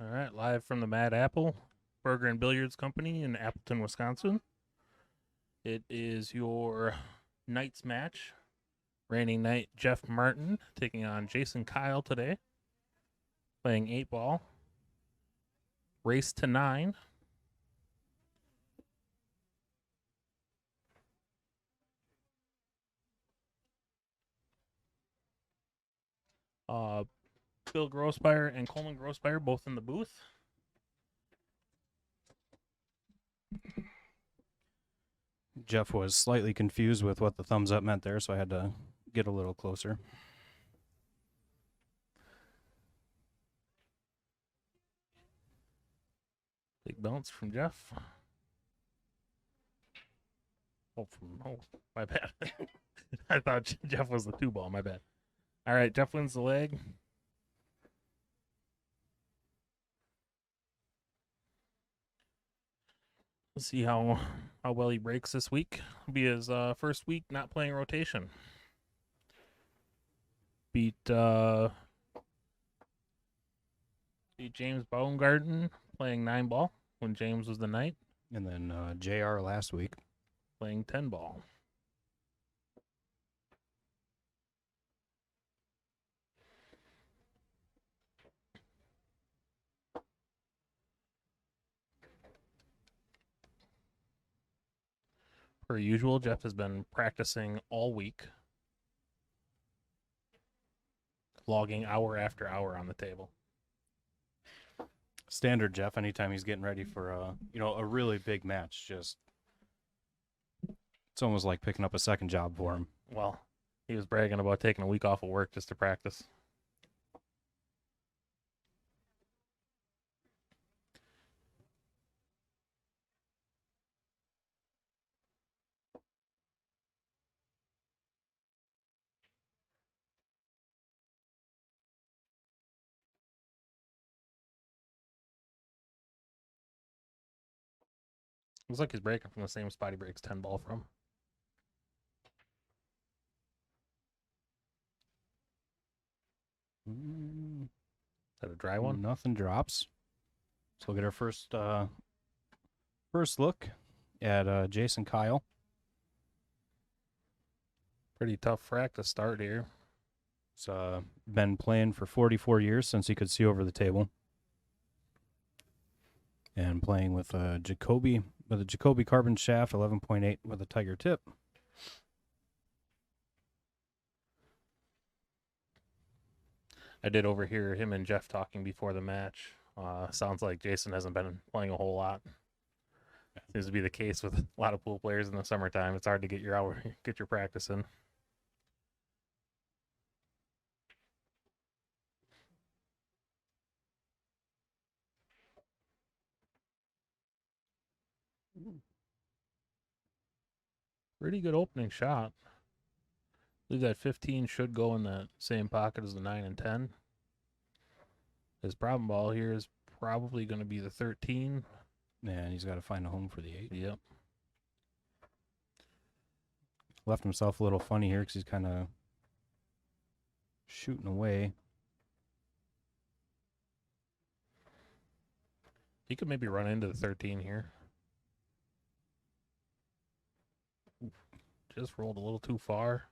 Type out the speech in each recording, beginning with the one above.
All right, live from the Mad Apple Burger and Billiards Company in Appleton, Wisconsin. It is your night's match. Reigning knight Jeff Martin taking on Jason Kyle today. Playing 8-ball. Race to 9. Bill Grossbeyer and Coleman Grossbeyer both in the booth. Jeff was slightly confused with what the thumbs up meant there, so I had to get a little closer. Big bounce from Jeff. Oh, my bad. I thought Jeff was the 2-ball. My bad. All right, Jeff wins the leg. Let's see how well he breaks this week. It'll be his first week not playing rotation. Beat James Baumgarten playing 9-ball when James was the knight. And then JR last week playing 10-ball. Per usual, Jeff has been practicing all week, logging hour after hour on the table. Standard Jeff, anytime he's getting ready for a really big match, just it's almost like picking up a second job for him. Well, he was bragging about taking a week off of work just to practice. Looks like he's breaking from the same spot he breaks 10-ball from. Is that a dry one? Nothing drops. So we'll get our first look at Jason Kyle. Pretty tough frack to start here. He's been playing for 44 years since he could see over the table. And playing with a Jacoby carbon shaft, 11.8 with a tiger tip. I did overhear him and Jeff talking before the match. Sounds like Jason hasn't been playing a whole lot. Seems to be the case with a lot of pool players in the summertime. It's hard to get your practice in. Pretty good opening shot. I believe that 15 should go in that same pocket as the 9 and 10. His problem ball here is probably going to be the 13. And he's got to find a home for the 8. Yep. Left himself a little funny here because he's kind of shooting away. He could maybe run into the 13 here. Just rolled a little too far.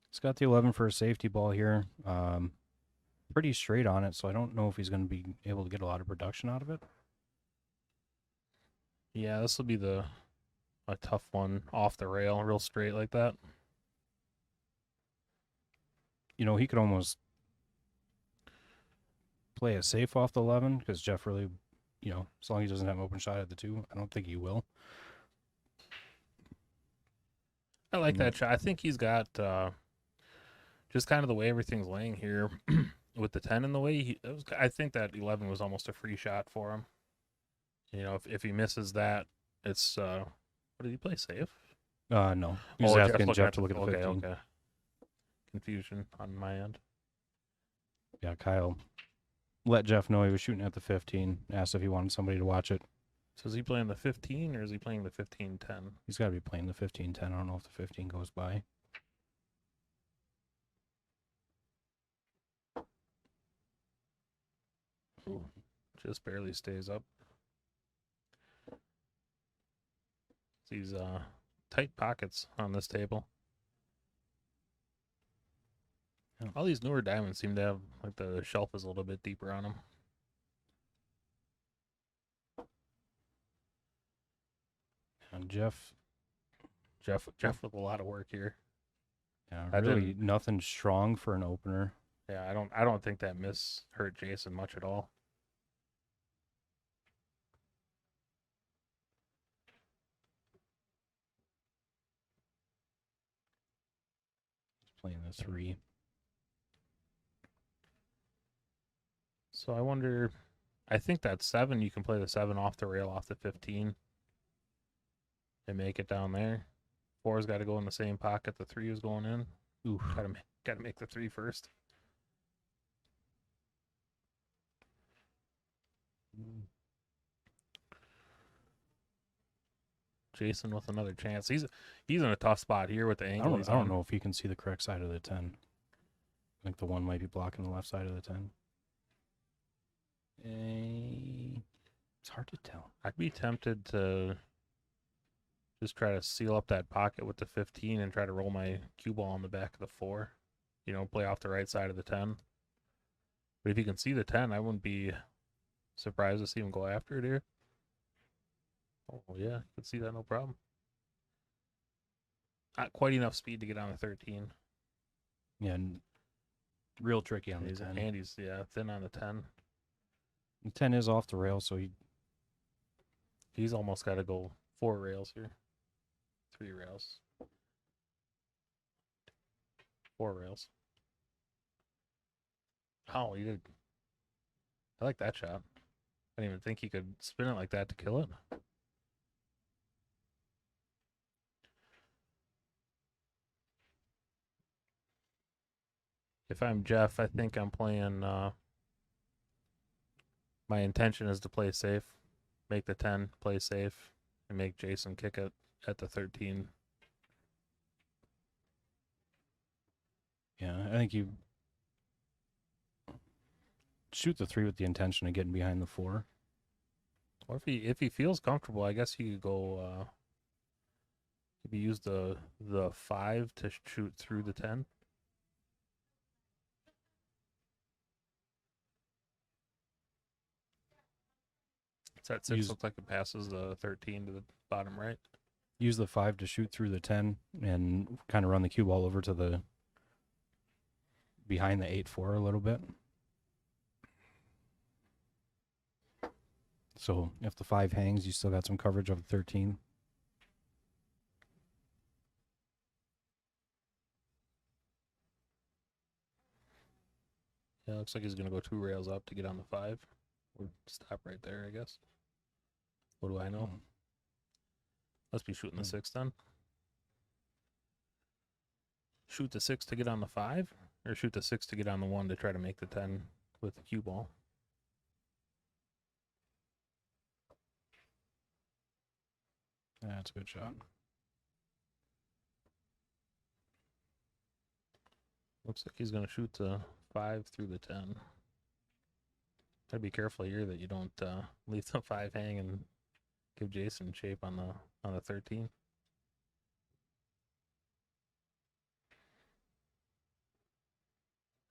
He's got the 11 for a safety ball here. Pretty straight on it, so I don't know if he's going to be able to get a lot of production out of it. Yeah, this will be a tough one off the rail, real straight like that. You know, he could almost play a safe off the 11 because Jeff really, as long as he doesn't have an open shot at the 2, I don't think he will. I like that shot. I think he's got just kind of the way everything's laying here with the 10 in the way. I think that 11 was almost a free shot for him. If he misses that, it's what did he play, safe? No. He's asking Jeff to look at the 15. Okay. Confusion on my end. Yeah, Kyle let Jeff know he was shooting at the 15, asked if he wanted somebody to watch it. So is he playing the 15 or is he playing the 15-10? He's got to be playing the 15-10. I don't know if the 15 goes by. Ooh, just barely stays up. These tight pockets on this table. Yeah. All these newer diamonds seem to have, like, the shelf is a little bit deeper on them. And Jeff with a lot of work here. Yeah, I really didn't- nothing strong for an opener. Yeah, I don't think that miss hurt Jason much at all. He's playing the 3. So I wonder, I think that 7, you can play the 7 off the rail off the 15 and make it down there. 4's got to go in the same pocket the 3 is going in. Ooh, Gotta make the 3 first. Jason with another chance. He's in a tough spot here with the I angle. don't know if he can see the correct side of the 10. I think the 1 might be blocking the left side of the 10. It's hard to tell. I'd be tempted to just try to seal up that pocket with the 15 and try to roll my cue ball on the back of the 4. You know, play off the right side of the 10. But if you can see the 10, I wouldn't be surprised to see him go after it here. Oh, yeah, you can see that, no problem. Not quite enough speed to get on the 13. Yeah, and real tricky on the He's 10. and he's thin on the 10. The 10 is off the rail, so He's almost got to go 4 rails here. 3 rails. 4 rails. Oh, he did. I like that shot. I didn't even think he could spin it like that to kill it. If I'm Jeff, I think I'm playing. My intention is to play safe, make the 10, play safe, and make Jason kick it at the 13. yeah, I think you shoot the 3 with the intention of getting behind the 4. Or if he feels comfortable, I guess he could go. Maybe use the 5 to shoot through the 10. That 6 looks like it passes the 13 to the bottom right. Use the 5 to shoot through the 10 and kind of run the cue ball over to the behind the 8-4 a little bit. So if the 5 hangs, you still got some coverage of the 13. Yeah, looks like he's going to go 2 rails up to get on the 5. Or stop right there, I guess. What do I know? Must be shooting the 6 then. Shoot the 6 to get on the 5? Or shoot the 6 to get on the 1 to try to make the 10 with the cue ball? That's a good shot. Looks like he's going to shoot the 5 through the 10. Gotta be careful here that you don't leave the 5 hang and give Jason shape on the 13.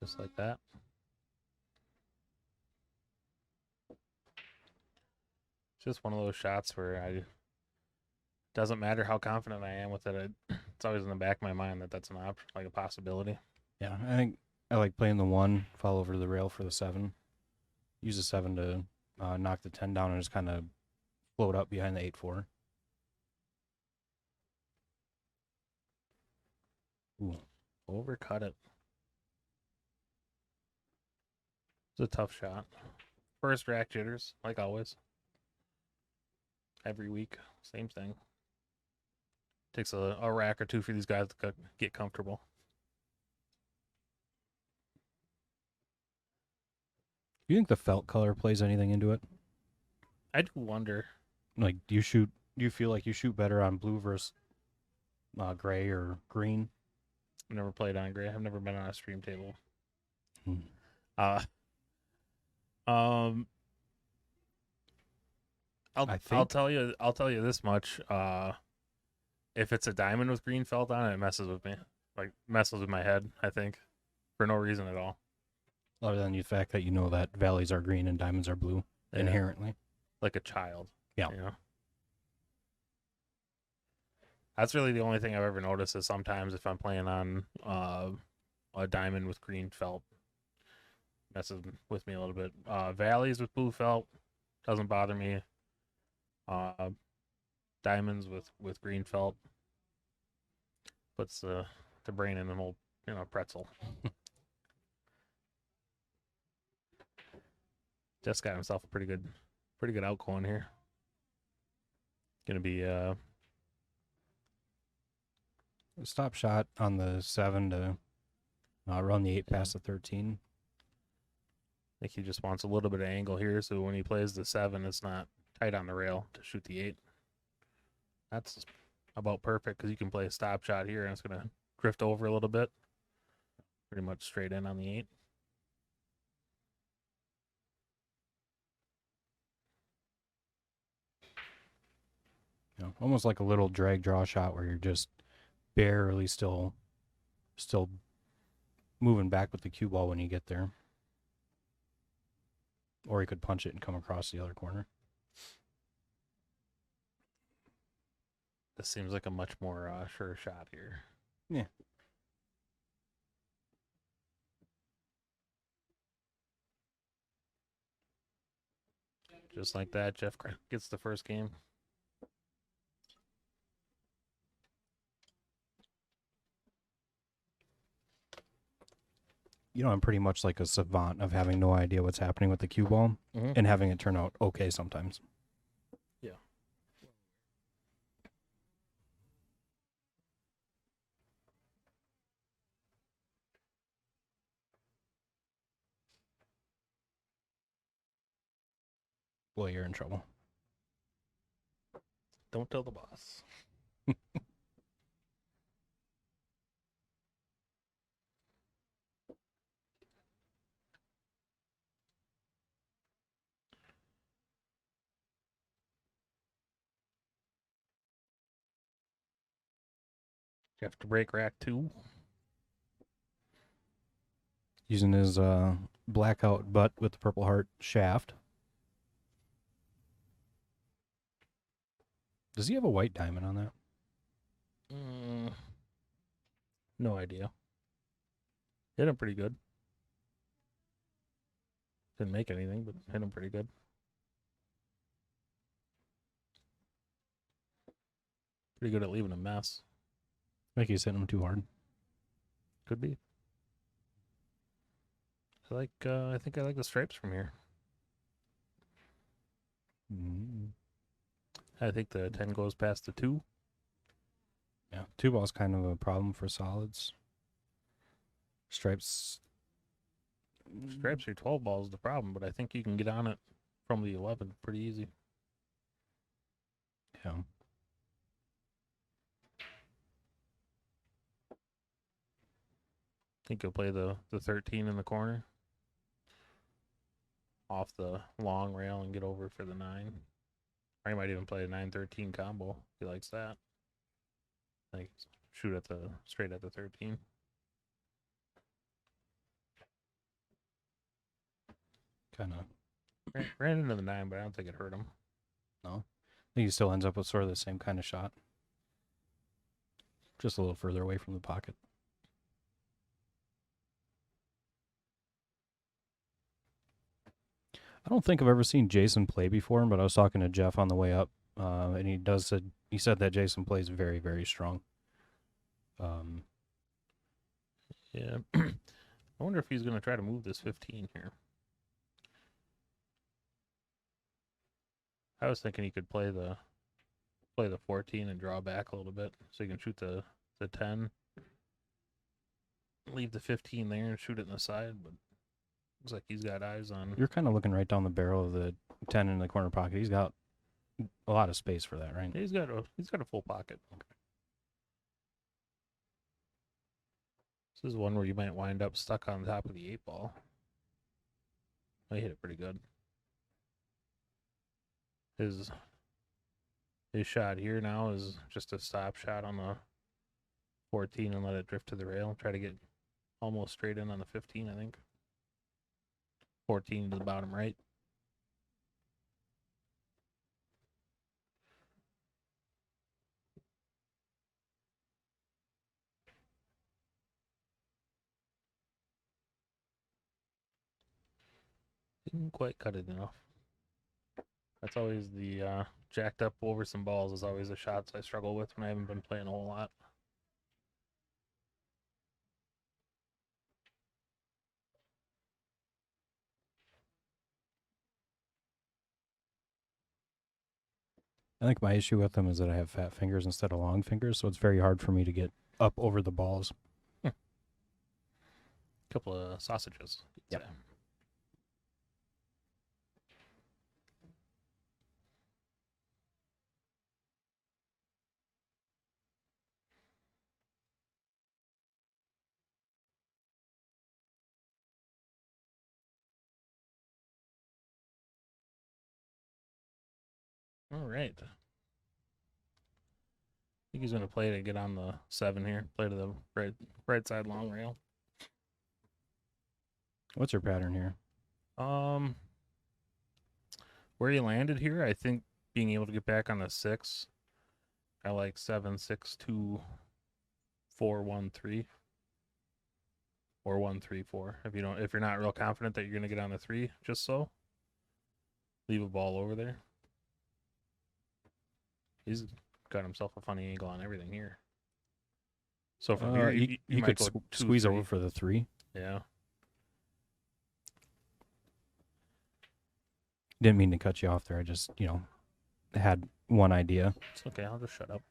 Just like that. Just one of those shots where doesn't matter how confident I am with it. It's always in the back of my mind that that's an option, like a possibility. Yeah, I think I like playing the 1, fall over to the rail for the 7. Use the 7 to knock the 10 down and just kind of float up behind the 8-4. Ooh, overcut it. It's a tough shot. First rack jitters, like always. Every week, same thing. Takes a rack or 2 for these guys to get comfortable. Do you think the felt color plays anything into it? I do wonder. Like, do you feel like you shoot better on blue versus gray or green? I've never played on gray. I've never been on a stream table. Hmm. Um, I I'll think tell you this much. If it's a diamond with green felt on it, it messes with me. Like messes with my head. I think for no reason at all. other than the fact that you know that valleys are green and diamonds are blue Yeah, inherently. like a child. Yeah. You know. That's really the only thing I've ever noticed is sometimes if I'm playing on a diamond with green felt, messes with me a little bit. Valleys with blue felt doesn't bother me. Uh, Diamonds with green felt puts the brain in an old pretzel. Just got himself a pretty good out going here. Gonna be Stop shot on the 7 to run the 8 past the 13. I think he just wants a little bit of angle here, so when he plays the 7, it's not tight on the rail to shoot the 8. That's about perfect because you can play a stop shot here and it's gonna drift over a little bit, pretty much straight in on the 8. Almost like a little drag draw shot where you're just barely still moving back with the cue ball when you get there. Or you could punch it and come across the other corner. This seems like a much more sure shot here. Yeah. Just like that, Jeff gets the first game. I'm pretty much like a savant of having no idea what's happening with the cue ball and having it turn out okay sometimes. Yeah. Well, you're in trouble. Don't tell the boss. You have to break rack 2. Using his blackout butt with the purple heart shaft. Does he have a white diamond on that? No idea. Hit him pretty good. Didn't make anything, but hit him pretty good. Pretty good at leaving a mess. I think he's hitting him too hard. Could be. I think I like the stripes from here. I think the 10 goes past the 2. Yeah, 2 ball's kind of a problem for solids. Stripes Stripes or 12 balls is the problem, but I think you can get on it from the 11 pretty easy. Yeah. I think you'll play the 13 in the corner off the long rail and get over for the 9. Or you might even play a 9-13 combo if he likes that. Like shoot straight at the 13. Kind of Ran into the 9, but I don't think it hurt him. no. I think he still ends up with sort of the same kind of shot. Just a little further away from the pocket. I don't think I've ever seen Jason play before, but I was talking to Jeff on the way up, and he said that Jason plays very, very strong. Yeah. I wonder if he's going to try to move this 15 here. I was thinking he could play the 14 and draw back a little bit so he can shoot the 10. Leave the 15 there and shoot it in the side, but looks like he's got eyes on. You're kind of looking right down the barrel of the 10 in the corner pocket. He's got a lot of space for that, right? He's got a full pocket. Okay. This is one where you might wind up stuck on top of the 8 ball. I hit it pretty good. His shot here now is just a stop shot on the 14 and let it drift to the rail. Try to get almost straight in on the 15, I think. 14 to the bottom right. Didn't quite cut it enough. That's always the jacked up over some balls is always the shots I struggle with when I haven't been playing a whole lot. I think my issue with them is that I have fat fingers instead of long fingers, so it's very hard for me to get up over the balls. Couple of sausages. Yep. So. All right. I think he's going to play to get on the 7 here. Play to the right side long rail. What's your pattern here? Where he landed here, I think being able to get back on the 6. I like 7, 6, 2, 4, 1, 3. Or 1, 3, 4. If you're not real confident that you're going to get on the 3, just so. Leave a ball over there. He's got himself a funny angle on everything here. So from here, you could might go squeeze 2, over for the 3. Yeah. Didn't mean to cut you off there. I just, had one idea. It's okay. I'll just shut up.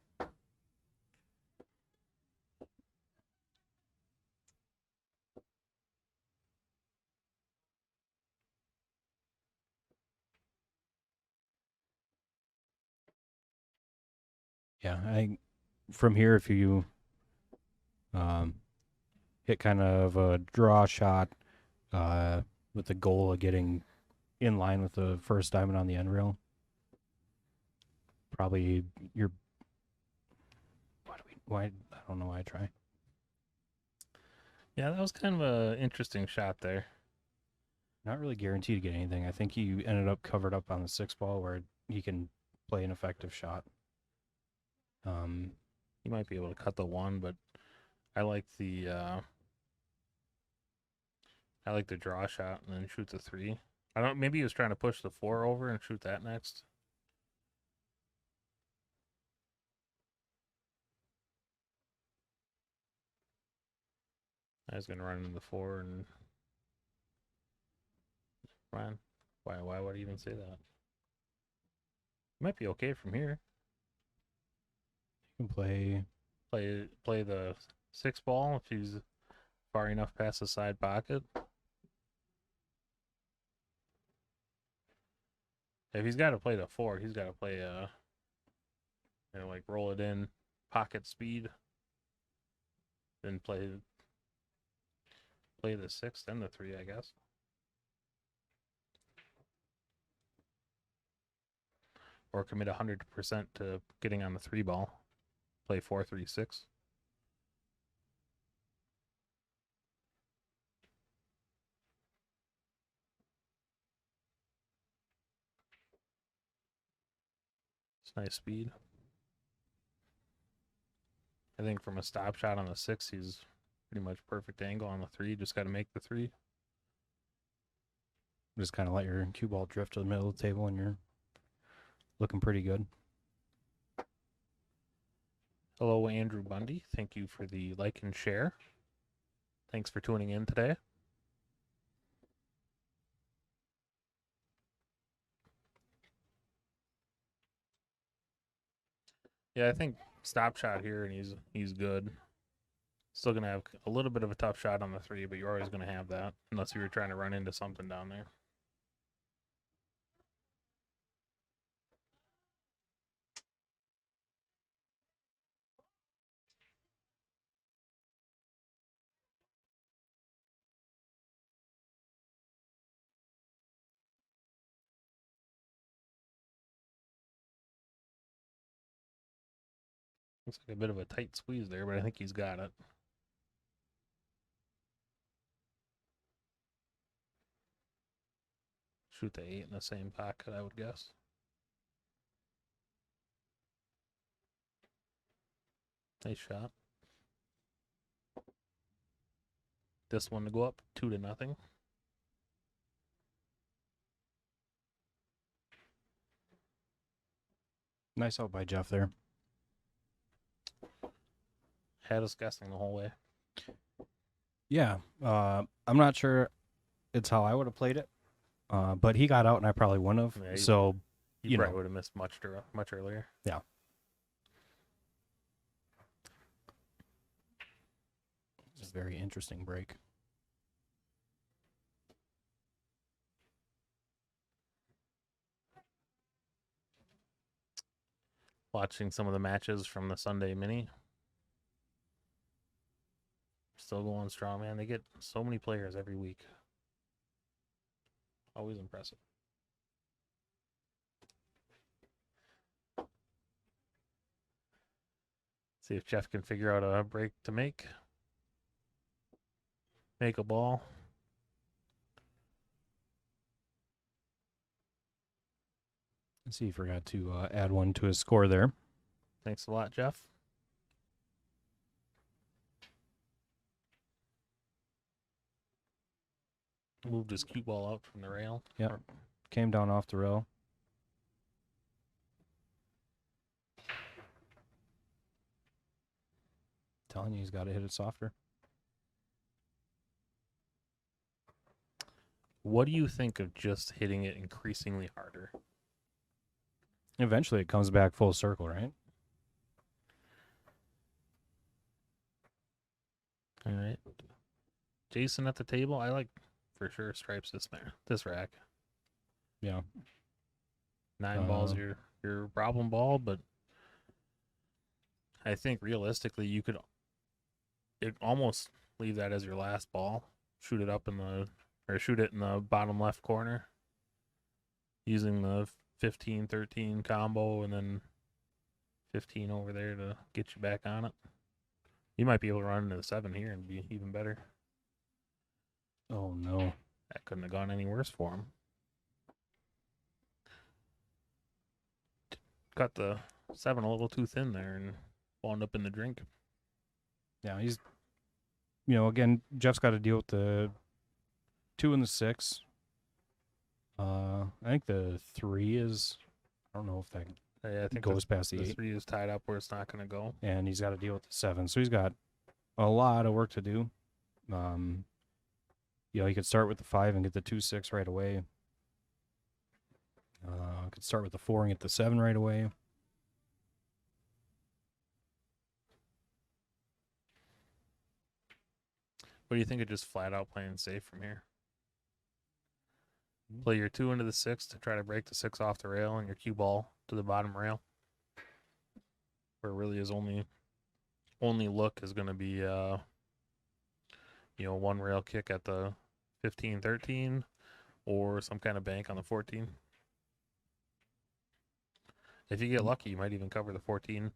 Yeah, from here, if you hit kind of a draw shot with the goal of getting in line with the first diamond on the end rail, probably I don't know why I try. Yeah, that was kind of an interesting shot there. Not really guaranteed to get anything. I think he ended up covered up on the 6 ball where he can play an effective shot. He might be able to cut the 1, but I like the draw shot and then shoot the 3. I don't. Maybe he was trying to push the 4 over and shoot that next. I was gonna run into the 4 and run. Why would he even say that? Might be okay from here. You can Play the 6 ball if he's far enough past the side pocket. If he's got to play the 4, he's got to play like roll it in, pocket speed, then play the 6, then the 3, I guess. Or commit 100% to getting on the 3 ball. Play 4, 3, 6. It's nice speed. I think from a stop shot on the 6, he's pretty much perfect angle on the 3. Just got to make the 3. just kind of let your cue ball drift to the middle of the table and you're looking pretty good. Hello, Andrew Bundy. Thank you for the like and share. Thanks for tuning in today. Yeah, I think stop shot here, and he's good. Still gonna have a little bit of a tough shot on the 3, but you're always gonna have that unless you were trying to run into something down there. Looks like a bit of a tight squeeze there, but I think he's got it. Shoot the 8 in the same pocket, I would guess. Nice shot. This one to go up 2-0. Nice out by Jeff there. Had us guessing the whole way. Yeah. I'm not sure it's how I would have played it. But he got out and I probably wouldn't have. Yeah, So, you probably would have missed much earlier. Yeah. It's a very interesting break. Watching some of the matches from the Sunday mini. Still going strong, man. They get so many players every week. Always impressive. See if Jeff can figure out a break to make. Make a ball. Let's see, he forgot to add one to his score there. Thanks a lot, Jeff. Moved his cue ball out from the rail. Yep. Came down off the rail. Telling you, he's got to hit it softer. What do you think of just hitting it increasingly harder? Eventually, it comes back full circle, right? All right. Jason at the table. I like for sure stripes this rack. Yeah. 9 balls your problem ball, but I think realistically you could almost leave that as your last ball. Shoot it in the bottom left corner using the 15-13 combo and then 15 over there to get you back on it. You might be able to run into the 7 here and be even better. Oh, no. That couldn't have gone any worse for him. Got the 7 a little too thin there and wound up in the drink. Yeah, he's, again, Jeff's got to deal with the 2 and the 6. I think the 3 is, I don't know if that I think goes past the 8. 3 is tied up where it's not going to go. And he's got to deal with the 7. So he's got a lot of work to do. He could start with the 5 and get the 2-6 right away. Could start with the 4 and get the 7 right away. What do you think of just flat out playing safe from here? Play your 2 into the 6 to try to break the 6 off the rail and your cue ball to the bottom rail. Where really his only look is going to be, one rail kick at the 15-13 or some kind of bank on the 14. If you get lucky, you might even cover the 14.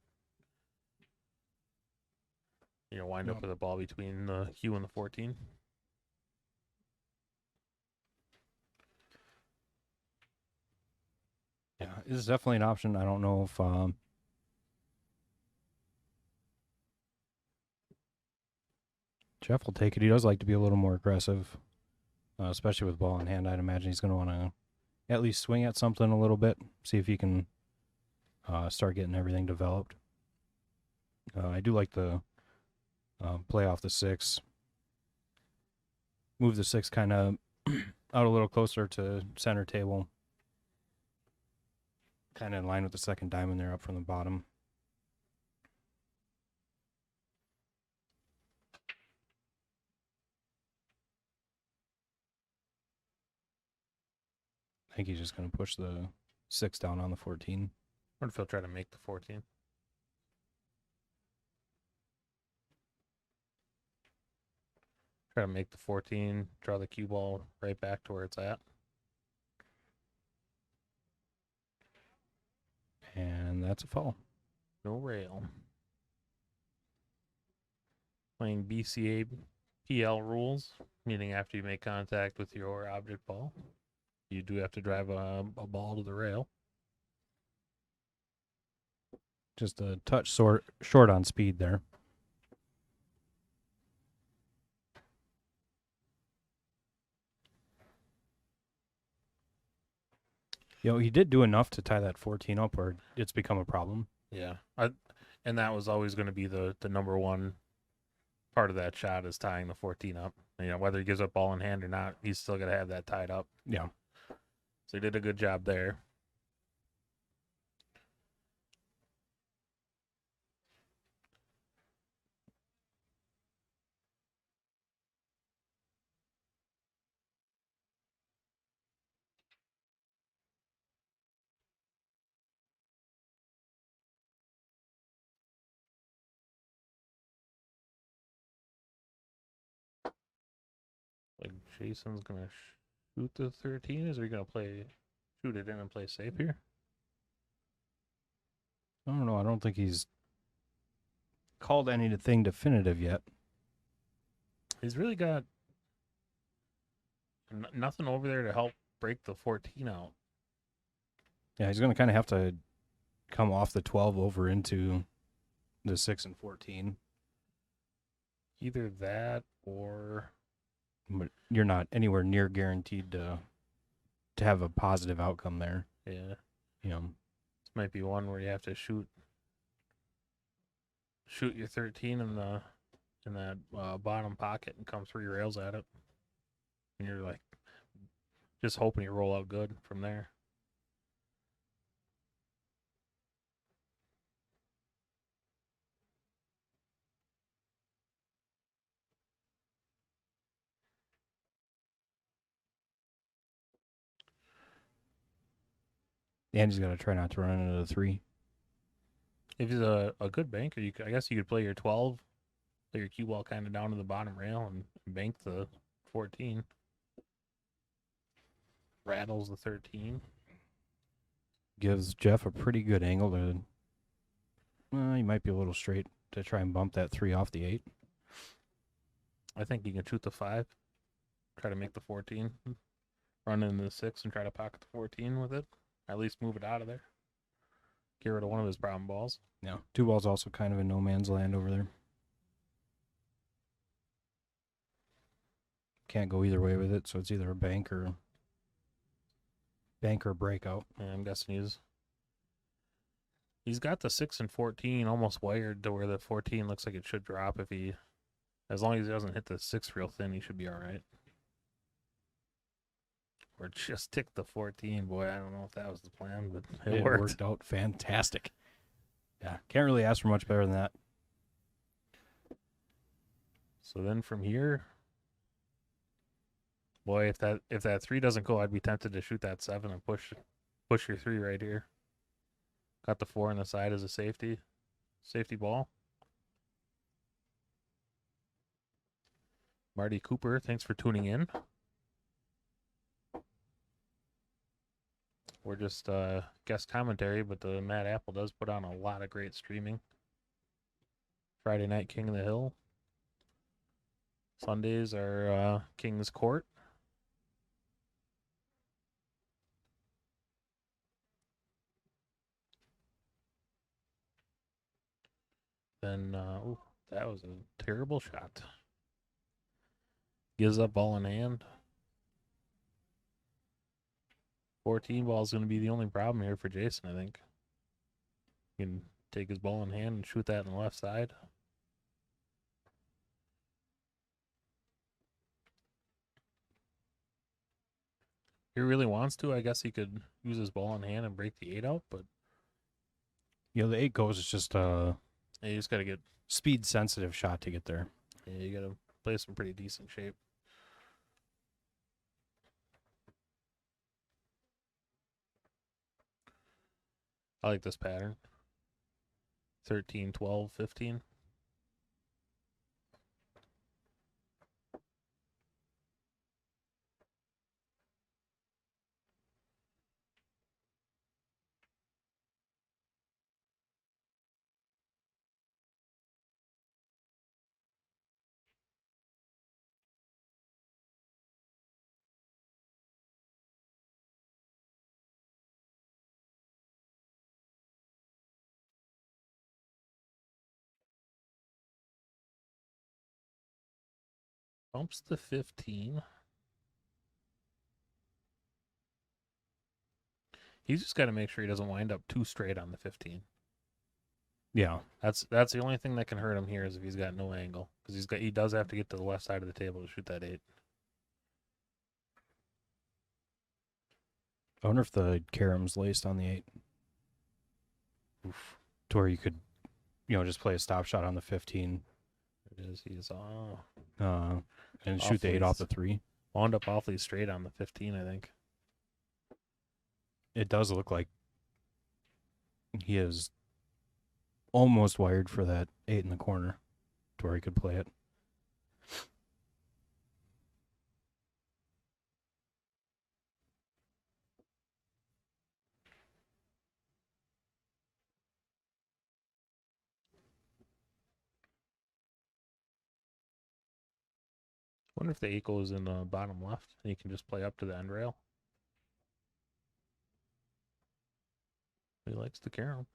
Wind up with a ball between the cue and the 14. Yeah, it's definitely an option. I don't know if Jeff will take it. He does like to be a little more aggressive, especially with ball in hand. I'd imagine he's going to want to at least swing at something a little bit, see if he can start getting everything developed. I do like the play off the 6. Move the 6 kind of out a little closer to center table. Kind of in line with the second diamond there up from the bottom. I think he's just going to push the 6 down on the 14. What if he'll try to make the 14? Try to make the 14, draw the cue ball right back to where it's at. And that's a foul. No rail. Playing BCA PL rules, meaning after you make contact with your object ball, you do have to drive a ball to the rail. Just a touch short on speed there. He did do enough to tie that 14 up where it's become a problem. Yeah. And that was always going to be the number one part of that shot is tying the 14 up. Whether he gives up ball in hand or not, he's still got to have that tied up. Yeah. So he did a good job there. Like Jason's going to shoot the 13. Is he going to shoot it in and play safe here? I don't know. I don't think he's called anything definitive yet. He's really got nothing over there to help break the 14 out. Yeah, he's going to kind of have to come off the 12 over into the 6 and 14. Either that or... But you're not anywhere near guaranteed to have a positive outcome there. Yeah. This might be one where you have to shoot your 13 in that bottom pocket and come 3 rails at it. And you're like just hoping you roll out good from there. And he's got to try not to run into the 3. If he's a good banker, I guess you could play your 12, play your cue ball kind of down to the bottom rail and bank the 14. Rattles the 13. Gives Jeff a pretty good angle to... he might be a little straight to try and bump that 3 off the 8. I think you can shoot the 5, try to make the 14, run into the 6 and try to pocket the 14 with it. At least move it out of there. Get rid of one of his problem balls. Yeah. 2 balls also kind of in no man's land over there. Can't go either way with it, so it's either a bank or breakout. Yeah, I'm guessing he's got the 6 and 14 almost wired to where the 14 looks like it should drop as long as he doesn't hit the 6 real thin, he should be all right. Or just tick the 14. Boy, I don't know if that was the plan, but it worked out fantastic. Yeah, can't really ask for much better than that. So then from here, boy, if that 3 doesn't go, I'd be tempted to shoot that 7 and push your 3 right here. Got the 4 on the side as a safety ball. Marty Cooper, thanks for tuning in. We're just guest commentary, but the Mad Apple does put on a lot of great streaming. Friday night, King of the Hill. Sundays are King's Court. Then, that was a terrible shot. Gives up ball in hand. 14 ball is going to be the only problem here for Jason, I think. He can take his ball in hand and shoot that on the left side. If he really wants to, I guess he could use his ball in hand and break the 8 out, but... The 8 goes, it's just you just got to get... speed-sensitive shot to get there. Yeah, you got to play some pretty decent shape. I like this pattern. 13, 12, 15. Bumps to 15. He's just got to make sure he doesn't wind up too straight on the 15. Yeah. That's the only thing that can hurt him here is if he's got no angle, because he does have to get to the left side of the table to shoot that 8. I wonder if the carom's laced on the 8. Oof. To where you could, just play a stop shot on the 15. It is. He's and shoot the 8 off the 3. Wound up awfully straight on the 15, I think. It does look like he is almost wired for that 8 in the corner to where he could play it. Wonder if the 8 goes in the bottom left and you can just play up to the end rail. He likes the carom.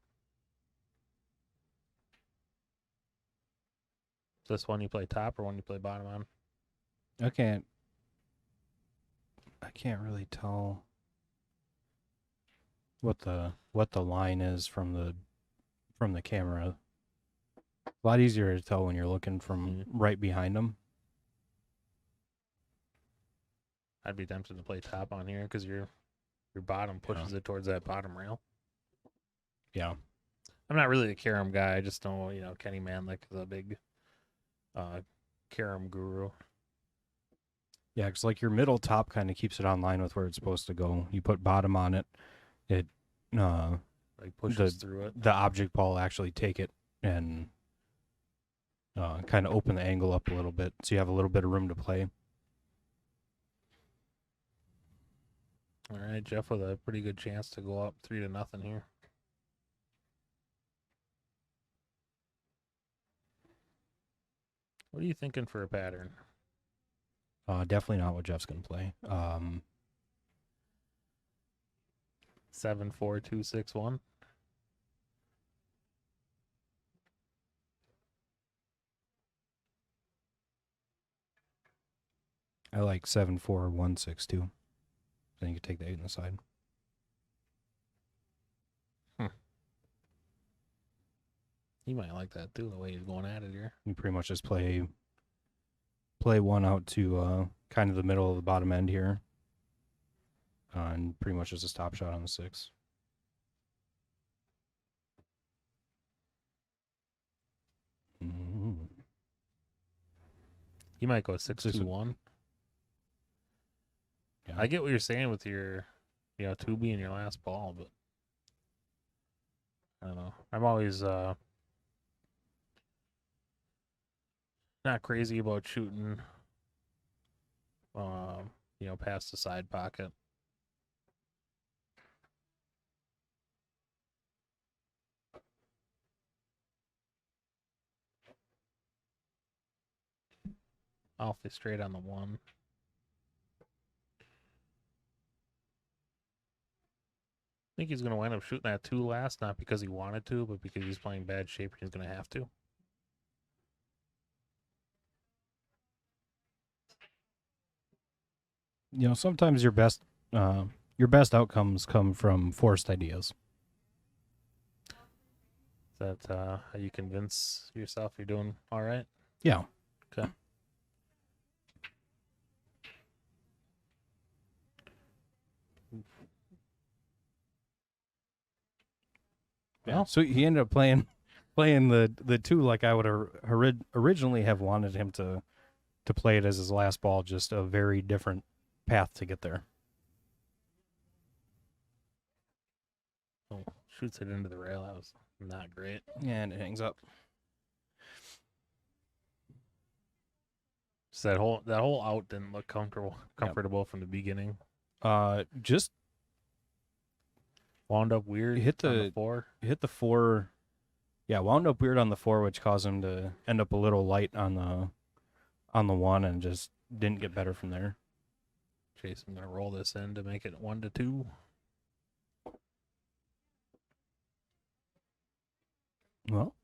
Is this one you play top or one you play bottom on? I can't really tell what the line is from the camera. A lot easier to tell when you're looking from right behind them. I'd be tempted to play top on here because your bottom pushes it towards that bottom rail. Yeah. I'm not really a carom guy. I just know, Kenny Manlick is a big carom guru. Yeah, because like your middle top kind of keeps it on line with where it's supposed to go. You put bottom on it, it like pushes through it. The object ball actually take it and kind of open the angle up a little bit, so you have a little bit of room to play. All right, Jeff with a pretty good chance to go up 3-0 here. What are you thinking for a pattern? Definitely not what Jeff's gonna play. 7-4-2-6-1. I like 7-4-1-6-2. Then you can take the 8 on the side. He might like that too, the way he's going at it here. You pretty much just play one out to kind of the middle of the bottom end here. And pretty much just a stop shot on the 6. Mm-hmm. He might go 6-2-1. Yeah. I get what you're saying with your, 2 being your last ball, but I don't know. I'm always not crazy about shooting, past the side pocket. Awfully straight on the 1. I think he's going to wind up shooting that 2 last, not because he wanted to, but because he's playing bad shape and he's going to have to. Sometimes your best outcomes come from forced ideas. Is that how you convince yourself you're doing all right? Yeah. Okay. Yeah. So he ended up playing the 2 like I would originally have wanted him to play it as his last ball, just a very different path to get there. Oh, shoots it into the rail. That was not great. Yeah, and it hangs up. So that whole out didn't look comfortable from the beginning. Just wound up weird. Hit the 4. Hit the 4. Yeah, wound up weird on the 4, which caused him to end up a little light on the 1, and just didn't get better from there. Chase, I'm gonna roll this in to make it 1-2. Well,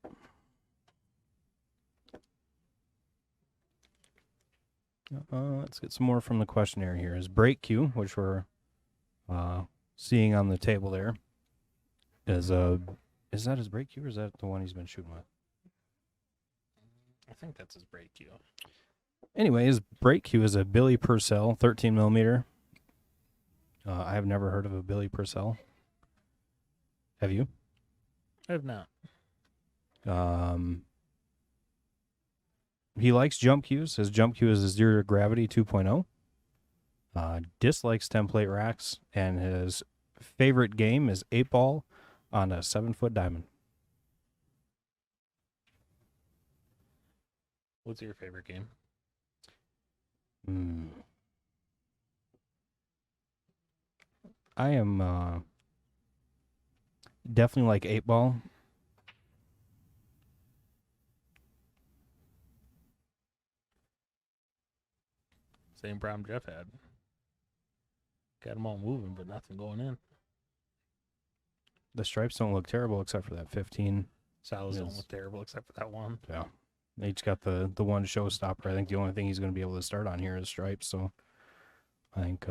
Let's get some more from the questionnaire here. Is break cue, which we're seeing on the table there, is that his break cue or is that the one he's been shooting with? I think that's his break cue. Anyway, his break cue is a Billy Purcell 13 millimeter. I have never heard of a Billy Purcell. Have you? I have not. He likes jump cues. His jump cue is a Zero Gravity 2.0. Dislikes template racks, and his favorite game is 8-ball on a 7-foot diamond. What's your favorite game? I am definitely like 8-ball. Same problem Jeff had. Got them all moving, but nothing going in. The stripes don't look terrible except for that 15. Salas don't look terrible except for that one. Yeah. They each got the one showstopper. I think the only thing he's going to be able to start on here is stripes. So I think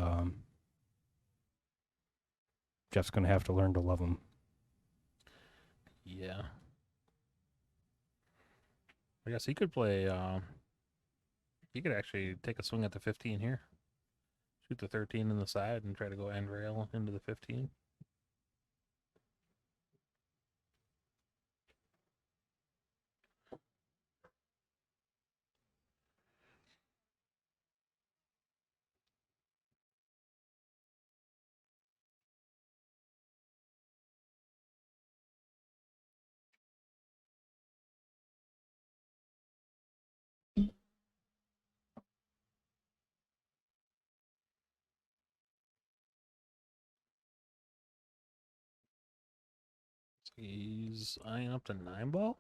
Jeff's going to have to learn to love them. Yeah. I guess he could play. He could actually take a swing at the 15 here. Shoot the 13 in the side and try to go end rail into the 15. So he's eyeing up to 9-ball.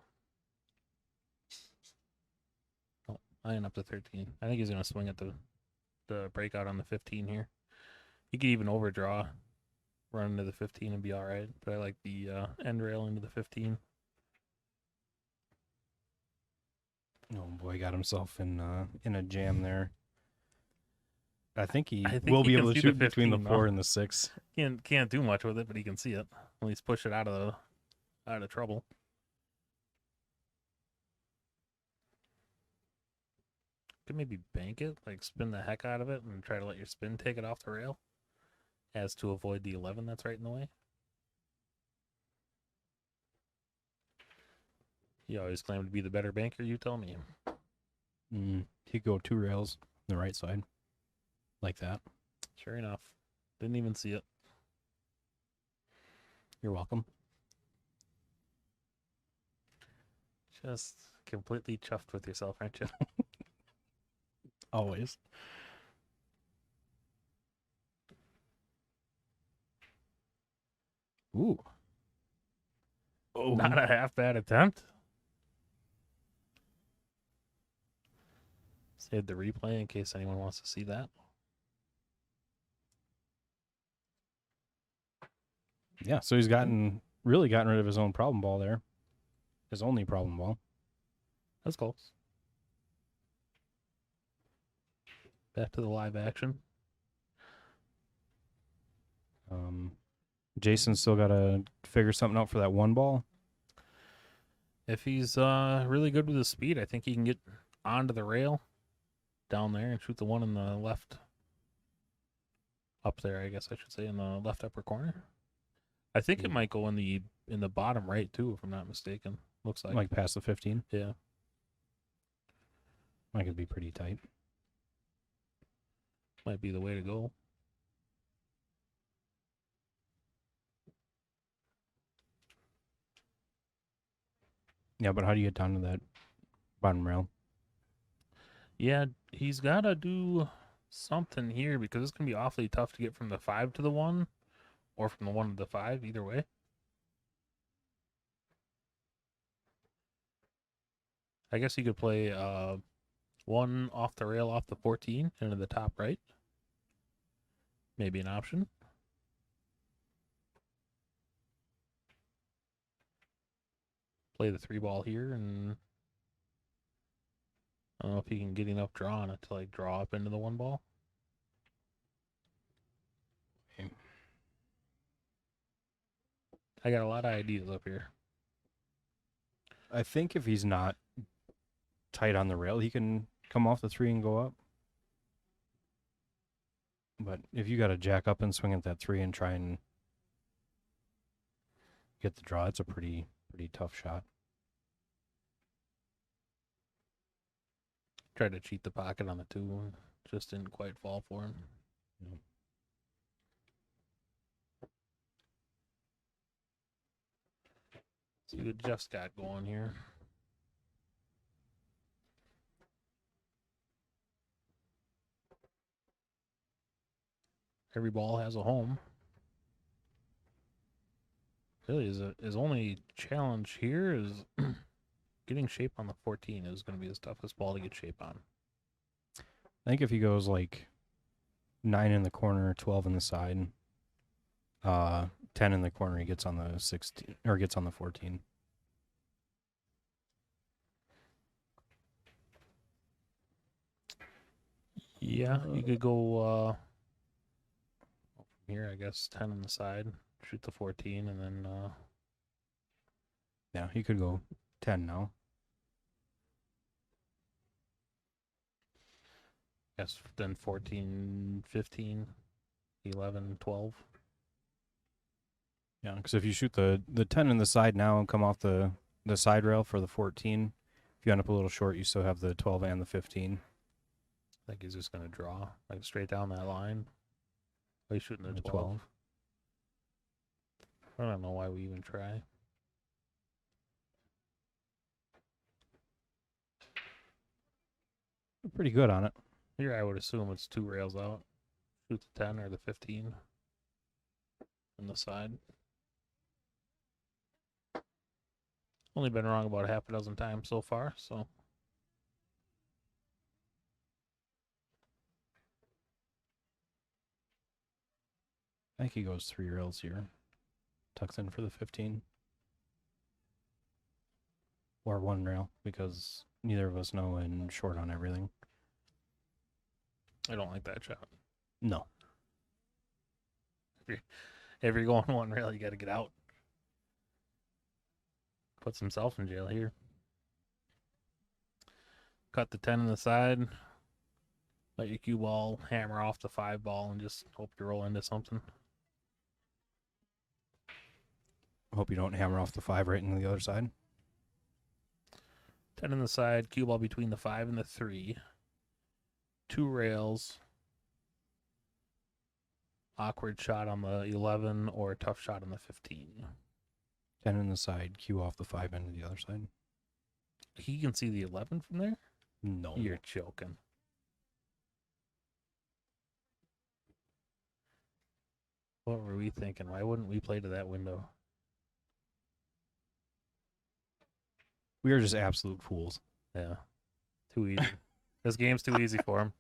Oh, eyeing up to 13. I think he's going to swing at the breakout on the 15 here. He could even overdraw, run into the 15 and be all right. But I like the end rail into the 15. Oh boy, got himself in a jam there. I think he I think will he be can able to see the shoot between the 15 4 though. and the 6. Can't do much with it, but he can see it. At least push it out of trouble. Could maybe bank it, like spin the heck out of it and try to let your spin take it off the rail, as to avoid the 11 that's right in the way. You always claim to be the better banker, you tell me. He'd go 2 rails on the right side. Like that. Sure enough. Didn't even see it. You're welcome. Just completely chuffed with yourself, aren't you? Always. Ooh. Oh, not a half bad attempt. Save the replay in case anyone wants to see that. Yeah, so he's really gotten rid of his own problem ball there. His only problem ball. That's close. Back to the live action. Jason's still got to figure something out for that 1 ball. If he's really good with his speed, I think he can get onto the rail down there and shoot the one in the left. Up there, I guess I should say, in the left upper corner. I think it might go in the bottom right too, if I'm not mistaken. Looks like past the 15. Yeah. That could be pretty tight. Might be the way to go. Yeah, but how do you get down to that bottom rail? Yeah, he's got to do something here because it's going to be awfully tough to get from the 5 to the 1 or from the 1 to the 5, either way. I guess he could play 1 off the rail off the 14 into the top right. Maybe an option. Play the 3 ball here and I don't know if he can get enough draw on it to like draw up into the one ball. Okay. I got a lot of ideas up here. I think if he's not tight on the rail, he can come off the 3 and go up. But if you got to jack up and swing at that 3 and try and get the draw, it's a pretty tough shot. Tried to cheat the pocket on the 2, just didn't quite fall for him. Yeah. See what Jeff's got going here. Every ball has a home. Really, his only challenge here is getting shape on the 14 is going to be his toughest ball to get shape on. I think if he goes like 9 in the corner, 12 in the side, 10 in the corner, he gets on the 16 or gets on the 14. Yeah, you could go from here, I guess 10 on the side, shoot the 14, and then Yeah, he could go 10 now. guess then 14, 15, 11, 12. Yeah, because if you shoot the 10 in the side now and come off the side rail for the 14, if you end up a little short, you still have the 12 and the 15. I think he's just going to draw, like straight down that line. Oh, he's shooting the The 12. I don't know why we even try. We're pretty good on it. Here I would assume it's 2 rails out. Shoot the 10 or the 15 on the side. Only been wrong about half a dozen times so far, so. I think he goes 3 rails here. Tucks in for the 15. Or 1 rail, because neither of us know and short on everything. I don't like that shot. No. If you're going 1 rail, you got to get out. Puts himself in jail here. Cut the 10 on the side. Let your cue ball hammer off the 5 ball and just hope you roll into something. Hope you don't hammer off the 5 right into the other side. 10 on the side, cue ball between the 5 and the 3. 2 rails. Awkward shot on the 11 or a tough shot on the 15. 10 in the side, cue off the 5 into the other side. He can see the 11 from there? No. You're joking. What were we thinking? Why wouldn't we play to that window? We are just absolute fools. Yeah. Too easy. This game's too easy for him.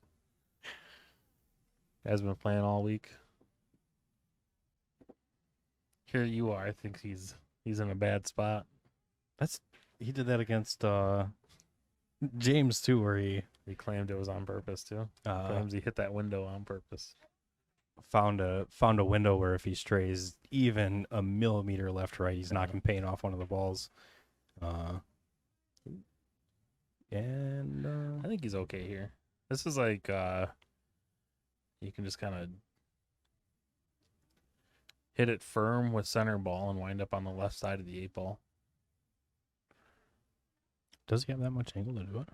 Guy's been playing all week. Here you are. I think he's in a bad spot. He did that against James too, where he claimed it was on purpose too. Claims he hit that window on purpose. found a window where if he strays even a millimeter left or right, he's knocking paint off one of the balls. And I think he's okay here. This is like you can just kind of hit it firm with center ball and wind up on the left side of the 8 ball. does he have that much angle to do it?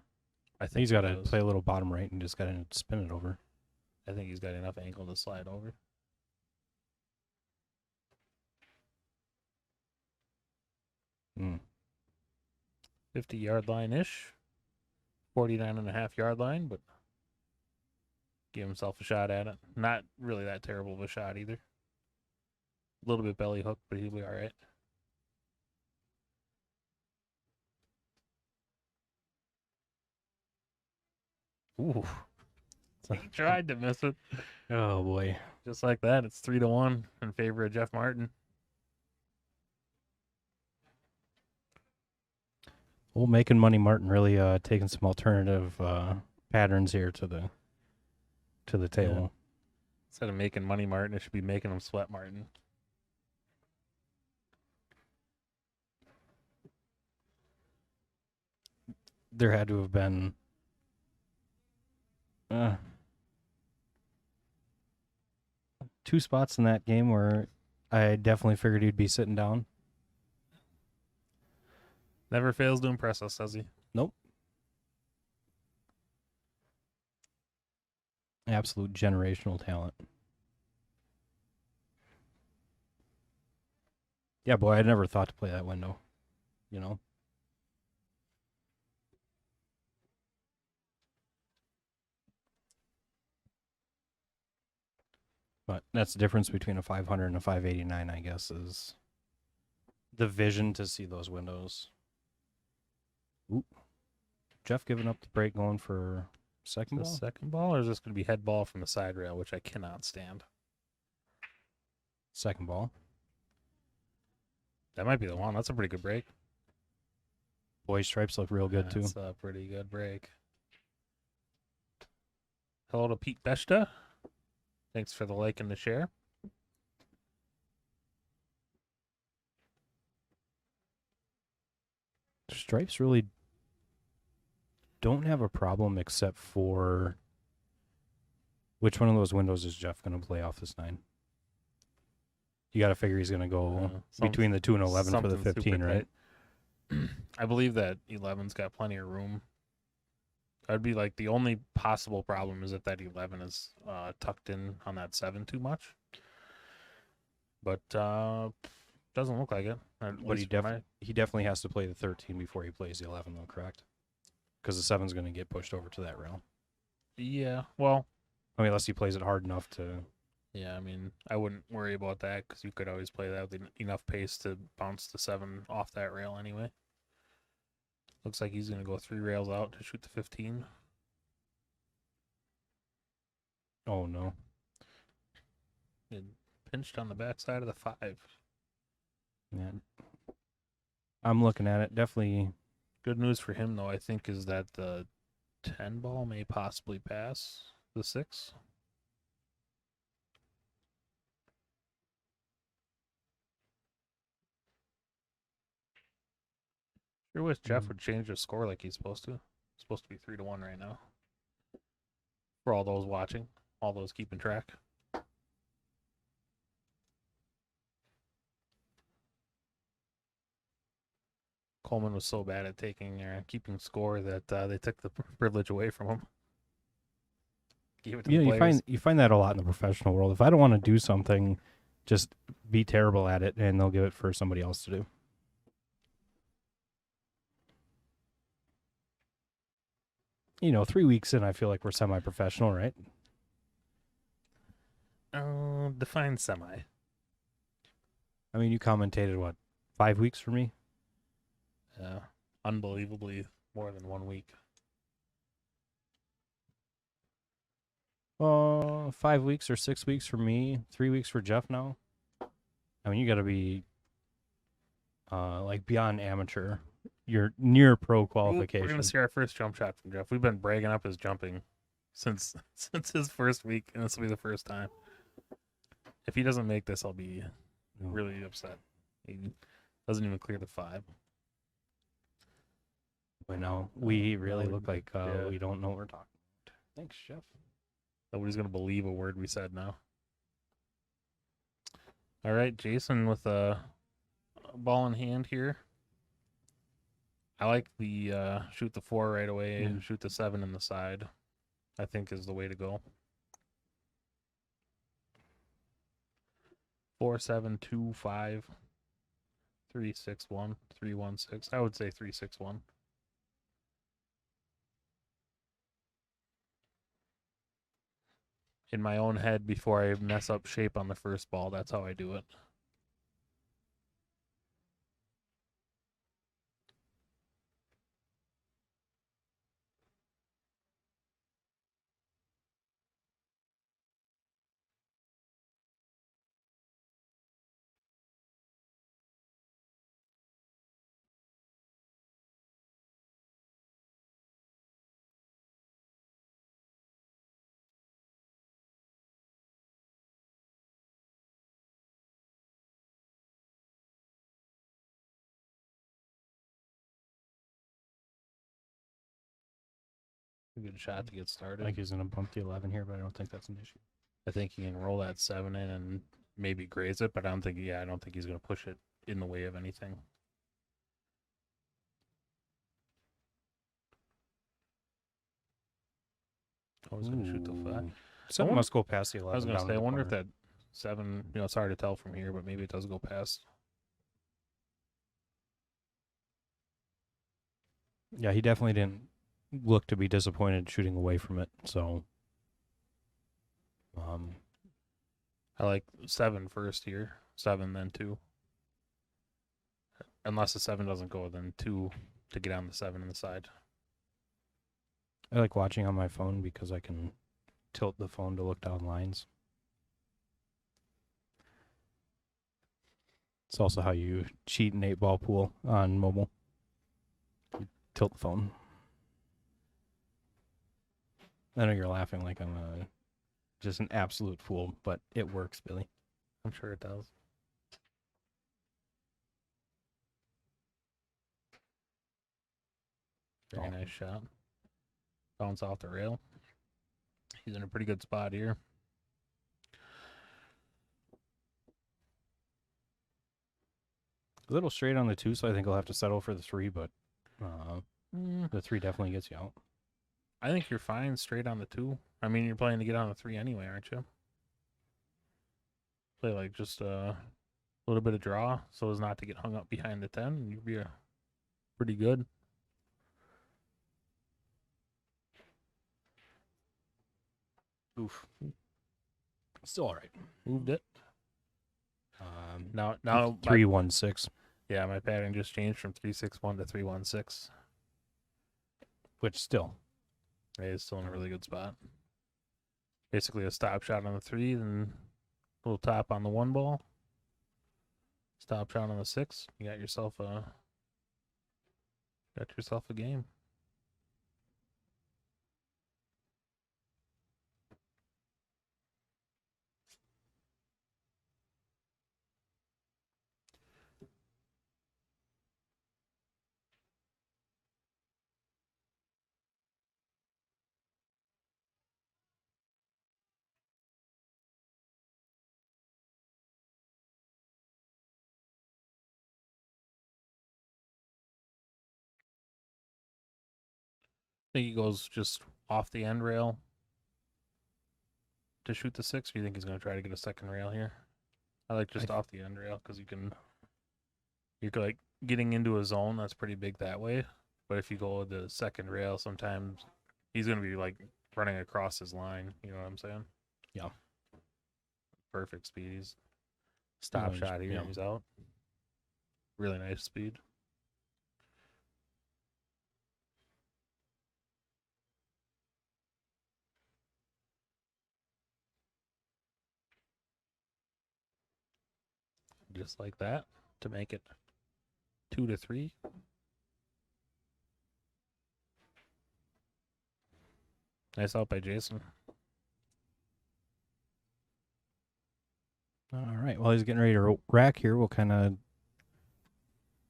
I think He's got to does. play a little bottom right and just got to spin it over. I think he's got enough angle to slide over. Mm. 50-yard line-ish. 49.5-yard line, but give himself a shot at it. Not really that terrible of a shot either. A little bit belly hook, but he'll be all right. Ooh. He tried to miss it. Oh boy. Just like that, it's 3-1 in favor of Jeff Martin. Well, making money, Martin really taking some alternative patterns here to the table. Instead of making money, Martin, it should be making them sweat, Martin. There had to have been two spots in that game where I definitely figured he'd be sitting down. Never fails to impress us, does he? Nope. Absolute generational talent. Yeah, boy, I never thought to play that window. You know? But that's the difference between a 500 and a 589, I guess, is the vision to see those windows. Ooh. Jeff giving up the break, going for second ball? Second ball, or is this going to be head ball from the side rail, which I cannot stand? Second ball. That might be the one. That's a pretty good break. Boy, stripes look real good, too. That's a pretty good break. Hello to Pete Beshta. Thanks for the like and the share. Stripes really don't have a problem except for which one of those windows is Jeff going to play off this 9? You got to figure he's going to go between the 2 and 11 for the 15, right? I believe that 11's got plenty of room. That'd be like the only possible problem is that 11 is tucked in on that 7 too much. But doesn't look like it. But he definitely has to play the 13 before he plays the 11, though, correct? Because the 7's going to get pushed over to that rail. Yeah, well. I mean, unless he plays it hard enough to... Yeah, I mean, I wouldn't worry about that because you could always play that with enough pace to bounce the 7 off that rail anyway. Looks like he's going to go 3 rails out to shoot the 15. Oh, no. It pinched on the backside of the 5. Yeah. I'm looking at it. Definitely. Good news for him, though, I think, is that the 10 ball may possibly pass the 6. Sure wish Jeff would change his score like he's supposed to. It's supposed to be 3-1 right now. For all those watching, all those keeping track. Coleman was so bad at taking or keeping score that they took the privilege away from him. Gave it to the players. You find that a lot in the professional world. If I don't want to do something, just be terrible at it, and they'll give it for somebody else to do. You know, 3 weeks in, I feel like we're semi-professional, right? Define semi. I mean, you commentated, what, 5 weeks for me? Yeah, unbelievably more than 1 week. 5 weeks or 6 weeks for me, 3 weeks for Jeff now. I mean, you got to be like beyond amateur. You're near pro qualification. We're gonna see our first jump shot from Jeff. We've been bragging up his jumping since his first week, and this will be the first time. If he doesn't make this, I'll be really upset. He doesn't even clear the 5. But no, we really look like we don't know what we're talking about. Thanks, Jeff. Nobody's going to believe a word we said now. All right, Jason with a ball in hand here. I like the shoot the 4 right away and shoot the 7 in the side. I think is the way to go. 4, 7, 2, 5, 3, 6, 1, 3, 1, 6. I would say 3, 6, 1. In my own head, before I mess up shape on the first ball, that's how I do it. A good shot to get I started. think he's going to bump the 11 here, but I don't think that's an issue. I think he can roll that 7 in and maybe graze it, but I don't think he's going to push it in the way of anything. I was going to shoot the 5. 7 wonder- must go past the 11. I was going to down say, I the wonder if corner. that 7, it's hard to tell from here, but maybe it does go past. Yeah, he definitely didn't look to be disappointed shooting away from it. So, I like 7 first here. 7, then 2. Unless the 7 doesn't go, then 2 to get on the 7 on the side. I like watching on my phone because I can tilt the phone to look down lines. It's also how you cheat an 8-ball pool on mobile. You tilt the phone. I know you're laughing like I'm just an absolute fool, but it works, Billy. I'm sure it does. Very nice shot. Bounce off the rail. He's in a pretty good spot here. A little straight on the 2, so I think I'll have to settle for the 3, but the 3 definitely gets you out. I think you're fine straight on the 2. I mean, you're playing to get on the 3 anyway, aren't you? Play like just a little bit of draw so as not to get hung up behind the 10. And you'd be pretty good. Oof. Still all right. Moved it. Now 3-1-6, yeah, my pattern just changed from 3-6-1 to 3-1-6. which still. It's still in a really good spot. Basically a stop shot on the 3, then a little tap on the 1 ball. Stop shot on the 6. You got yourself a game. Think he goes just off the end rail to shoot the 6, or do you think he's going to try to get a second rail here? I like just off the end rail because you're like getting into a zone that's pretty big that way. But if you go with the second rail, sometimes he's going to be like running across his line. You know what I'm saying? Yeah. Perfect speed. He's stop shot here. Yeah. He's out. Really nice speed. Just like that to make it 2-3. Nice out by Jason. All right. While he's getting ready to rack here, we'll kind of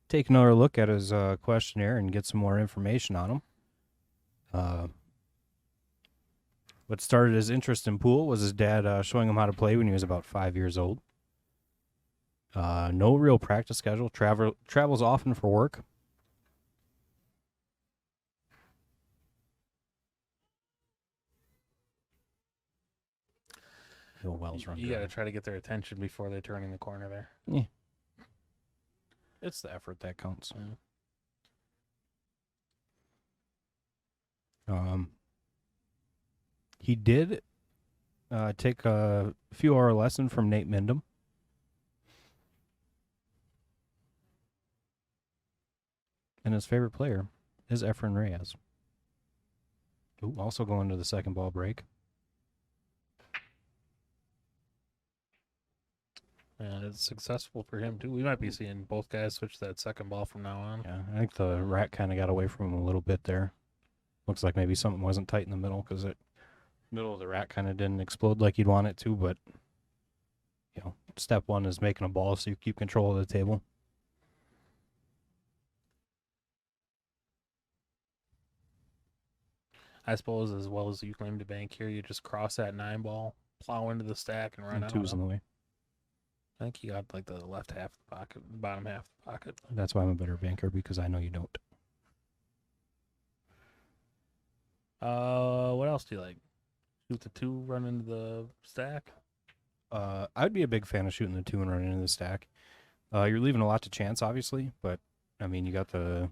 take another look at his questionnaire and get some more information on him. What started his interest in pool was his dad showing him how to play when he was about 5 years old. No real practice schedule. Travels often for work. Wells run. You got to try to get their attention before they turn in the corner there. Yeah. It's the effort that counts. He did take a few-hour lesson from Nate Mindham. And his favorite player is Efren Reyes. Ooh, also going to the second ball break. And it's successful for him, too. We might be seeing both guys switch that second ball from now on. Yeah, I think the rack kind of got away from him a little bit there. Looks like maybe something wasn't tight in the middle because the middle of the rack kind of didn't explode like you'd want it to. But, you know, step one is making a ball so you keep control of the table. I suppose as well as you claim to bank here, you just cross that 9 ball, plow into the stack, and run And out. two's in the way. I think you got like the left half of the pocket, bottom half of the pocket. That's why I'm a better banker, because I know you don't. What else do you like? Shoot the 2, run into the stack. I'd be a big fan of shooting the 2 and running into the stack. You're leaving a lot to chance, obviously, but I mean, you got the.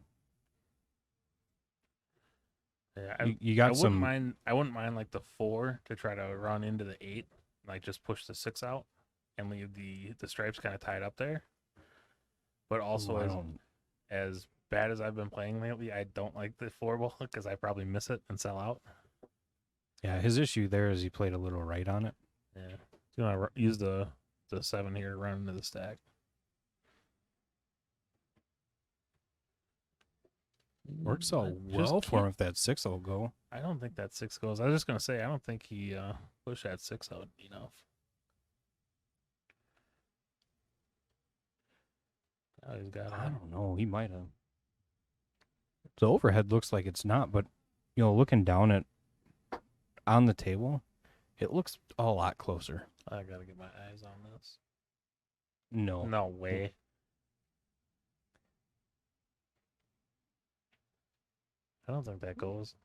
Yeah, You got I some. wouldn't mind like the 4 to try to run into the 8, like just push the 6 out and leave the stripes kind of tied up there. But also, as bad as I've been playing lately, I don't like the 4 ball because I probably miss it and sell out. Yeah, his issue there is he played a little right on it. Yeah, you want to use the 7 here to run into the stack. Works out well for him if that 6 will go. I don't think that 6 goes. I was just gonna say I don't think he pushed that 6 out enough. Oh, he's got. I don't know. He might have. The overhead looks like it's not, but looking down at on the table, it looks a lot closer. I gotta get my eyes on this. No. No way. I don't think that goes.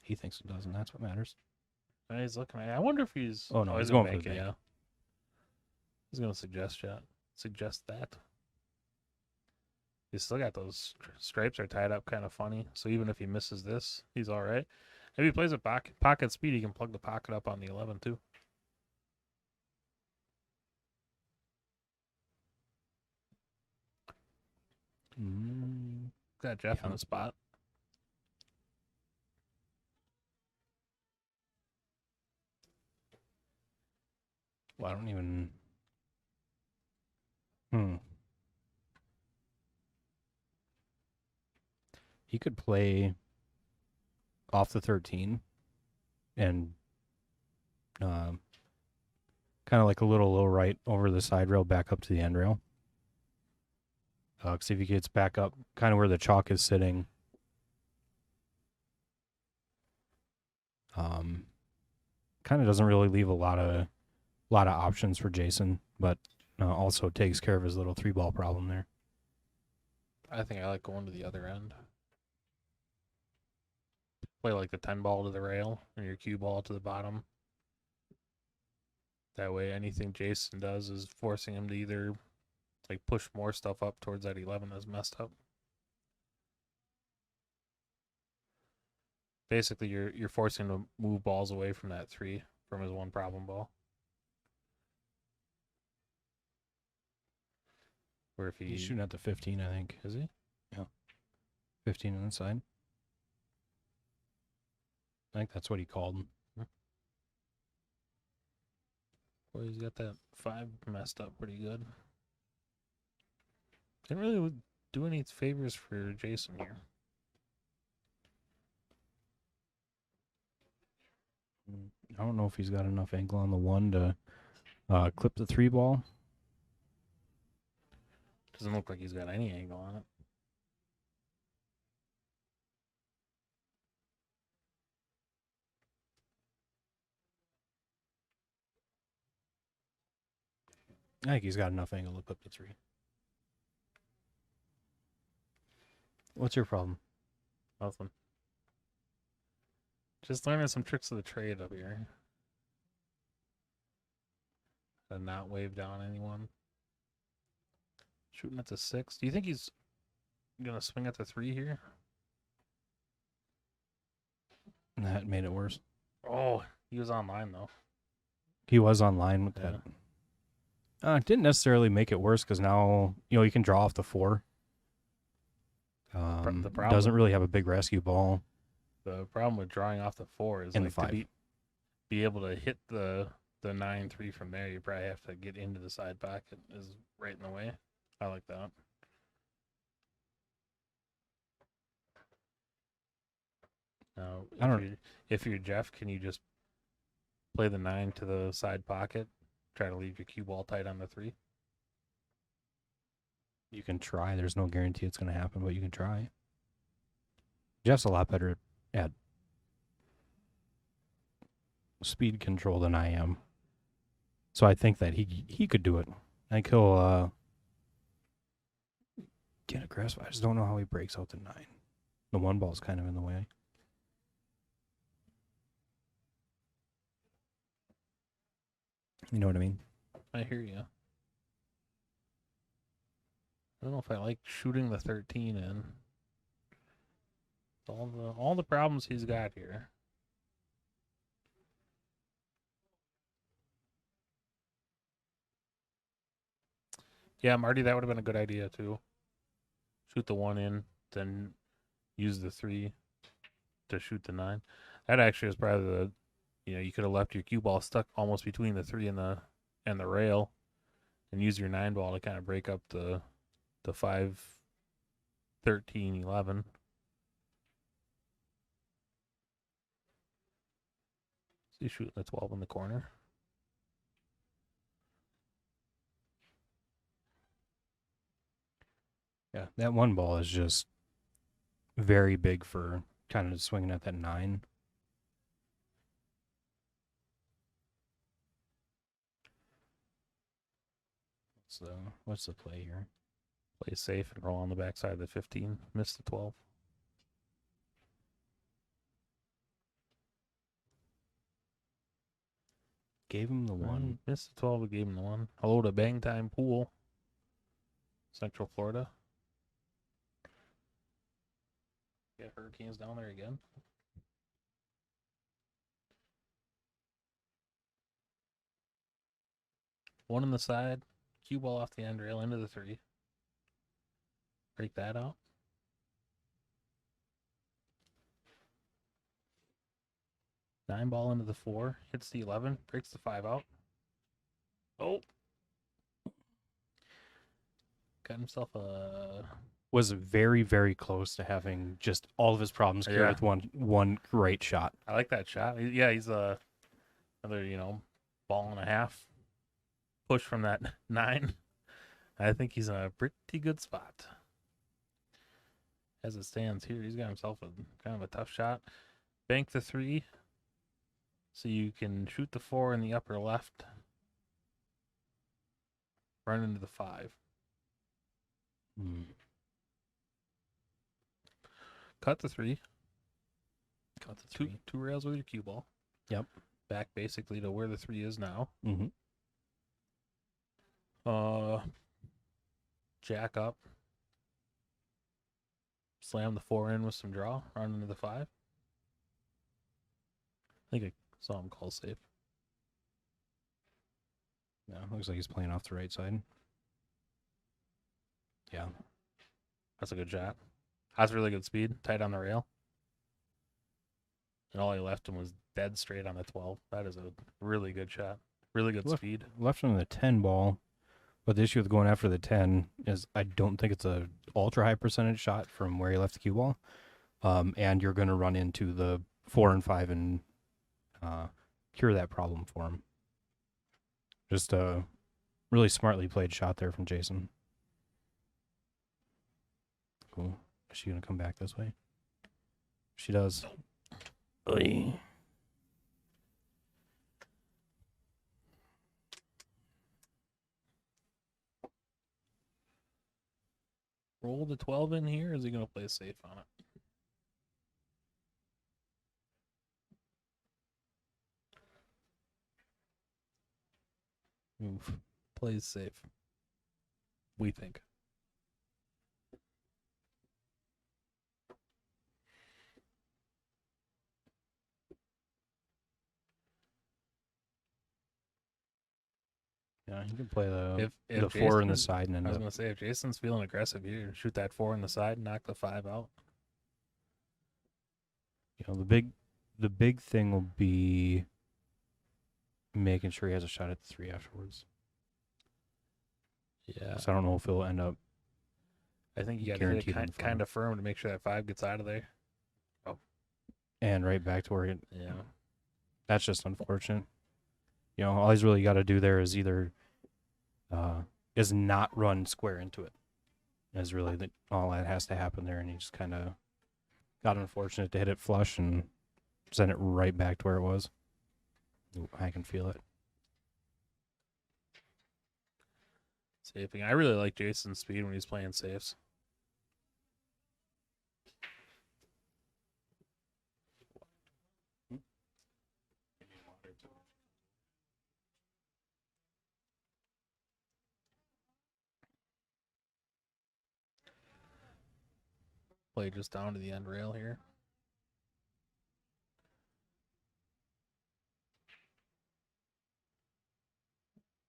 He thinks it does, and that's what matters. He's looking at it. I wonder if he's. Oh, no, he's going gonna for the bank it. bank. Yeah. He's gonna suggest that. He's still got those stripes are tied up kind of funny. So even if he misses this, he's all right. If he plays a pocket speed, he can plug the pocket up on the 11 too. Got Jeff on the spot. Well, I don't even. He could play off the 13 and kind of like a little low right over the side rail back up to the end rail. Because if he gets back up kind of where the chalk is sitting, kind of doesn't really leave a lot of options for Jason, but also takes care of his little 3-ball problem there. I think I like going to the other end. Play like the 10 ball to the rail and your cue ball to the bottom. That way anything Jason does is forcing him to either like push more stuff up towards that 11 that's messed up. Basically you're forcing him to move balls away from that 3 from his 1 problem ball. Or if he's shooting at the 15, I think. Is he? Yeah. 15 on the side. I think that's what he called him. Boy, he's got that 5 messed up pretty good. Didn't really do any favors for Jason here. I don't know if he's got enough angle on the 1 to clip the 3-ball. Doesn't look like he's got any angle on it. I think he's got enough angle to clip the 3. What's your problem? Nothing. Just learning some tricks of the trade up here. To not wave down anyone. Shooting at the 6. Do you think he's gonna swing at the 3 here? That made it worse. Oh, he was online though. He was online with that. It didn't necessarily make it worse because now you can draw off the 4. The problem doesn't really have a big rescue ball. The problem with drawing off the 4 is in like the 5. to be able to hit the 9-3 from there. You probably have to get into the side pocket. Is right in the way. I like that. Now, if you're Jeff, can you just play the 9 to the side pocket? Try to leave your cue ball tight on the 3. You can try. There's no guarantee it's going to happen, but you can try. Jeff's a lot better at speed control than I am. So I think that he could do it. I think he'll get aggressive. I just don't know how he breaks out the 9. The 1 ball's kind of in the way. You know what I mean? I hear you. I don't know if I like shooting the 13 in. All the problems he's got here. Yeah, Marty, that would have been a good idea too. Shoot the 1 in, then use the 3 to shoot the 9. That actually was probably the, you could have left your cue ball stuck almost between the 3 and the rail, and use your 9 ball to kind of break up the 5, 13, 11. So you shooting the 12 in the corner. Yeah, that 1 ball is just very big for kind of swinging at that 9. So what's the play here? Play safe and roll on the backside of the 15. Miss the 12. Gave him the 1. Missed the 12, but gave him the 1. Hello to Bang Time Pool, Central Florida. Got Hurricanes down there again. One on the side. Cue ball off the end rail into the 3. Break that out. Nine ball into the 4. Hits the 11. Breaks the 5 out. Oh. Got himself a... Was very, very close to having just all of his problems cured with one great shot. I like that shot. Yeah, he's another, ball and a half push from that 9. I think he's in a pretty good spot. As it stands here, he's got himself a kind of a tough shot. Bank the 3, so you can shoot the 4 in the upper left. Run into the 5. Cut the 3. Cut the 3. Two rails with your cue ball. Yep. Back basically to where the 3 is now. Mm-hmm. Jack up. Slam the 4 in with some draw. Run into the 5. I think I saw him call safe. Yeah, looks like he's playing off the right side. Yeah. That's a good shot. That's really good speed. Tight on the rail. And all he left him was dead straight on the 12. That is a really good shot. Really good speed. Left him the 10 ball. But the issue with going after the 10 is I don't think it's a ultra high percentage shot from where he left the cue ball. And you're going to run into the 4 and 5 and cure that problem for him. Just a really smartly played shot there from Jason. Cool. Is she going to come back this way? She does. Oy. Roll the 12 in here, or is he going to play safe on it? Oof. Plays safe. We think. Yeah, he can play the If 4 in the Jason- side and I end was up. going to say, if Jason's feeling aggressive here, shoot that 4 in the side, knock the 5 out. The big thing will be making sure he has a shot at the 3 afterwards. Yeah. So I don't know if he'll end up. I think you got to hit guaranteed on it the kind of firm to make sure that 5 gets out of there. And right back to where he. Yeah. That's just unfortunate. All he's really got to do there is either is not run square into it. Is really all that has to happen there, and he just kind of got unfortunate to hit it flush and send it right back to where it was. Ooh, I can feel it. Safing. I really like Jason's speed when he's playing safes. Play just down to the end rail here.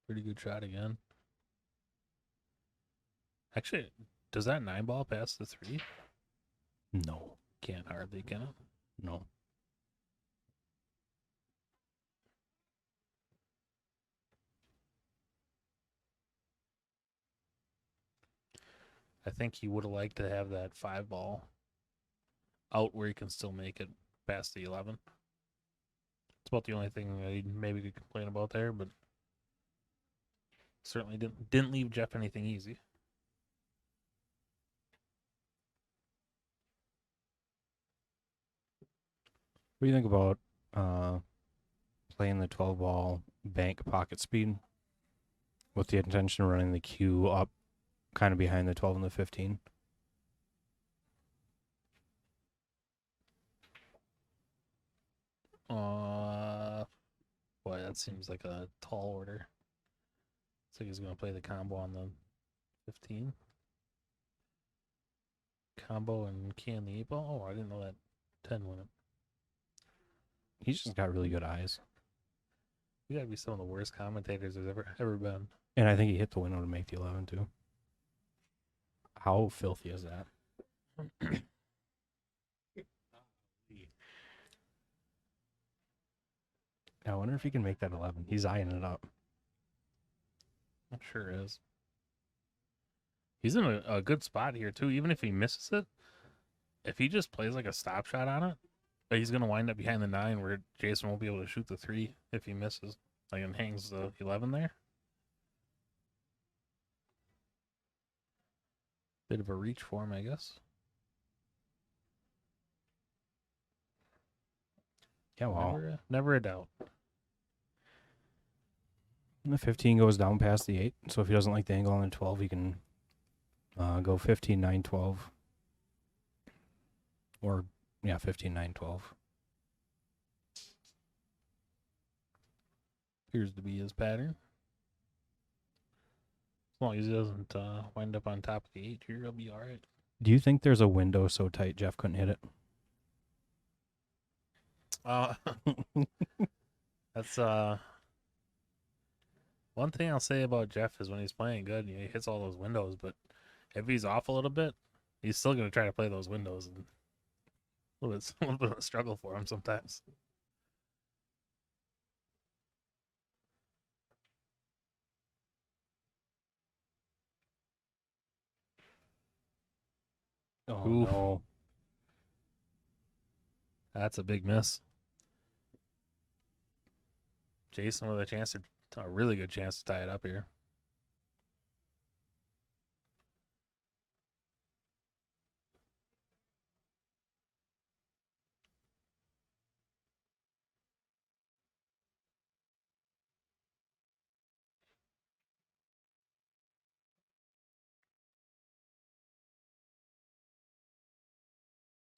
Pretty good shot again. Actually, does that 9 ball pass the 3? No. Can't hardly, can it? No. I think he would have liked to have that 5 ball out where he can still make it past the 11. It's about the only thing that he maybe could complain about there, but certainly didn't leave Jeff anything easy. What do you think about playing the 12-ball bank pocket speed with the intention of running the cue up kind of behind the 12 and the 15? Boy, that seems like a tall order. Looks like he's going to play the combo on the 15. Combo and can the 8 ball. Oh, I didn't know that 10 went up. He's just got really good eyes. You got to be some of the worst commentators there's ever been. And I think he hit the window to make the 11 too. How filthy is that? I wonder if he can make that 11. He's eyeing it up. It sure is. He's in a good spot here, too. Even if he misses it, if he just plays like a stop shot on it, he's going to wind up behind the 9 where Jason won't be able to shoot the 3 if he misses. Like, and hangs the 11 there. Bit of a reach for him, I guess. Yeah, wow. Never a doubt. The 15 goes down past the 8. So if he doesn't like the angle on the 12, he can go 15, 9, 12. Or, yeah, 15, 9, 12. Appears to be his pattern. As long as he doesn't wind up on top of the 8 here, he'll be all right. Do you think there's a window so tight Jeff couldn't hit it? That's one thing I'll say about Jeff is when he's playing good, he hits all those windows, but if he's off a little bit, he's still going to try to play those windows, and a little bit of a struggle for him sometimes. Oh, Oof. no. That's a big miss. Jason with a really good chance to tie it up here.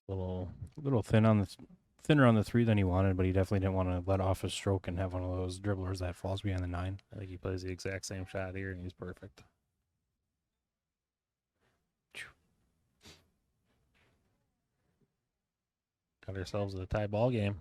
A little thinner on the 3 than he wanted, but he definitely didn't want to let off his stroke and have one of those dribblers that falls behind the 9. I think he plays the exact same shot here, and he's perfect. Got ourselves a tie ball game.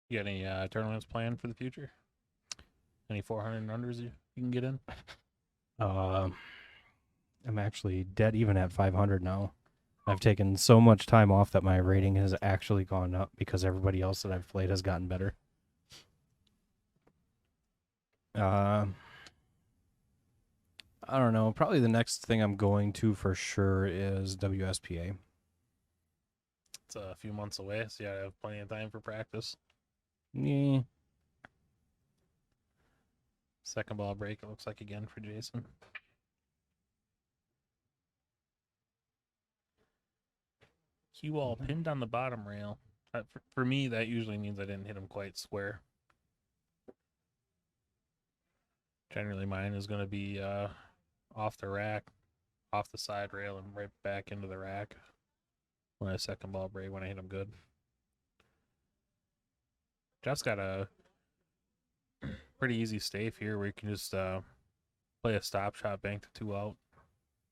You got any tournaments planned for the future? Any 400 unders you can get in? I'm actually dead even at 500 now. I've taken so much time off that my rating has actually gone up because everybody else that I've played has gotten better. I don't know. Probably the next thing I'm going to for sure is WSPA. It's a few months away, so yeah, I have plenty of time for practice. Yeah. Second ball break, it looks like again for Jason. Cue ball pinned on the bottom rail. For me, that usually means I didn't hit him quite square. Generally, mine is going to be off the rack, off the side rail, and right back into the rack when I second ball break when I hit him good. Jeff's got a pretty easy stave here where you can just play a stop shot, bank the 2 out,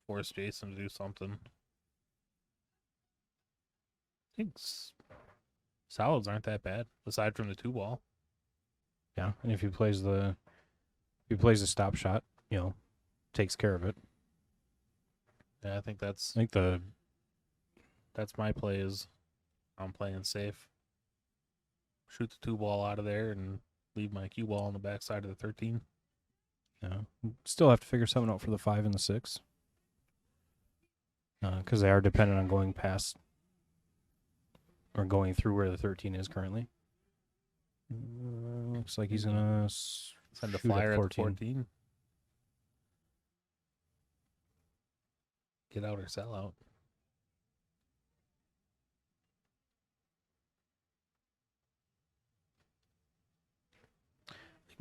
force Jason to do something. I think solids aren't that bad aside from the 2 ball. Yeah, and if he plays the stop shot, takes care of it. Yeah, I think that's my play is I'm playing safe. Shoot the 2 ball out of there and leave my cue ball on the backside of the 13. Yeah, still have to figure something out for the 5 and the 6. Because they are dependent on going past or going through where the 13 is currently. Looks like he's gonna send a flyer at 14. Get out or sell out.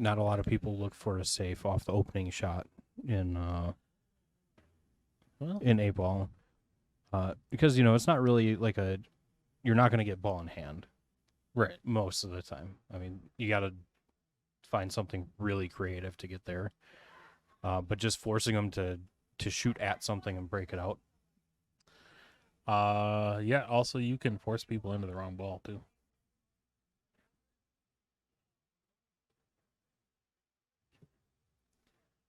Not a lot of people look for a safe off the opening shot in 8 ball. Because it's not really like you're not going to get ball in hand. Right. Most of the time. I mean, you got to find something really creative to get there. But just forcing them to shoot at something and break it out. Yeah, also you can force people into the wrong ball too.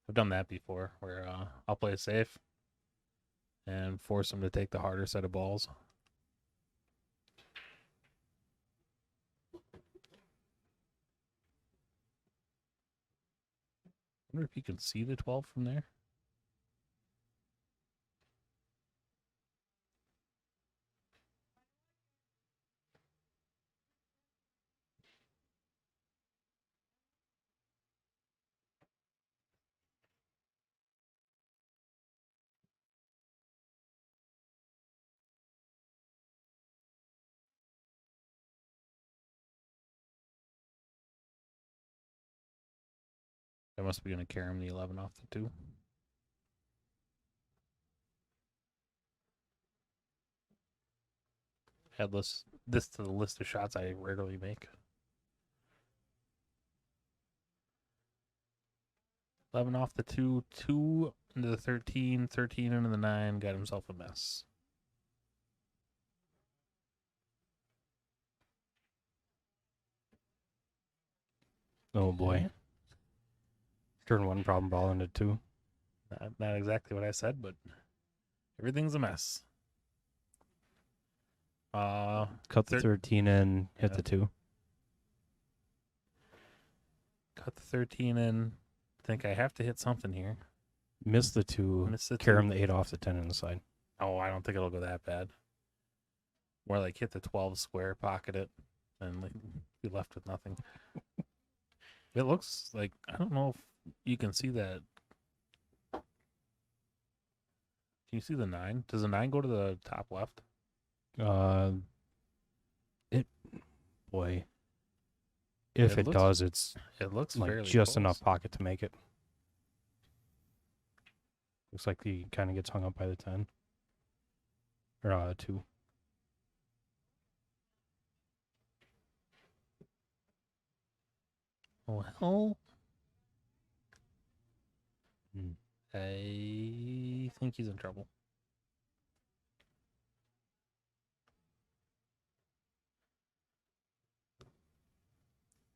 I've done that before where I'll play it safe and force them to take the harder set of balls. I wonder if you can see the 12 from there. I must be going to carry him the 11 off the 2. Add this to the list of shots I rarely make. 11 off the 2, 2 into the 13, 13 into the 9, got himself a mess. Oh boy. Okay. Turn 1 problem ball into 2. Not exactly what I said, but everything's a mess. Cut the 13 in, hit the 2. Cut the 13 in. Think I have to hit something here. Miss the 2. Carry him the 8 off the 10 in the side. Oh, I don't think it'll go that bad. More like hit the 12 square, pocket it, and be left with nothing. It looks like, I don't know if you can see that. Can you see the 9? Does the 9 go to the top left? If it does, it's it looks like fairly just close. enough pocket to make it. Looks like he kind of gets hung up by the 10 or 2. Well, I think he's in trouble.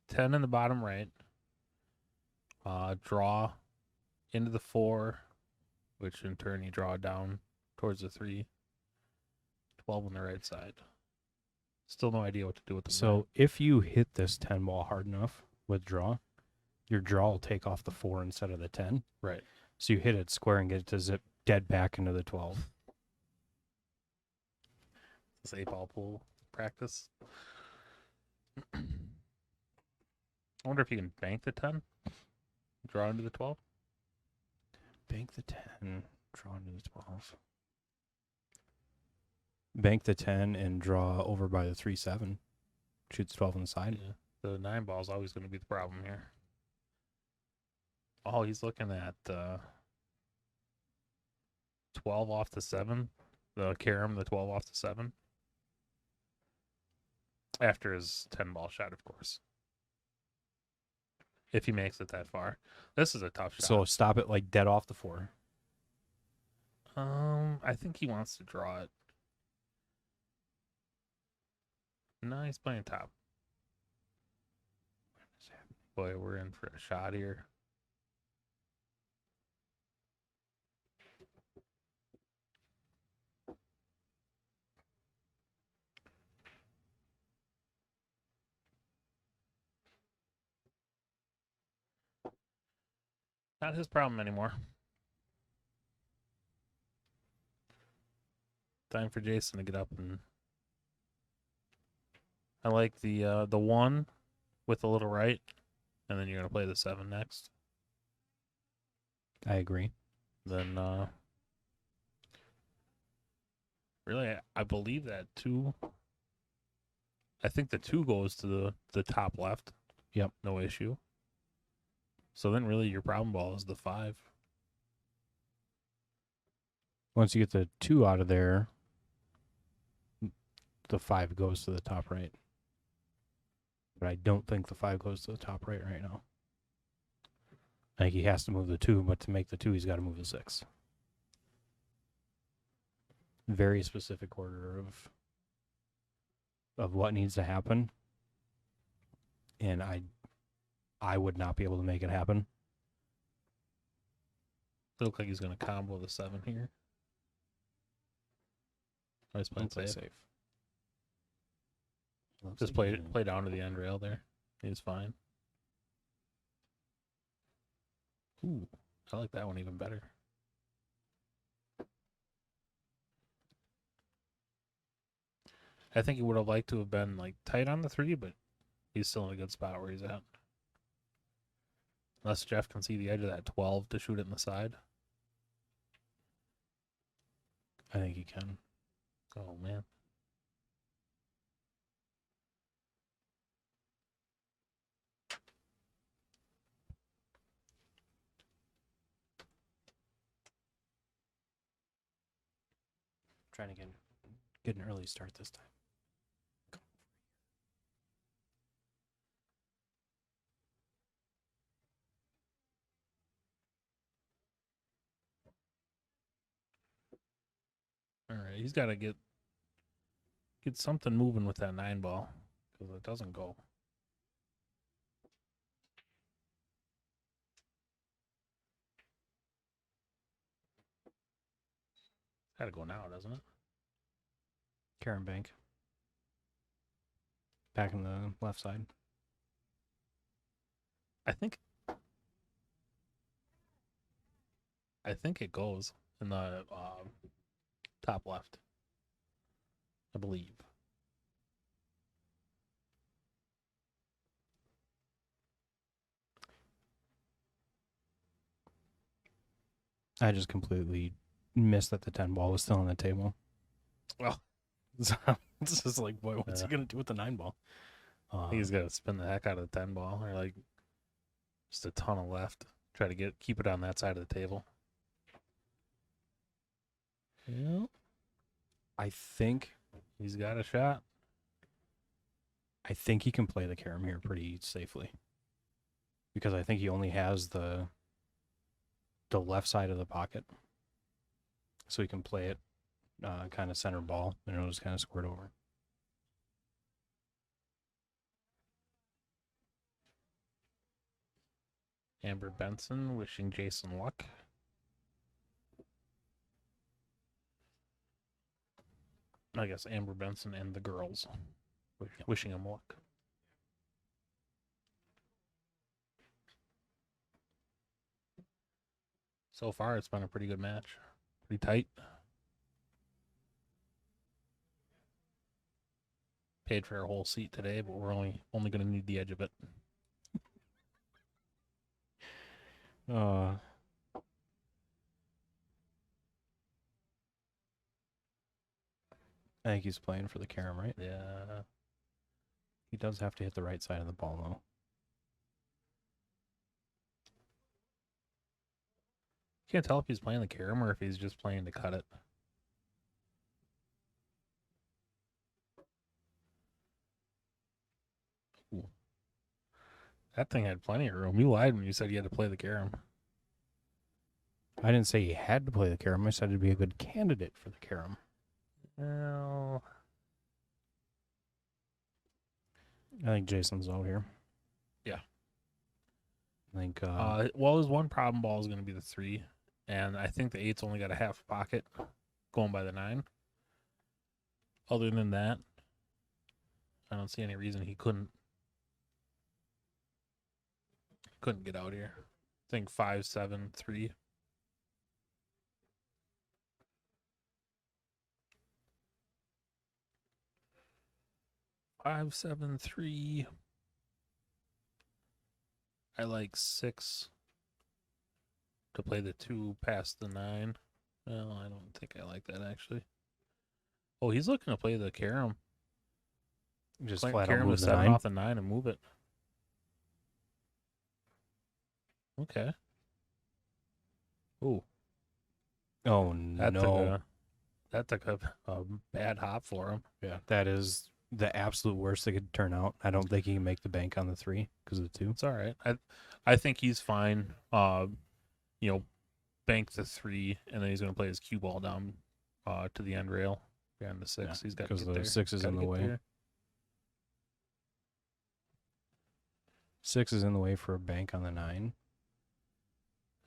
Ten in the bottom right. Draw into the 4, which in turn you draw down towards the 3. 12 on the right side. Still no idea what to do with the 9. If you hit this 10 ball hard enough with draw, your draw will take off the 4 instead of the 10. Right. So you hit it square and get it to zip dead back into the 12. This 8-ball pool practice. I wonder if you can bank the 10, draw into the 12. Bank the 10, draw into the 12. Bank the 10 and draw over by the 3-7. Shoots 12 on the side. Yeah. The 9-ball is always going to be the problem here. Oh, he's looking at 12 off the 7. The carom, the 12 off the 7. After his 10-ball shot, of course. If he makes it that far. This is a tough shot. So stop it like dead off the 4. I think he wants to draw it. No, he's playing top. Boy, we're in for a shot here. Not his problem anymore. Time for Jason to get up, and I like the 1 with a little right, and then you're gonna play the 7 next. I agree. Then really, I believe that 2. I think the 2 goes to the top left. Yep. No issue. So then really your problem ball is the 5. Once you get the 2 out of there, the 5 goes to the top right. But I don't think the 5 goes to the top right now. I think he has to move the 2, but to make the 2, he's got to move the 6. Very specific order of what needs to happen. And I would not be able to make it happen. It looks like he's going to combo the 7 here. Nice play safe. Just play down to the end rail there. He's fine. Ooh, I like that one even better. I think he would have liked to have been like tight on the 3, but he's still in a good spot where he's at. Unless Jeff can see the edge of that 12 to shoot it in the side. I think he can. Oh, man. Trying to get an early start this time. All right, he's got to get something moving with that 9-ball because it doesn't go. Got to go now, doesn't it? Karen Bank. Back in the left side. I think it goes in the top left. I believe. I just completely missed that the 10 ball was still on the table. Well, So it's just like, boy, what's he gonna do with the 9 ball? I think he's got to spin the heck out of the 10 ball, or like just a ton of left. Try to keep it on that side of the table. Yeah, I think he's got a shot. I think he can play the carom here pretty safely, because I think he only has the left side of the pocket, so he can play it kind of center ball, and it'll just kind of squirt over. Amber Benson wishing Jason luck. I guess Amber Benson and the girls wishing him luck. So far, it's been a pretty good match. Pretty tight. Paid for a whole seat today, but we're only going to need the edge of it. I think he's playing for the carom, right? Yeah. He does have to hit the right side of the ball, though. Can't tell if he's playing the carom or if he's just playing to cut it. Ooh. That thing had plenty of room. You lied when you said you had to play the carom. I didn't say he had to play the carom. I said he'd be a good candidate for the carom. Well, I think Jason's out here. Yeah. I think. well, his one problem ball is going to be the 3, and I think the 8's only got a half pocket going by the 9. Other than that, I don't see any reason he couldn't get out here. I think 5, 7, 3. Five, 7, 3. I like 6 to play the 2 past the 9. Well, I don't think I like that actually. Oh, he's looking to play the carom. just Play flat out carom move to the 7 9. off the 9 and move it. Okay. Ooh, Oh, that no. took a bad hop for him. Yeah, that is the absolute worst that could turn out. I don't think he can make the bank on the 3 because of the 2. It's all right. I think he's fine. Bank the 3, and then he's going to play his cue ball down to the end rail behind the 6. Yeah, he's got because to get the there. 6 is Gotta in the get way. there. 6 is in the way for a bank on the 9.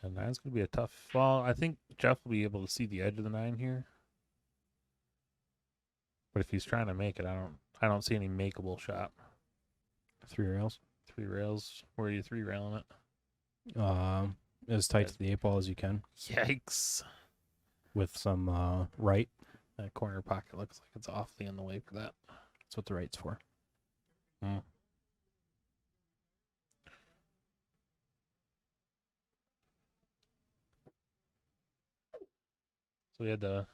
And 9's going to be a tough. Well, I think Jeff will be able to see the edge of the 9 here. But if he's trying to make it, I don't see any makeable shot. 3 rails. 3 rails. Where are you 3 railing it? As tight to the 8 ball as you can Yikes. with some right. That corner pocket looks like it's awfully in the way for that. That's what the right's for. Mm. So we had the.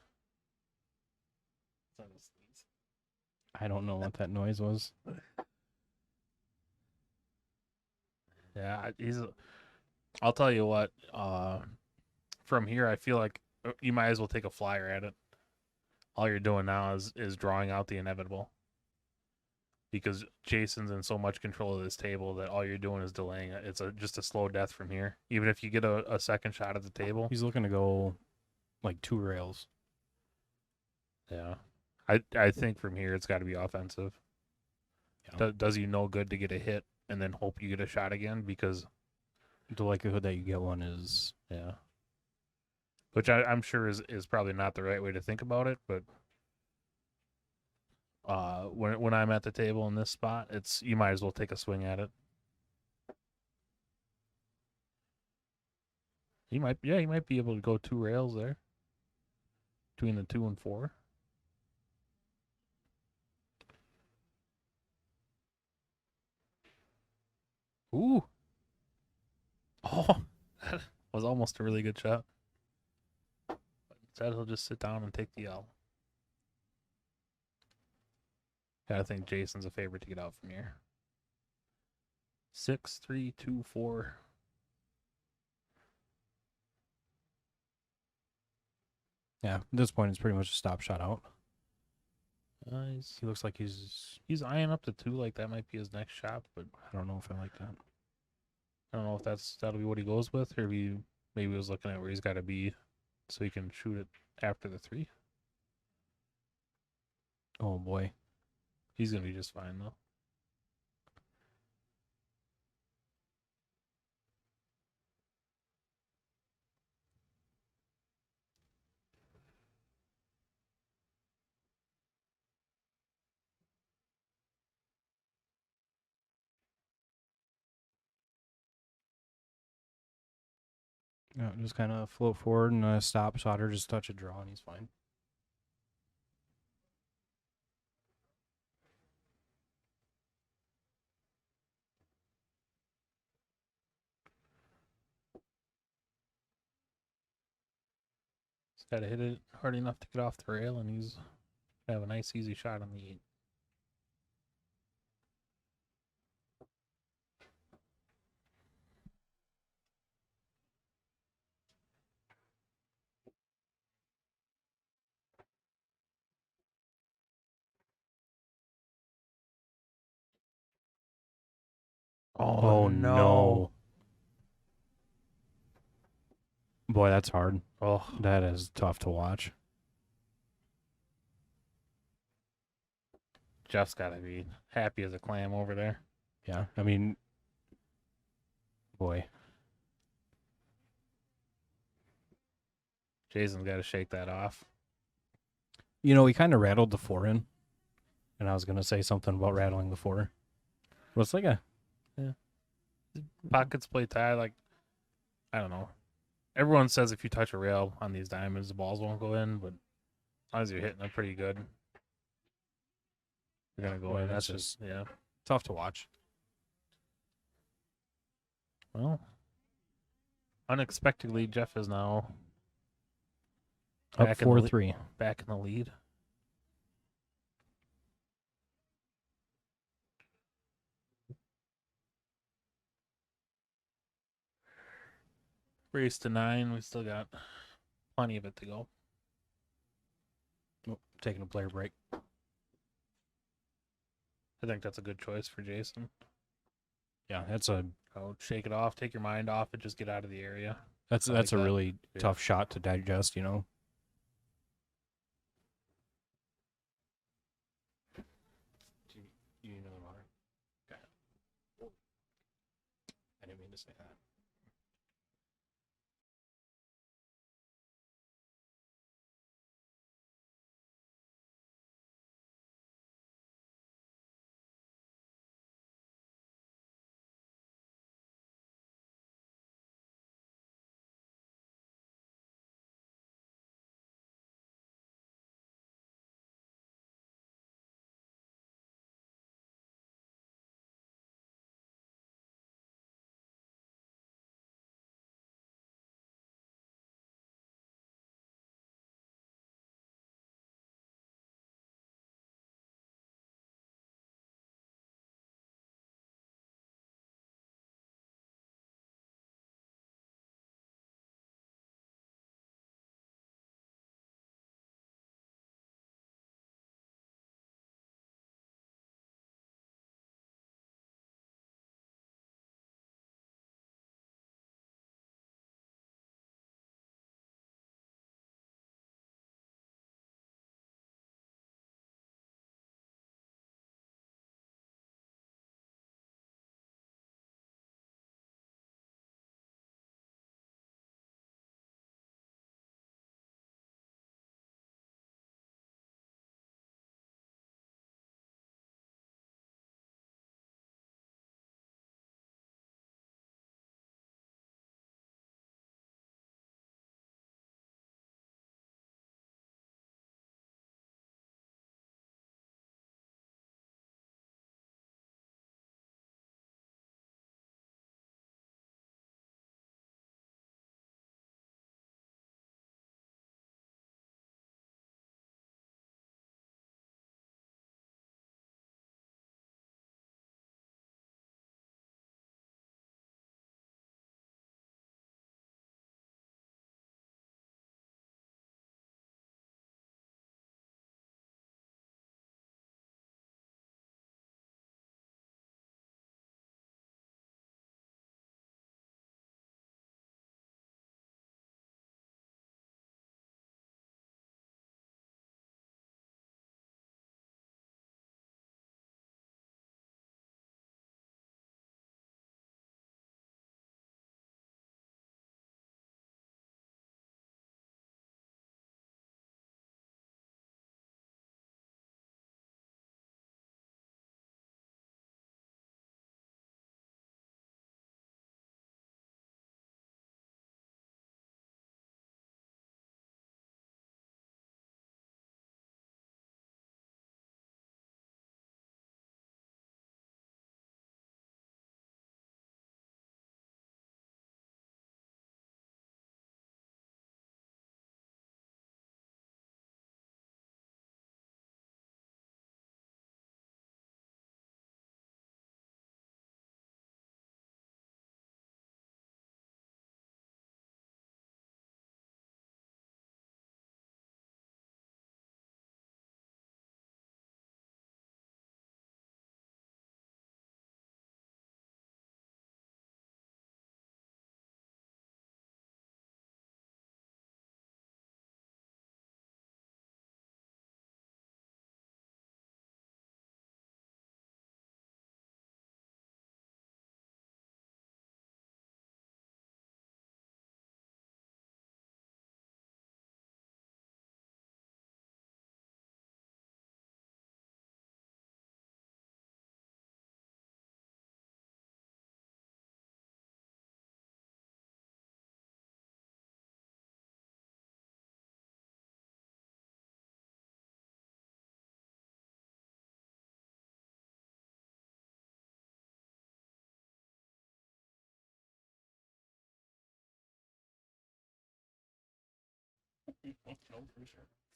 I don't know what that noise was. Yeah, I'll tell you what. From here, I feel like you might as well take a flyer at it. All you're doing now is drawing out the inevitable. Because Jason's in so much control of this table that all you're doing is delaying it. It's just a slow death from here. Even if you get a second shot at the table. He's looking to go like 2 rails. Yeah. I think from here it's got to be offensive. Yeah. Does you no good to get a hit and then hope you get a shot again because The likelihood that you get one is yeah. Which I'm sure is probably not the right way to think about it, but when I'm at the table in this spot, it's you might as well take a swing at it. He might be able to go 2 rails there. Between the 2 and 4. Ooh. Oh, that was almost a really good shot. But instead he'll just sit down and take the L. I think Jason's a favorite to get out from here. 6, 3, 2, 4. yeah. At this point, it's pretty much a stop shot out. Nice. He looks like he's. He's eyeing up to 2 like that might be his next shot, but I don't know if I like that. I don't know if that'll be what he goes with, or if he maybe was looking at where he's got to be so he can shoot it after the 3. Oh boy. He's gonna be just fine though. Yeah, just kind of float forward and stop. Sauter just touch a draw and he's fine. He's got to hit it hard enough to get off the rail, and he's gonna have a nice, easy shot on the 8. Oh no. Boy, that's hard. Oh, That is tough to watch. Jeff's got to be happy as a clam over there. Yeah, I mean, boy. Jason's got to shake that off. You know, he kind of rattled the 4 in, and I was going to say something about rattling the 4. But it's like a... Pockets play tie, like, I don't know. Everyone says if you touch a rail on these diamonds, the balls won't go in, but as long as you're hitting them pretty good, you're going to go Boy, in. that's That's just yeah. tough to watch. Well, unexpectedly, Jeff is now Up back in the 4-3. back in the lead. Race to 9. We still got plenty of it to go. Oh, taking a player break. I think that's a good choice for Jason. Yeah, that's a Shake it off, take your mind off it, just get out of the area. that's I that's like a that. really Yeah. tough shot to digest, you know. You need another water? Okay. I didn't mean to say that.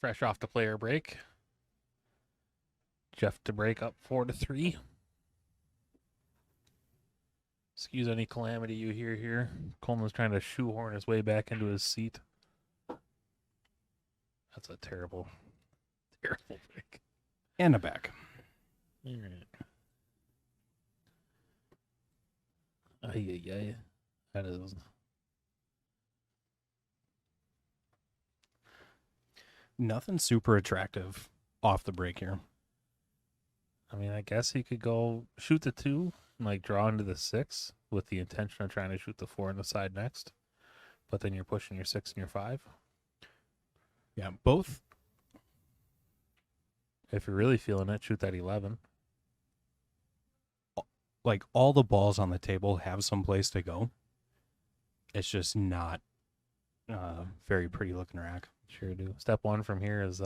Fresh off the player break. Jeff to break up 4-3. Excuse any calamity you hear here. Coleman's trying to shoehorn his way back into his seat. That's a terrible break. And a back. All right. Ay. That is. Nothing super attractive off the break here. I mean, I guess he could go shoot the 2 and like draw into the 6 with the intention of trying to shoot the 4 on the side next. But then you're pushing your 6 and your 5. Yeah, both. If you're really feeling it, shoot that 11. Like, all the balls on the table have some place to go. It's just not very pretty looking rack. Sure do. Step 1 from here is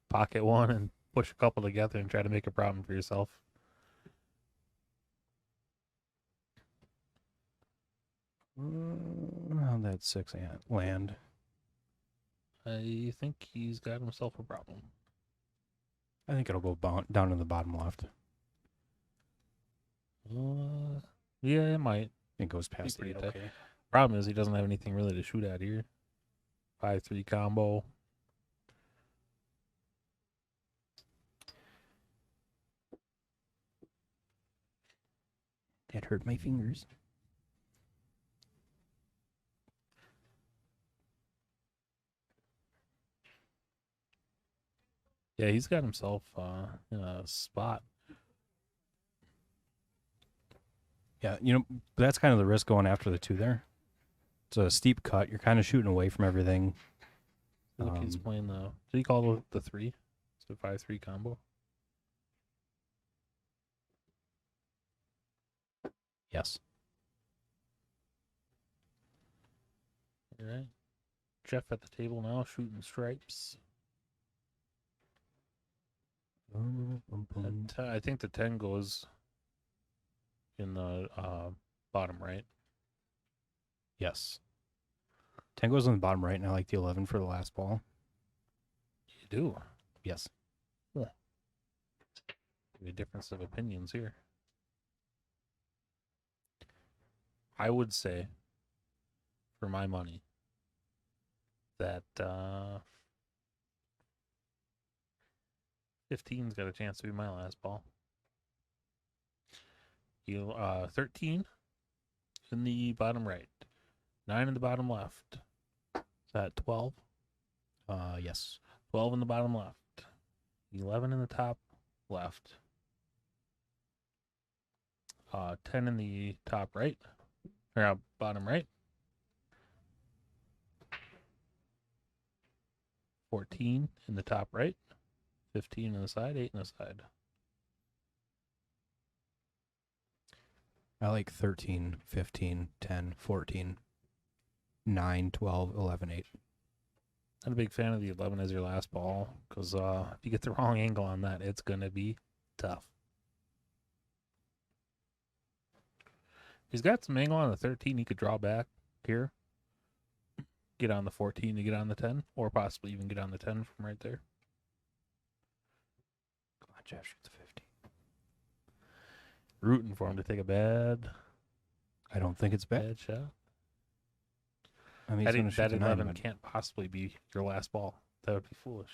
pocket 1 and push a couple together and try to make a problem for yourself. How'd that 6 land? I think he's got himself a problem. I think it'll go down to the bottom left. Yeah, it might. It goes past Pretty 8, tight. okay. Problem is he doesn't have anything really to shoot at here. 5-3 combo. That hurt my fingers. Yeah, he's got himself in a spot. Yeah, you know, that's kind of the risk going after the 2 there. It's a steep cut. You're kind of shooting away from everything. Look, he's playing the. Did he call the 3? It's a 5-3 combo. Yes. All right. Jeff at the table now, shooting stripes. I think the 10 goes in the bottom right. Yes. 10 goes on the bottom right, and I like the 11 for the last ball. You do? Yes. Yeah. A difference of opinions here. I would say, for my money, that 15's got a chance to be my last ball. 13 in the bottom right, 9 in the bottom left. Is that 12? Yes. 12 in the bottom left, 11 in the top left, 10 in the top right, or bottom right, 14 in the top right, 15 in the side, 8 in the side. I like 13, 15, 10, 14, 9, 12, 11, 8. Not a big fan of the 11 as your last ball because if you get the wrong angle on that, it's going to be tough. He's got some angle on the 13. He could draw back here, get on the 14 to get on the 10, or possibly even get on the 10 from right there. Come on, Jeff, shoot the 50. Rooting for him to take a bad I don't think it's bad. shot. I mean, he's going to shoot That the 11 9. can't possibly be your last ball. That would be foolish.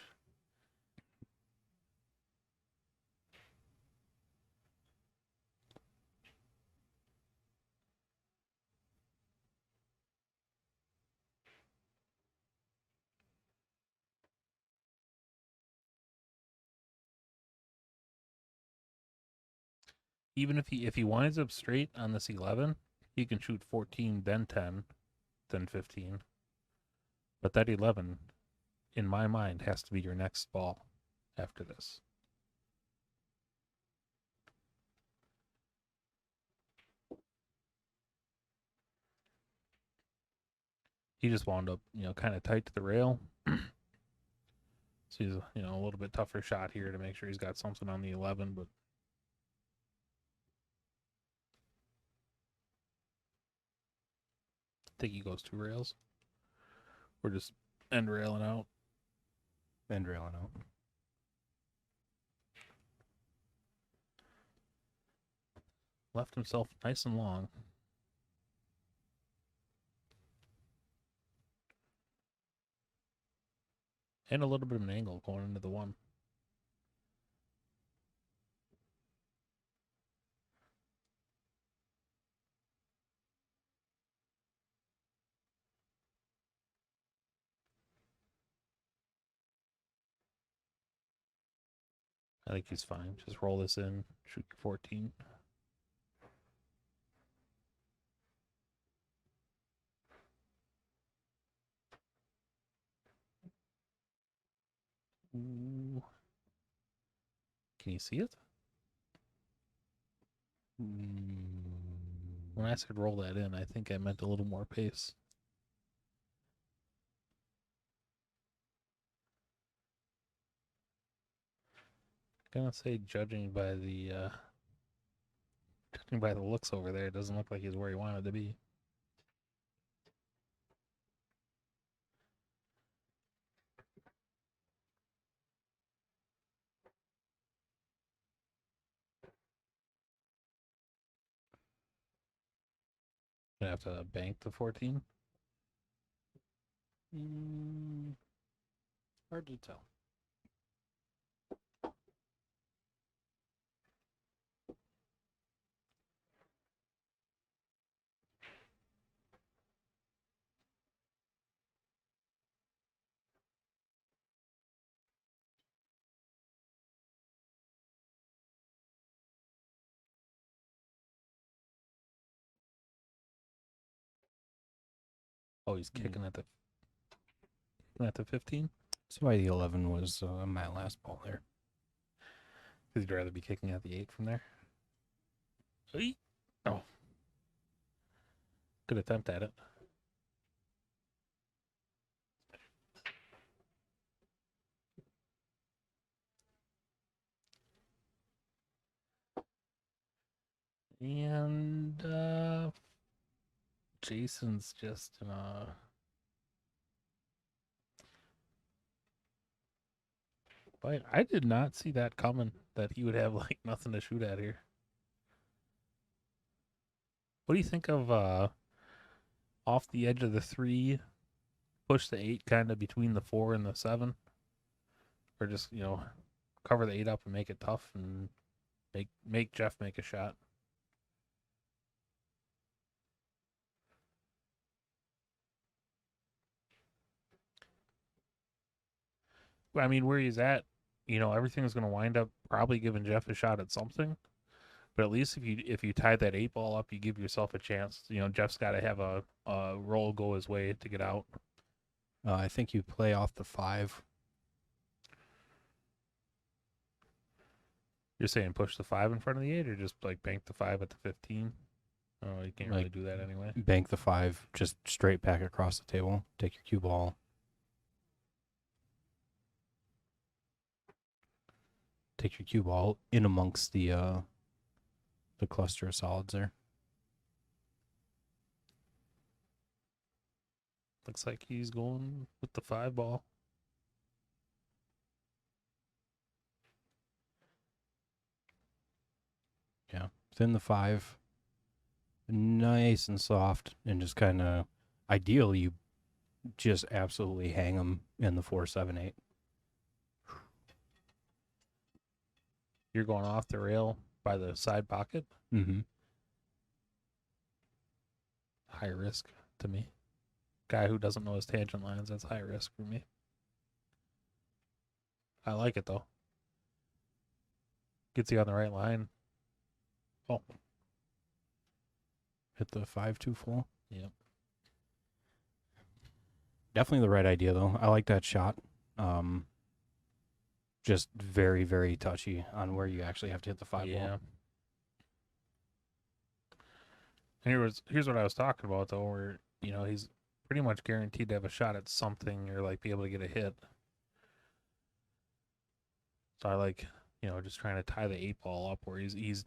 Even if he winds up straight on this 11, he can shoot 14, then 10, then 15. But that 11, in my mind, has to be your next ball after this. He just wound up, kind of tight to the rail. So he's, a little bit tougher shot here to make sure he's got something on the 11, but I think he goes 2 rails. We're just end railing out. And railing out. Left himself nice and long. And a little bit of an angle going into the one. I think he's fine. Just roll this in, shoot 14. Ooh. Can you see it? When I said roll that in, I think I meant a little more pace. Gonna say judging by the looks over there, it doesn't look like he's where he wanted to be. Gonna have to bank the 14. Hard to tell. Oh, he's kicking at the 15. That's why the 11 was my last ball there. Because you'd rather be kicking at the 8 from there. Oh. Good attempt at it. And Jason's just in a... But I did not see that coming, that he would have like nothing to shoot at here. What do you think of off the edge of the 3, push the 8 kind of between the 4 and the 7? Or just, cover the 8 up and make it tough and make Jeff make a shot? I mean, where he's at, everything's going to wind up probably giving Jeff a shot at something. But at least if you tie that 8 ball up, you give yourself a chance. Jeff's got to have a roll go his way to get out. I think you play off the 5. You're saying push the 5 in front of the 8, or just like bank the 5 at the 15? Oh, you can't really do that anyway. Bank the 5, just straight back across the table. Take your cue ball. Take your cue ball in amongst the cluster of solids there. Looks like he's going with the 5 ball. Yeah, thin the 5. Nice and soft, and just kind of, ideally, you just absolutely hang them in the 4, 7, 8. You're going off the rail by the side pocket. Mm-hmm. High risk to me. Guy who doesn't know his tangent lines, that's high risk for me. I like it though. Gets you on the right line. Oh. Hit the 5-2 full. Yep. Definitely the right idea though. I like that shot. Just very, very touchy on where you actually have to hit the 5 ball. Here's what I was talking about though, where he's pretty much guaranteed to have a shot at something or like be able to get a hit. So I like just trying to tie the 8 ball up where he's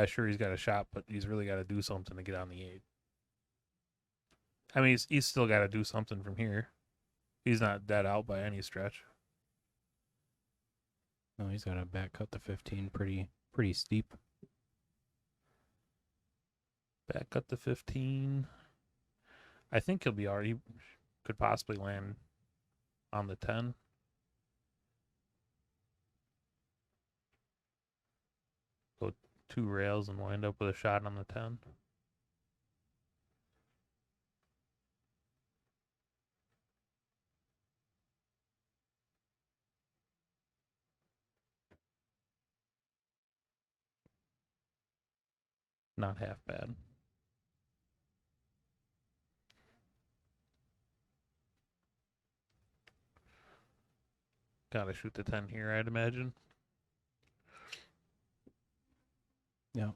sure he's got a shot, but he's really got to do something to get on the 8. I mean he's still got to do something from here. He's not dead out by any stretch. Oh, he's got a back cut to 15, pretty steep. Back up to 15. I think he'll be all right. He could possibly land on the 10. Go 2 rails and wind up with a shot on the 10. Not half bad. Gotta shoot the 10 here, I'd imagine. Yeah.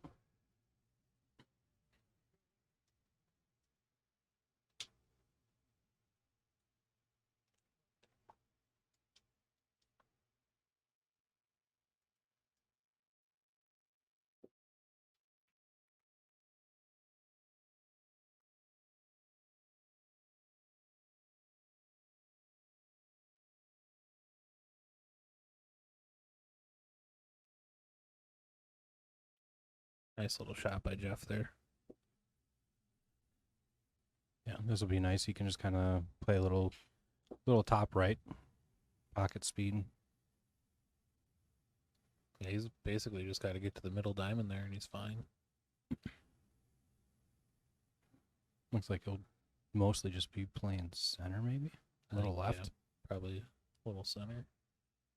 Nice little shot by Jeff there. Yeah, this will be nice. You can just kind of play a little top right, pocket speed. Yeah, he's basically just got to get to the middle diamond there, and he's fine. Looks like he'll mostly just be playing center, maybe a little left. Yeah, probably a little center.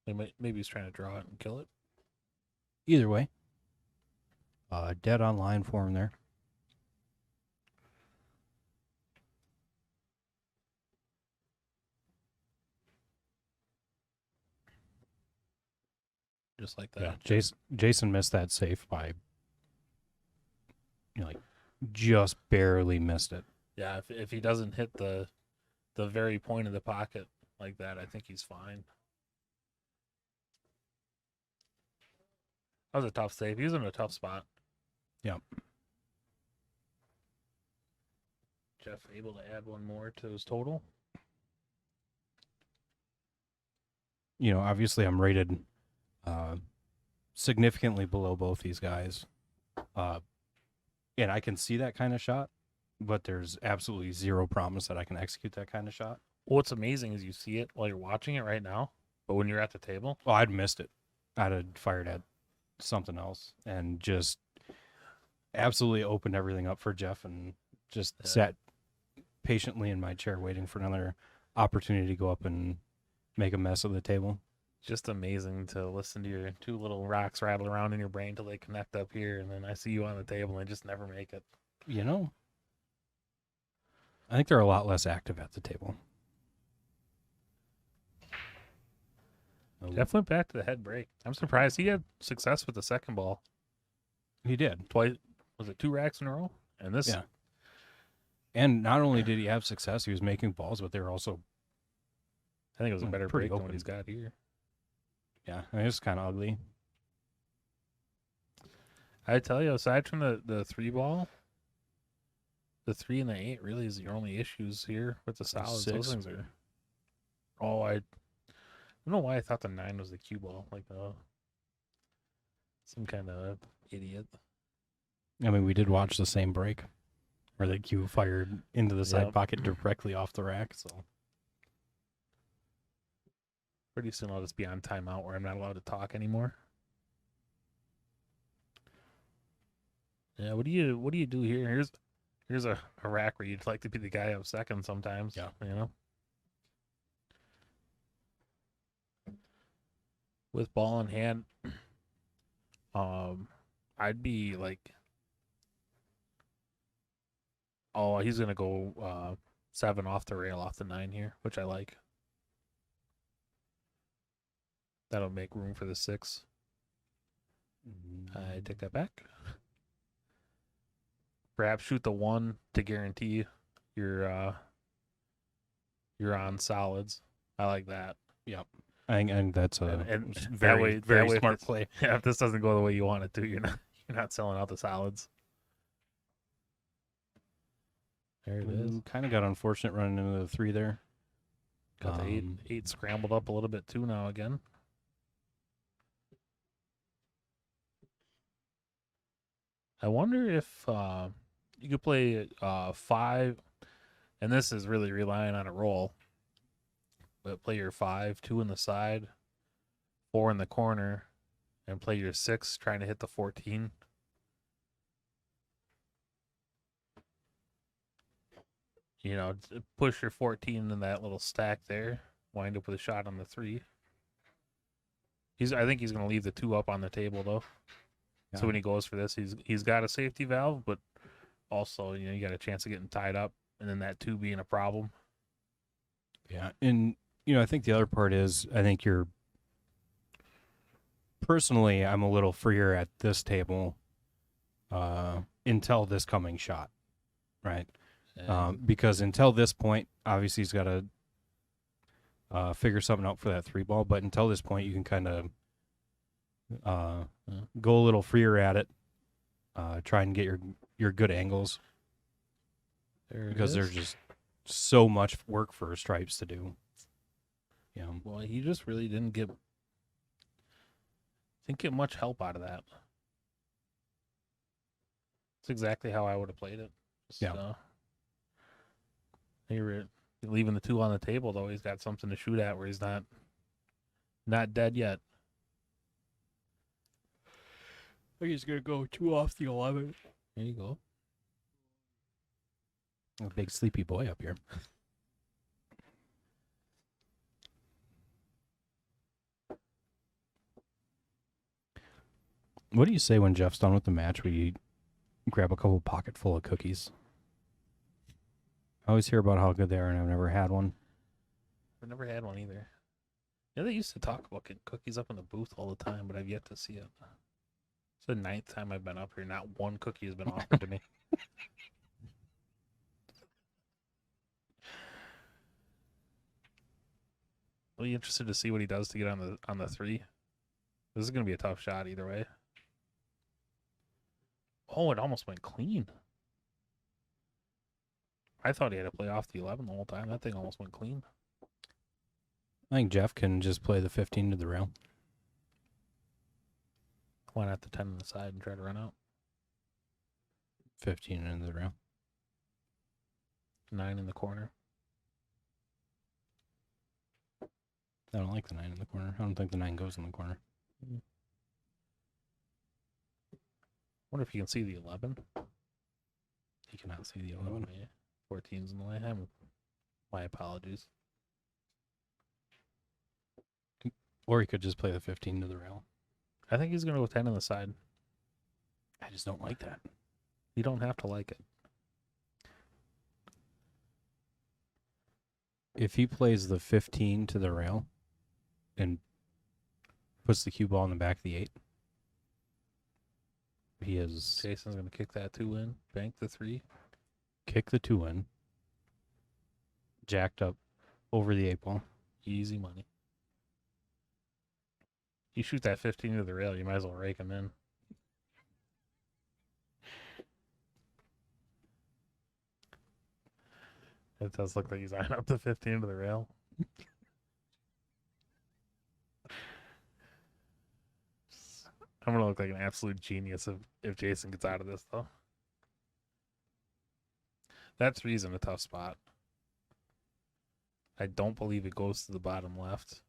Maybe he's trying to draw it and kill it. Either way, dead on line for him there. Just like that. Yeah, Jason missed that safe by, like, just barely missed it. Yeah, if he doesn't hit the very point of the pocket like that, I think he's fine. That was a tough save. He was in a tough spot. Yep. Jeff able to add one more to his total. You know, obviously I'm rated significantly below both these guys. And I can see that kind of shot, but there's absolutely zero promise that I can execute that kind of shot. What's amazing is you see it while you're watching it right now, but when you're at the table, Well, I'd missed it. I'd have fired at something else and just absolutely opened everything up for Jeff and just sat patiently in my chair waiting for another opportunity to go up and make a mess of the table. just amazing to listen to your 2 little rocks rattle around in your brain till they connect up here, and then I see you on the table and I just never make it. You know, I think they're a lot less active at the table. Jeff went back to the head break. I'm surprised he had success with the second ball. He did. Twice. Was it 2 racks in a row? And this. Yeah. And not only did he have success, he was making balls, but they were also, I think it was a better pretty break than open. what he's got here. yeah, I mean, it's kind of ugly. I tell you, aside from the 3 ball, the 3 and the 8 really is your only issues here with the solids. 6. Those things are. Oh, I don't know why I thought the 9 was the cue ball. Like, some kind of idiot. I mean, we did watch the same break where the cue fired into the side Yep. pocket directly off the rack. So Pretty soon I'll just be on timeout where I'm not allowed to talk anymore. Yeah, what do you do here? Here's a rack where you'd like to be the guy up second sometimes. Yeah. You know? With ball in hand, I'd be like, oh, he's gonna go 7 off the rail off the 9 here, which I like. That'll make room for the 6. I take that back. Perhaps shoot the 1 to guarantee you're on solids. I like that. Yep. I think that's a And very, very if smart it's- play. Yeah, if this doesn't go the way you want it to, you're not selling out the solids. There it is. Kind of got unfortunate running into the 3 there. Got the 8 scrambled up a little bit too now again. I wonder if you could play 5, and this is really relying on a roll, but play your 5, 2 in the side, 4 in the corner, and play your 6 trying to hit the 14. Push your 14 in that little stack there. Wind up with a shot on the 3. I think he's going to leave the 2 up on the table though. Yeah. So when he goes for this, he's got a safety valve, but also you got a chance of getting tied up, and then that 2 being a problem. Yeah, and I think the other part is personally I'm a little freer at this table until this coming shot, right? Because until this point, obviously he's got to figure something out for that 3 ball. But until this point, you can kind of go a little freer at it, try and get your good angles, because there's just so much work for stripes to do. Well, he just really didn't get much help out of that. It's exactly how I would have played it. You're leaving the 2 on the table, though. He's got something to shoot at where he's not dead yet. I think he's going to go 2 off the 11. There you go. A big sleepy boy up here. What do you say when Jeff's done with the match? We grab a couple pocket full of cookies. I always hear about how good they are, and I've never had one. I've never had one either. Yeah, they used to talk about getting cookies up in the booth all the time, but I've yet to see it. It's the 9th time I've been up here. Not one cookie has been offered to me. Really interested to see what he does to get on the 3. This is going to be a tough shot either way. Oh, it almost went clean. I thought he had to play off the 11 the whole time. That thing almost went clean. I think Jeff can just play the 15 to the rail. Why not the 10 on the side and try to run out? 15 into the rail. 9 in the corner. I don't like the 9 in the corner. I don't think the 9 goes in the corner. Wonder if you can see the 11. He cannot see the 11. Oh, yeah. 14's in the way. My apologies. Or he could just play the 15 to the rail. I think he's going to go 10 on the side. I just don't like that. You don't have to like it. If he plays the 15 to the rail and puts the cue ball in the back of the 8, he is... Jason's going to kick that 2 in, bank the 3. Kick the 2 in. Jacked up over the 8 ball. Easy money. You shoot that 15 to the rail, you might as well rake him in. It does look like he's eyeing up the 15 to the rail. I'm going to look like an absolute genius if Jason gets out of this, though. That 3's in a tough spot. I don't believe it goes to the bottom left.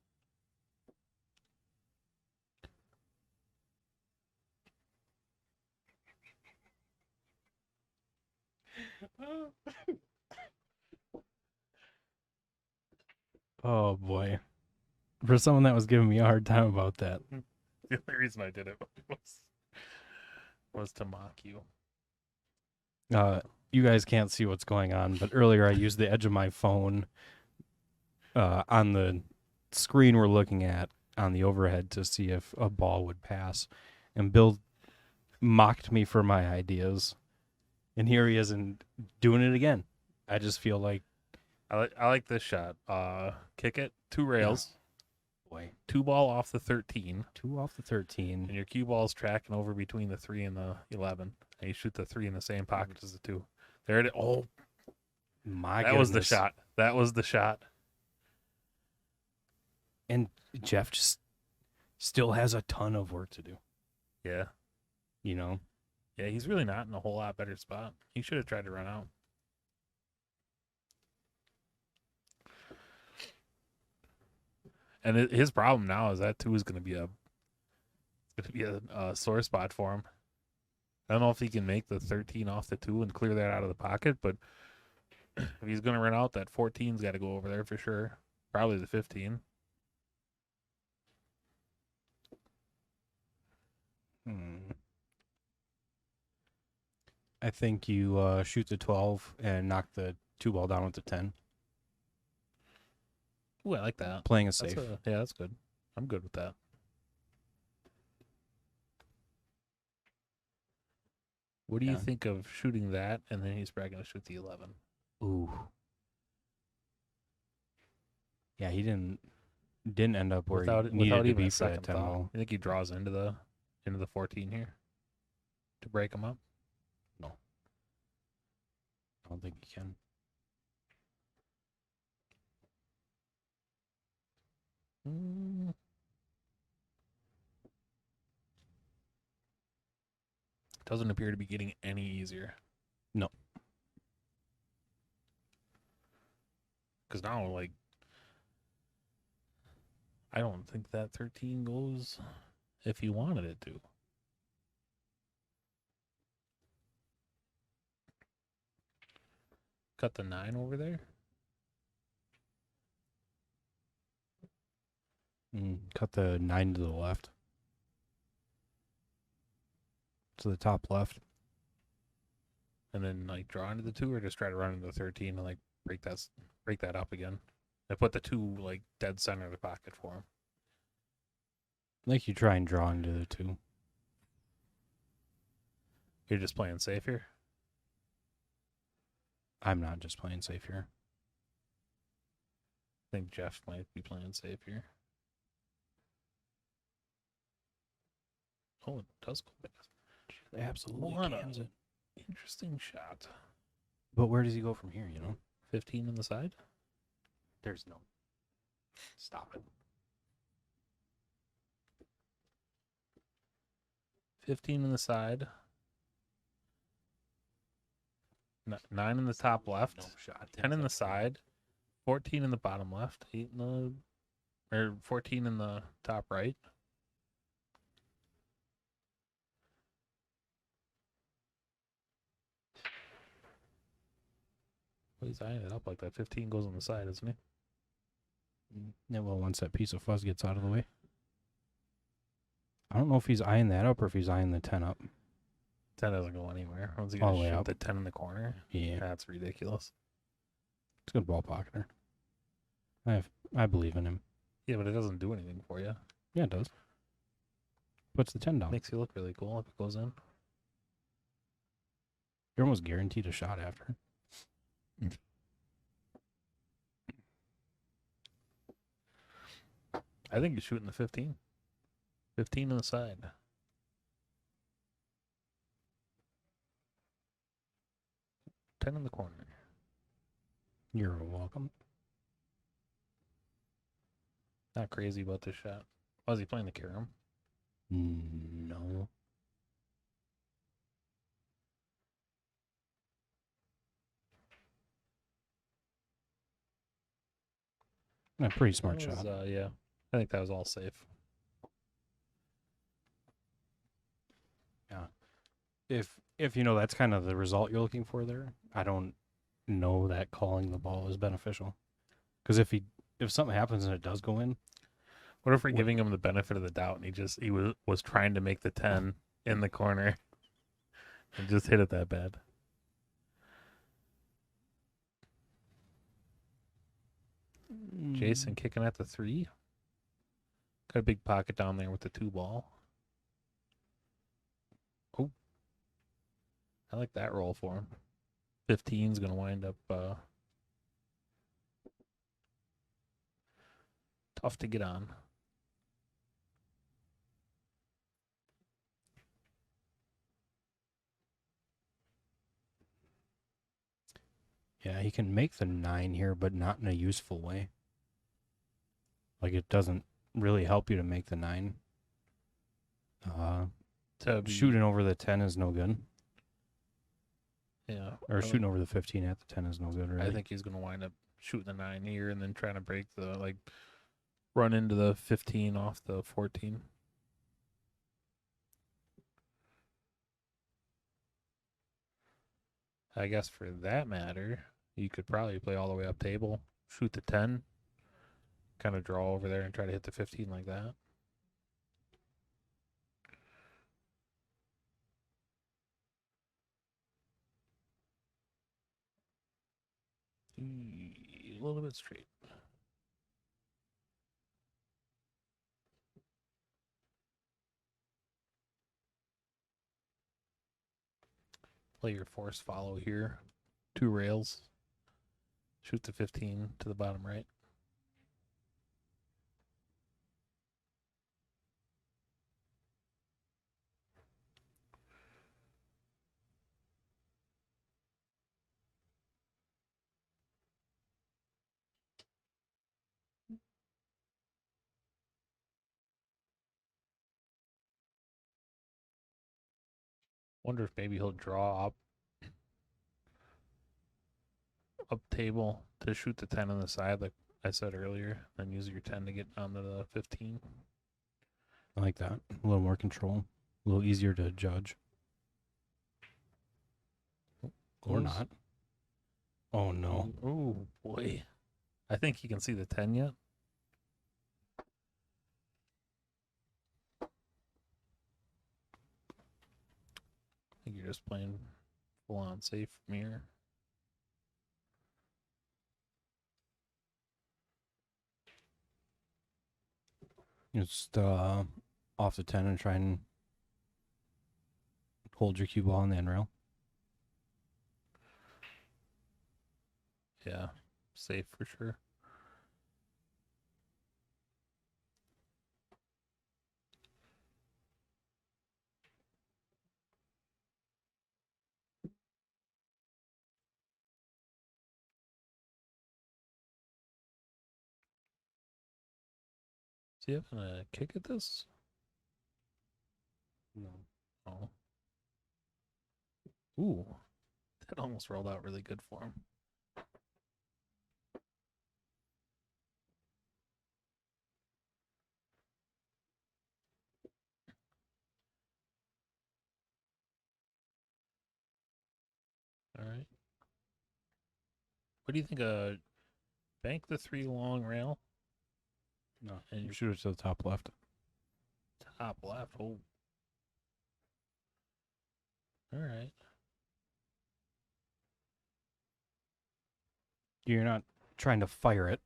Oh, boy. For someone that was giving me a hard time about that. The only reason I did it was to mock you. You guys can't see what's going on, but earlier I used the edge of my phone on the screen we're looking at on the overhead to see if a ball would pass. And Bill mocked me for my ideas. And here he is and doing it again. I just feel like... I like this shot. Kick it, 2 rails. Yeah. Boy. 2 ball off the 13. 2 off the 13. And your cue ball's tracking over between the 3 and the 11. And you shoot the 3 in the same pocket as the 2. There it is. Oh, my that goodness. was the shot. That was the shot. And Jeff just still has a ton of work to do. Yeah. You know? Yeah, he's really not in a whole lot better spot. He should have tried to run out. And his problem now is that 2 is going to be a sore spot for him. I don't know if he can make the 13 off the 2 and clear that out of the pocket, but if he's going to run out, that 14's got to go over there for sure. Probably the 15. I think you shoot the 12 and knock the 2 ball down with the 10. Ooh, I like that. Playing it safe. Yeah, that's good. I'm good with that. What do you think of shooting that, and then he's probably going to shoot the 11? Ooh. Yeah, he didn't end up where he needed to be for that 10 ball. You think he draws into the 14 here to break him up? No. I don't think he can. Doesn't appear to be getting any easier. No. Because now, like, I don't think that 13 goes if he wanted it to. Cut the 9 over there. Cut the 9 to the left. To the top left. And then, like, draw into the 2 or just try to run into the 13 and, like, break that up again. I put the 2, like, dead center of the pocket for him. I think you try and draw into the 2. You're just playing safe here? I'm not just playing safe here. I think Jeff might be playing safe here. Oh, it does go past. Absolutely cans it. Interesting shot. But where does he go from here, you know? 15 on the side? There's no. Stop it. 15 on the side. 9 in the top left. No shot. 10 in the side. 14 in the bottom left. 8 in the, or 14 in the top right. Well, he's eyeing it up like that. 15 goes on the side, isn't he? Yeah, well, once that piece of fuzz gets out of the way. I don't know if he's eyeing that up or if he's eyeing the 10 up. 10 doesn't go anywhere. When's he going to shoot the 10 in the corner? Yeah. That's ridiculous. It's a good ball pocketer. I believe in him. Yeah, but it doesn't do anything for you. Yeah, it does. Puts the 10 down. Makes you look really cool if it goes in. You're almost guaranteed a shot after. I think he's shooting the 15. 15 on the side. Ten in the corner. You're welcome. Not crazy about this shot. Was he playing the carom? No. A pretty smart shot. Yeah. I think that was all safe. Yeah. If you know that's kind of the result you're looking for there, I don't know that calling the ball is beneficial. Because if something happens and it does go in, what if we're giving him the benefit of the doubt and he was trying to make the 10 in the corner and just hit it that bad? Jason kicking at the 3. Got a big pocket down there with the 2 ball. Oh. I like that roll for him. 15's going to wind up tough to get on. Yeah, he can make the 9 here, but not in a useful way. Like, it doesn't really help you to make the 9. to be, Shooting over the 10 is no good. Yeah. Or shooting over the 15 at the 10 is no good, really. I think he's going to wind up shooting the 9 here and then trying to break run into the 15 off the 14. I guess for that matter, you could probably play all the way up table, shoot the 10, kind of draw over there and try to hit the 15 like that. A little bit straight. Play your force follow here. 2 rails. Shoot the 15 to the bottom right. Wonder if maybe he'll draw up table to shoot the 10 on the side like I said earlier, then use your 10 to get onto the 15. I like that. A little more control. A little easier to judge. Or not. Oh, no. Oh, boy. I think he can see the 10 yet. I think you're just playing full on safe from here. Just off the 10 and try and hold your cue ball on the end rail. Yeah, safe for sure. Is he having a kick at this? No. Oh. Ooh. That almost rolled out really good for him. All right. What do you think? Bank the 3 long rail. No. And You shoot it to the top left. Top left. Oh. All right. You're not trying to fire it.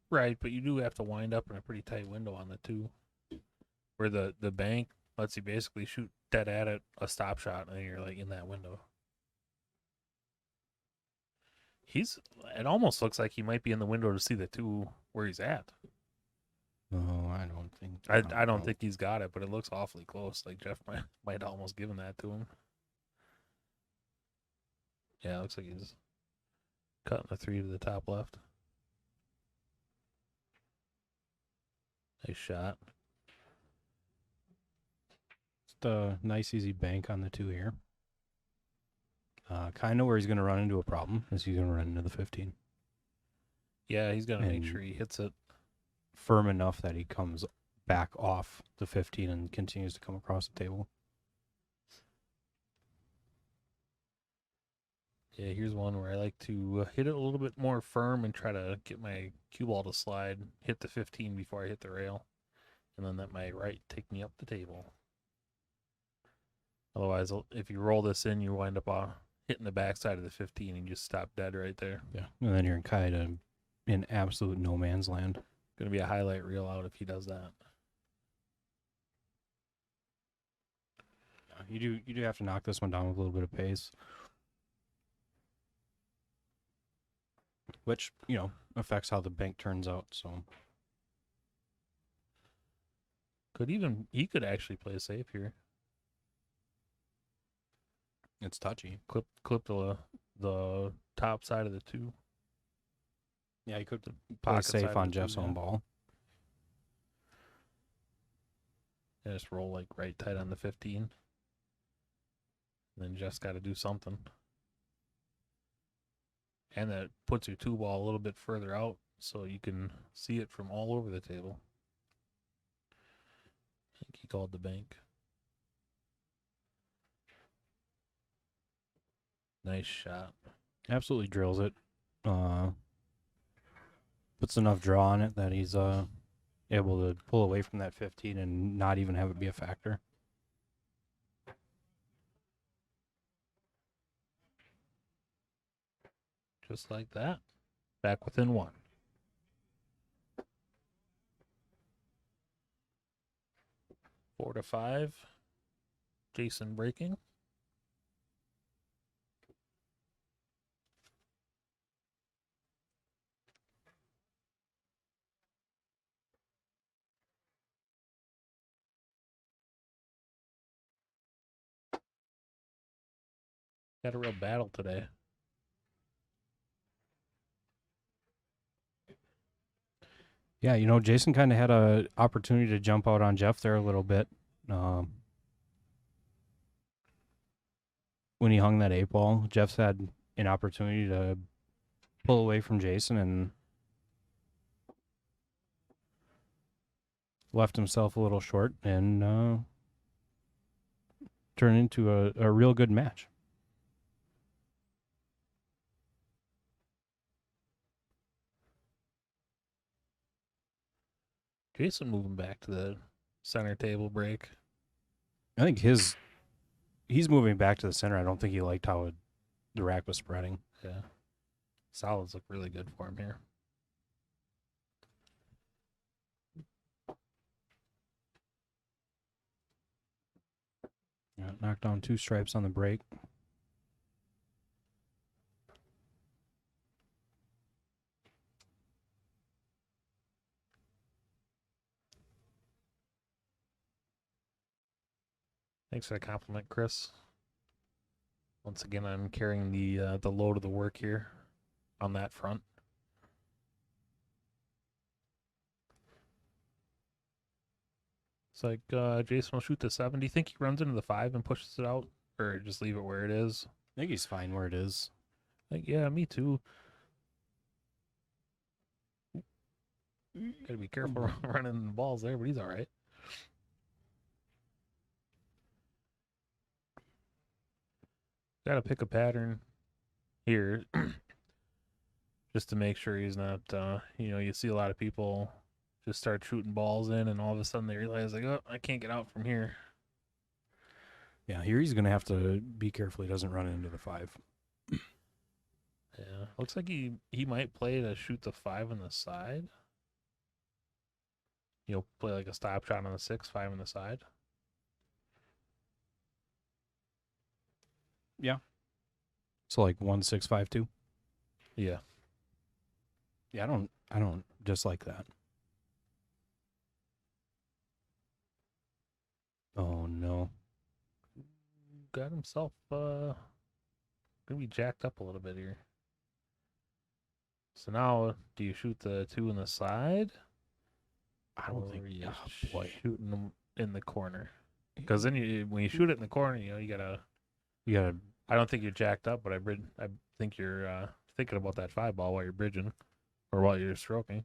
Right, but you do have to wind up in a pretty tight window on the 2. Where the bank lets you basically shoot dead at it, a stop shot, and you're like in that window. It almost looks like he might be in the window to see the 2 where he's at. No, I don't think. I don't think he's got it, but it looks awfully close. Like Jeff might almost given that to him. Yeah, it looks like he's cutting the 3 to the top left. Nice shot. Just a nice, easy bank on the 2 here. Kind of where he's going to run into a problem is he's going to run into the 15. Yeah, he's going to make And sure he hits it firm enough that he comes back off the 15 and continues to come across the table. Yeah, here's one where I like to hit it a little bit more firm and try to get my cue ball to slide, hit the 15 before I hit the rail, and then let my right take me up the table. Otherwise, if you roll this in, you wind up hitting the backside of the 15 and you just stop dead right there. Yeah, and then you're kind of in absolute no man's land. Going to be a highlight reel out if he does that. You do have to knock this one down with a little bit of pace, which affects how the bank turns out. So He could actually play safe here. it's touchy. Clip the top side of the 2. Yeah, you could play Pocket safe side on of the Jeff's 2, own ball. Just roll like right tight on the 15. And then just got to do something. And that puts your 2-ball a little bit further out so you can see it from all over the table. I think he called the bank. Nice shot. Absolutely drills it. Puts enough draw on it that he's able to pull away from that 15 and not even have it be a factor. Just like that. Back within 1. Four to 5. Jason breaking. Got a real battle today. Yeah, Jason kind of had a opportunity to jump out on Jeff there a little bit. When he hung that 8-ball, Jeff's had an opportunity to pull away from Jason and left himself a little short and turned into a real good match. Jason moving back to the center table break. I think he's moving back to the center. I don't think he liked how the rack was spreading. Yeah. Solids look really good for him here. Yeah, knocked down 2 stripes on the break. Thanks for the compliment, Chris. Once again, I'm carrying the load of the work here on that front. It's like Jason will shoot the 7. Do you think he runs into the 5 and pushes it out, or just leave it where it is? I think he's fine where it is. Like, yeah, me too. Gotta be careful running the balls there, but he's all right. Gotta pick a pattern here just to make sure he's not, you see a lot of people just start shooting balls in and all of a sudden they realize, like, oh, I can't get out from here. Yeah, here he's going to have to be careful he doesn't run into the 5. Yeah, looks like he might play to shoot the 5 on the side. Play like a stop shot on the 6, 5 on the side. Yeah. So like 1-6-5-2. Yeah. Yeah, I don't dislike that. Oh no. Got himself gonna be jacked up a little bit here. So now, do you shoot the 2 in the side? I don't think. Oh boy, shooting them in the corner. Because then when you shoot it in the corner, you gotta. I don't think you're jacked up, but I think you're thinking about that 5-ball while you're bridging, or while you're stroking.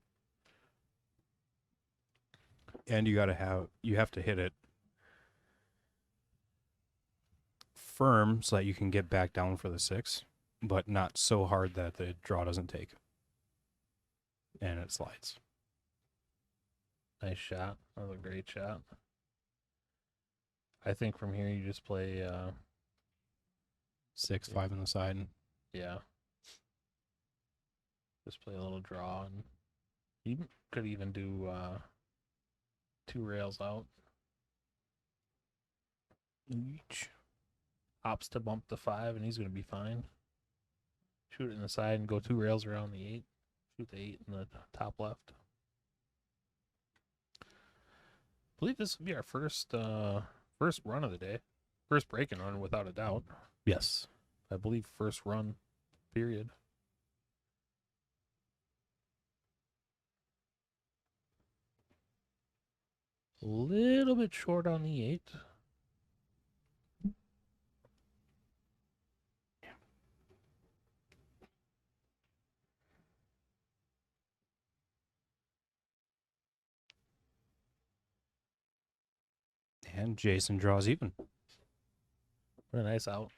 And you have to hit it firm so that you can get back down for the 6, but not so hard that the draw doesn't take. And it slides. Nice shot. That was a great shot. I think from here you just play 6, 5 on the side. Yeah. Just play a little draw, and you could even do 2 rails out. Each. Opts to bump the 5, and he's going to be fine. Shoot it in the side and go 2 rails around the 8. Shoot the 8 in the top left. I believe this will be our first run of the day. First breaking run, without a doubt. Yes. I believe first run, period. little bit short on E8. And Jason draws even. What a nice out.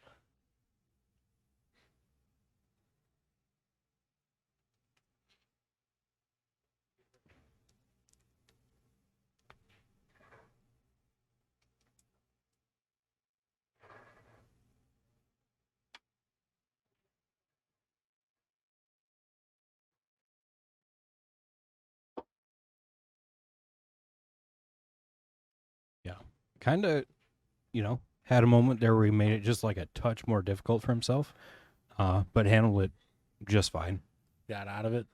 Yeah. Kind of, had a moment there where he made it just like a touch more difficult for himself, but handled it just fine. Got out of it.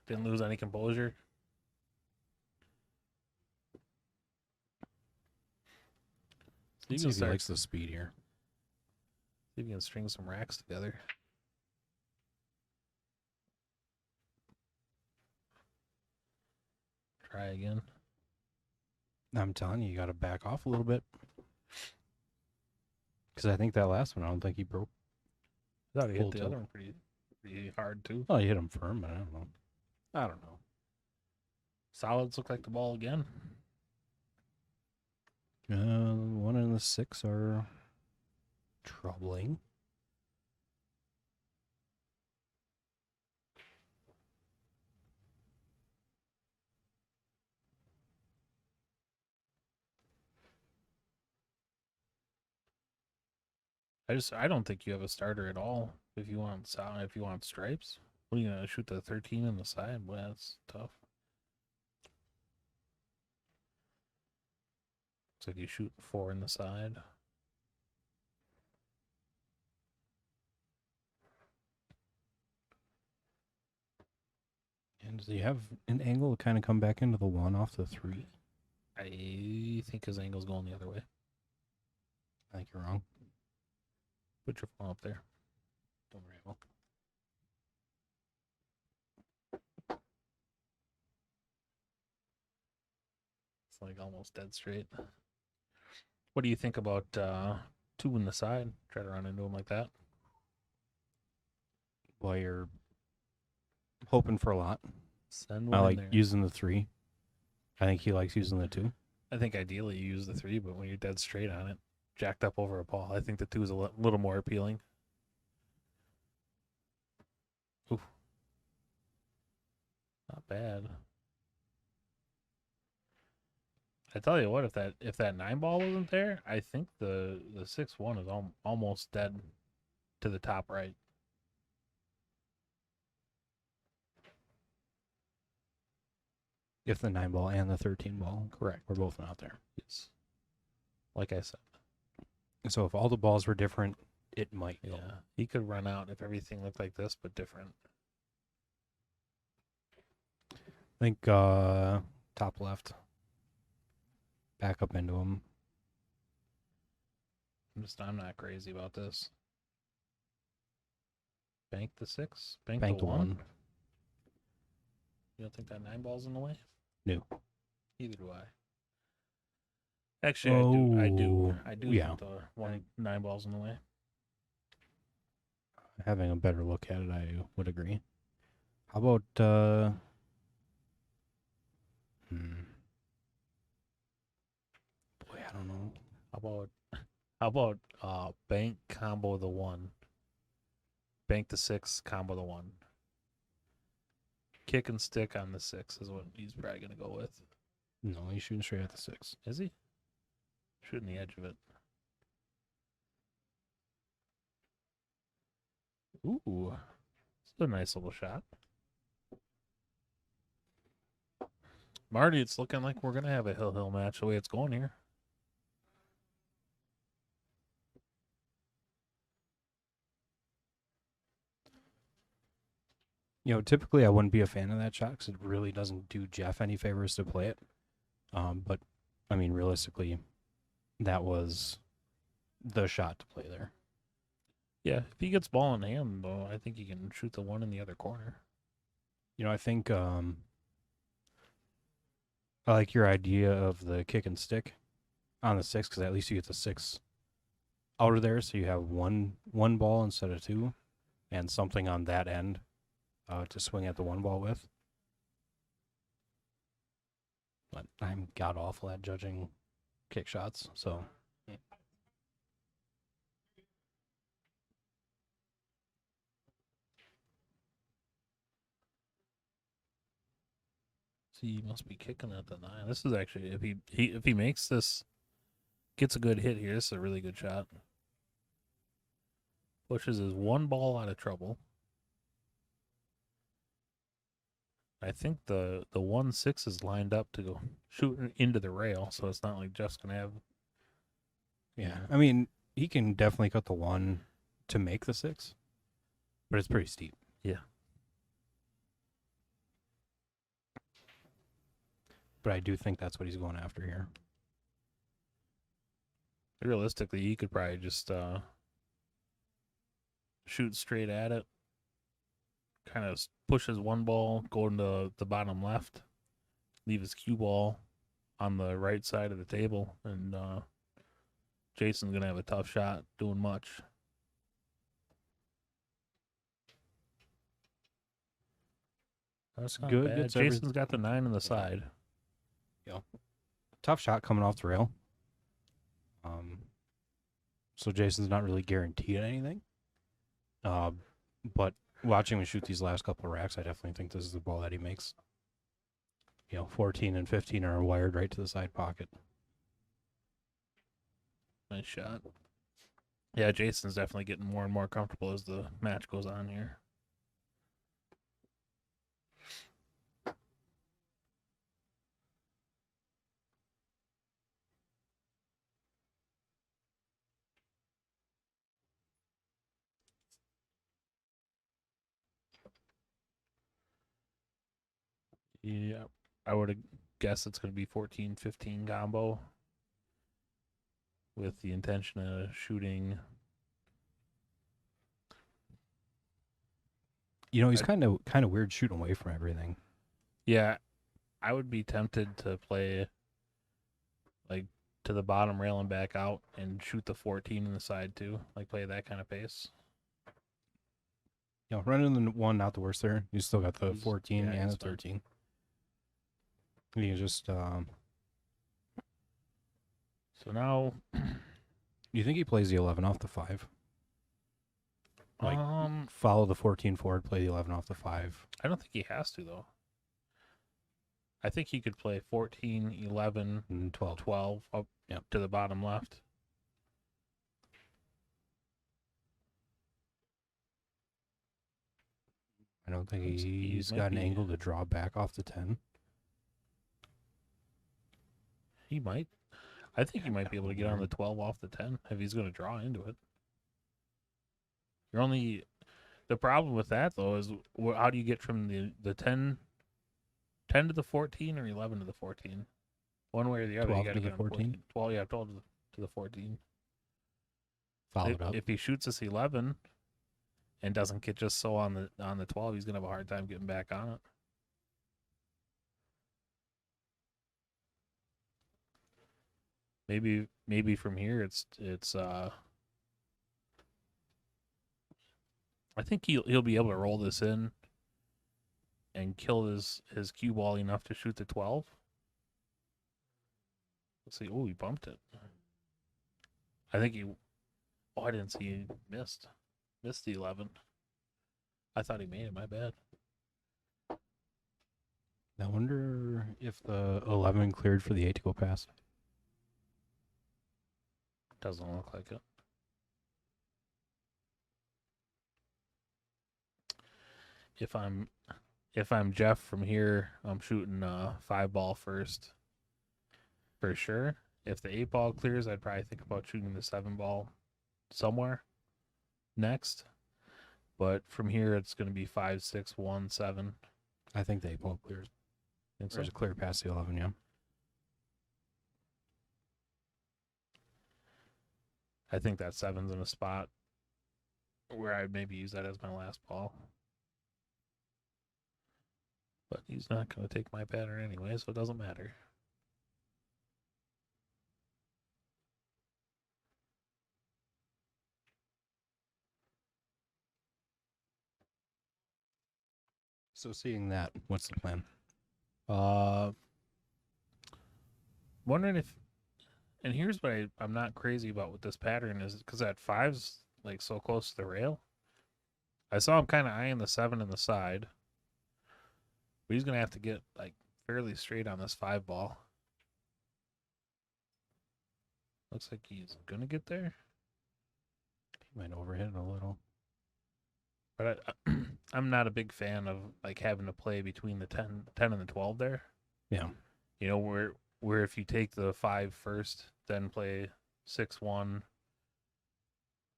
Didn't lose any composure. Let's see if he likes the speed here. See if you can string some racks together. Try again. I'm telling you, you got to back off a little bit. Because I think that last one, I don't think he broke. I thought he hit Full the tilt. other one pretty hard too. Oh, he hit him firm, but I don't know. I don't know. Solids look like the ball again. 1 and the 6 are troubling. I don't think you have a starter at all if you want stripes. What are you gonna shoot the 13 on the side? Well, that's tough. Looks like you shoot 4 in the side. And does he have an angle to kind of come back into the 1 off the 3? I think his angle's going the other way. I think you're wrong. Put your phone up there. Don't worry about It's like almost dead straight. What do you think about 2 in the side? Try to run into him like that. Well, you're hoping for a lot. Send one I in like there. using the 3. I think he likes using the 2. I think ideally you use the 3, but when you're dead straight on it, jacked up over a ball, I think the 2 is a little more appealing. Ooh. Not bad. I tell you what, if that 9 ball wasn't there, I think the 6-1 is almost dead to the top right. If the 9 ball and the 13 ball, Correct. we're both not there. Yes. Like I said. So if all the balls were different, it might go. Yeah. He could run out if everything looked like this, but different. I think top left. Back up into him. I'm not crazy about this. Bank the 6. Bank Bank the 1. one. You don't think that 9 ball's in the way? No. Neither do I. Actually, I do. Oh, I do yeah. think the 9 ball's in the way. Having a better look at it, I would agree. How about boy, I don't know. How about bank combo the 1. Bank the 6, combo the 1. Kick and stick on the 6 is what he's probably gonna go with. No, he's shooting straight at the 6. Is he? Shooting the edge of it. Ooh. It's a nice little shot. Marty, it's looking like we're gonna have a hill match the way it's going here. Typically I wouldn't be a fan of that shot because it really doesn't do Jeff any favors to play it. But, I mean, realistically, that was the shot to play there. Yeah, if he gets ball in hand, though, I think he can shoot the 1 in the other corner. I think I like your idea of the kick and stick on the 6 because at least you get the 6 out of there, so you have one ball instead of 2, and something on that end to swing at the 1 ball with. But I'm god awful at judging kick shots, so. See, he must be kicking at the 9. This is actually, if he makes this, gets a good hit here, this is a really good shot. Pushes his 1 ball out of trouble. I think the 1-6 is lined up to go shooting into the rail, so it's not like Jeff's gonna have. Yeah, I mean, he can definitely cut the 1 to make the 6, but it's pretty steep. Yeah. But I do think that's what he's going after here. Realistically, he could probably just shoot straight at it. Kind of push his 1 ball, go into the bottom left, leave his cue ball on the right side of the table, and Jason's gonna have a tough shot doing much. That's not Good, bad. Jason's got the 9 on the side. Yeah. Tough shot coming off the rail. So Jason's not really guaranteed anything. But watching him shoot these last couple of racks, I definitely think this is the ball that he makes. 14 and 15 are wired right to the side pocket. Nice shot. Yeah, Jason's definitely getting more and more comfortable as the match goes on here. Yeah, I would have guessed it's going to be 14-15 combo with the intention of shooting. He's kind of weird shooting away from everything. Yeah, I would be tempted to play like to the bottom rail and back out and shoot the 14 in the side too. Like play that kind of pace. Running the 1, not the worst there. You still got the 14 and the 13. You can just So now you think he plays the 11 off the 5? Like follow the 14 forward, play the 11 off the 5. I don't think he has to though. I think he could play 14, 11, and 12 up to the bottom left. I don't think he's got an angle to draw back off the 10. He might. I think he might be able to get on the 12 off the 10 if he's going to draw into it. The problem with that though is how do you get from the 10 to the 14 or 11 to the 14? One way or the other. 12 you got to to get the 14. 12 to the 14. Follow it up. If he shoots this 11 and doesn't get just so on the 12, he's going to have a hard time getting back on it. Maybe from here it's I think he'll be able to roll this in and kill his cue ball enough to shoot the 12. Let's see. Oh, he bumped it. I think I didn't see he missed the 11. I thought he made it. My bad. I wonder if the 11 cleared for the 8 to go past. Doesn't look like it. If I'm Jeff from here, I'm shooting 5 ball first for sure. If the 8 ball clears, I'd probably think about shooting the 7 ball somewhere next. But from here, it's going to be 5, 6, 1, 7. I think the 8 ball clears. There's a clear past the 11, yeah. I think that 7's in a spot where I'd maybe use that as my last ball. But he's not going to take my pattern anyway, so it doesn't matter. So seeing that, what's the plan? Wondering if, and here's what I'm not crazy about with this pattern is because that five's like so close to the rail. I saw him kind of eyeing the 7 in the side, but he's gonna have to get like fairly straight on this 5 ball. Looks like he's gonna get there, He might overhit it a little. but I'm not a big fan of like having to play between the 10 and the 12 there. Yeah. You know, where if you take the 5 first, then play 6-1,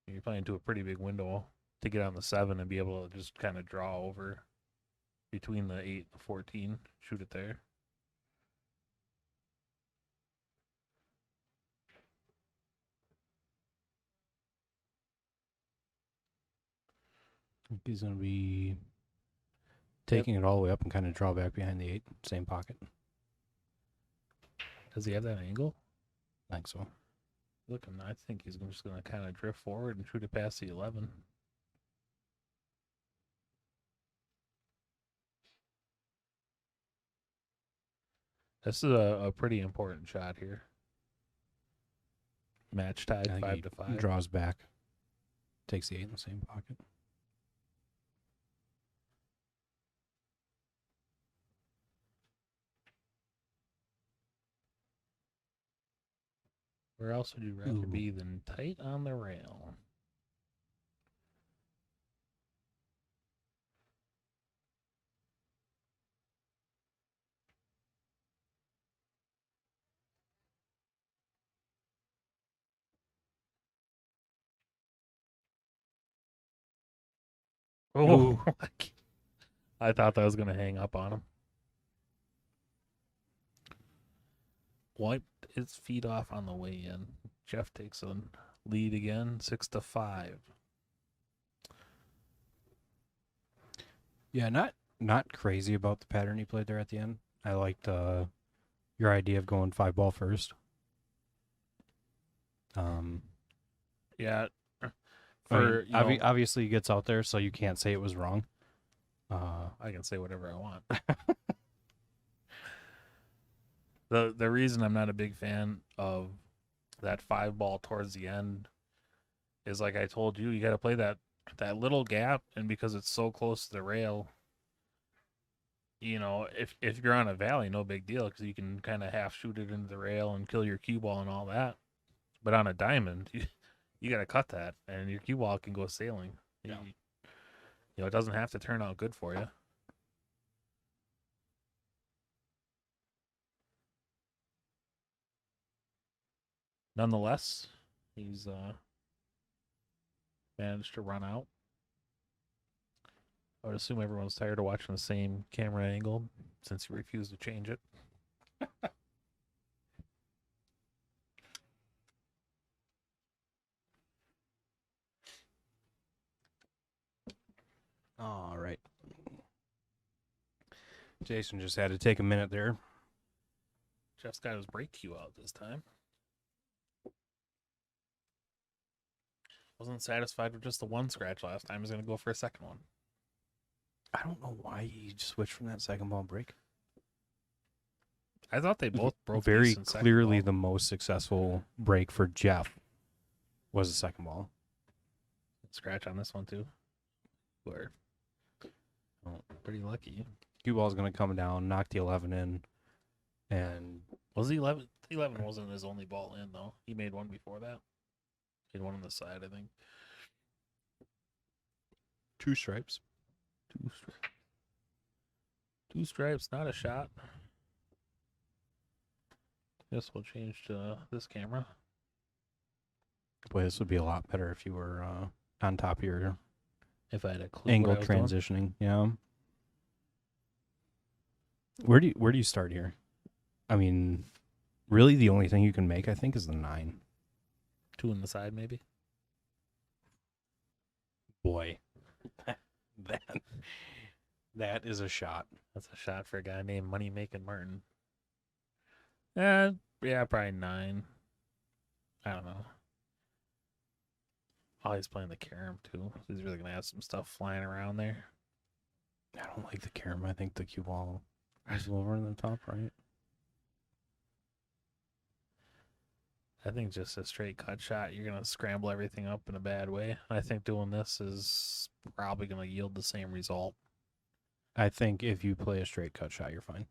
you're playing to a pretty big window to get on the 7 and be able to just kind of draw over between the 8 and the 14, shoot it there. He's going to be taking it all the way up and kind of draw back behind the 8, same pocket. Does he have that angle? I think so. Looking, I think he's just going to kind of drift forward and shoot it past the 11. This is a pretty important shot here. Match tied 5-5. Draws back. Takes the 8 in the same pocket. Where else would you rather be than tight on the rail? Oh, I thought that was going to hang up on him. Wiped his feet off on the way in. Jeff takes a lead again, 6-5. Yeah, not crazy about the pattern he played there at the end. I liked your idea of going 5 ball first. Yeah. Obviously he gets out there, so you can't say it was wrong. I can say whatever I want. The reason I'm not a big fan of that 5 ball towards the end is, like I told you, you got to play that little gap, and because it's so close to the rail, you know, if you're on a valley, no big deal because you can kind of half shoot it into the rail and kill your cue ball and all that. But on a diamond, you got to cut that, and your cue ball can go sailing. Yeah. You know, it doesn't have to turn out good for you. Nonetheless, he's managed to run out. I would assume everyone's tired of watching the same camera angle since you refused to change it. All right. Jason just had to take a minute there. Jeff's got his break cue out this time. Wasn't satisfied with just the 1 scratch last time. He's going to go for a second one. I don't know why he switched from that second ball break. I thought they both broke very clearly. The most successful break for Jeff was the second ball. Scratch on this one too. We're pretty lucky. Cue ball's going to come down, knock the 11 in, and was the 11? The 11 wasn't his only ball in though. He made one before that. Made one on the side, I think. 2 stripes. 2 stripes. 2 stripes, not a shot. Guess we'll change to this camera. Boy, this would be a lot better if you were on top of your if I had a clue angle transitioning. Yeah. Where do you start here? I mean, really, the only thing you can make, I think, is the 9. 2 on the side, maybe. Boy, that is a shot. That's a shot for a guy named Money Making Martin. Yeah, probably 9. I don't know. Oh, he's playing the carom too. He's really gonna have some stuff flying around there. I don't like the carom. I think the cue ball is lower in the top right. I think just a straight cut shot, you're going to scramble everything up in a bad way. I think doing this is probably going to yield the same result. I think if you play a straight cut shot, you're fine.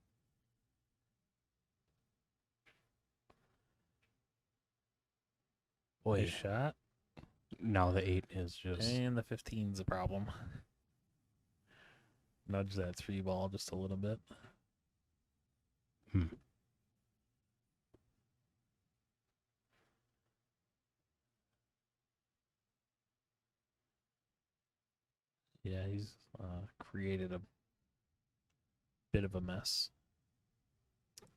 Boy, Nice shot. now the 8 is just... And the 15's a problem. Nudge that 3 ball just a little bit. Yeah, he's created a bit of a mess.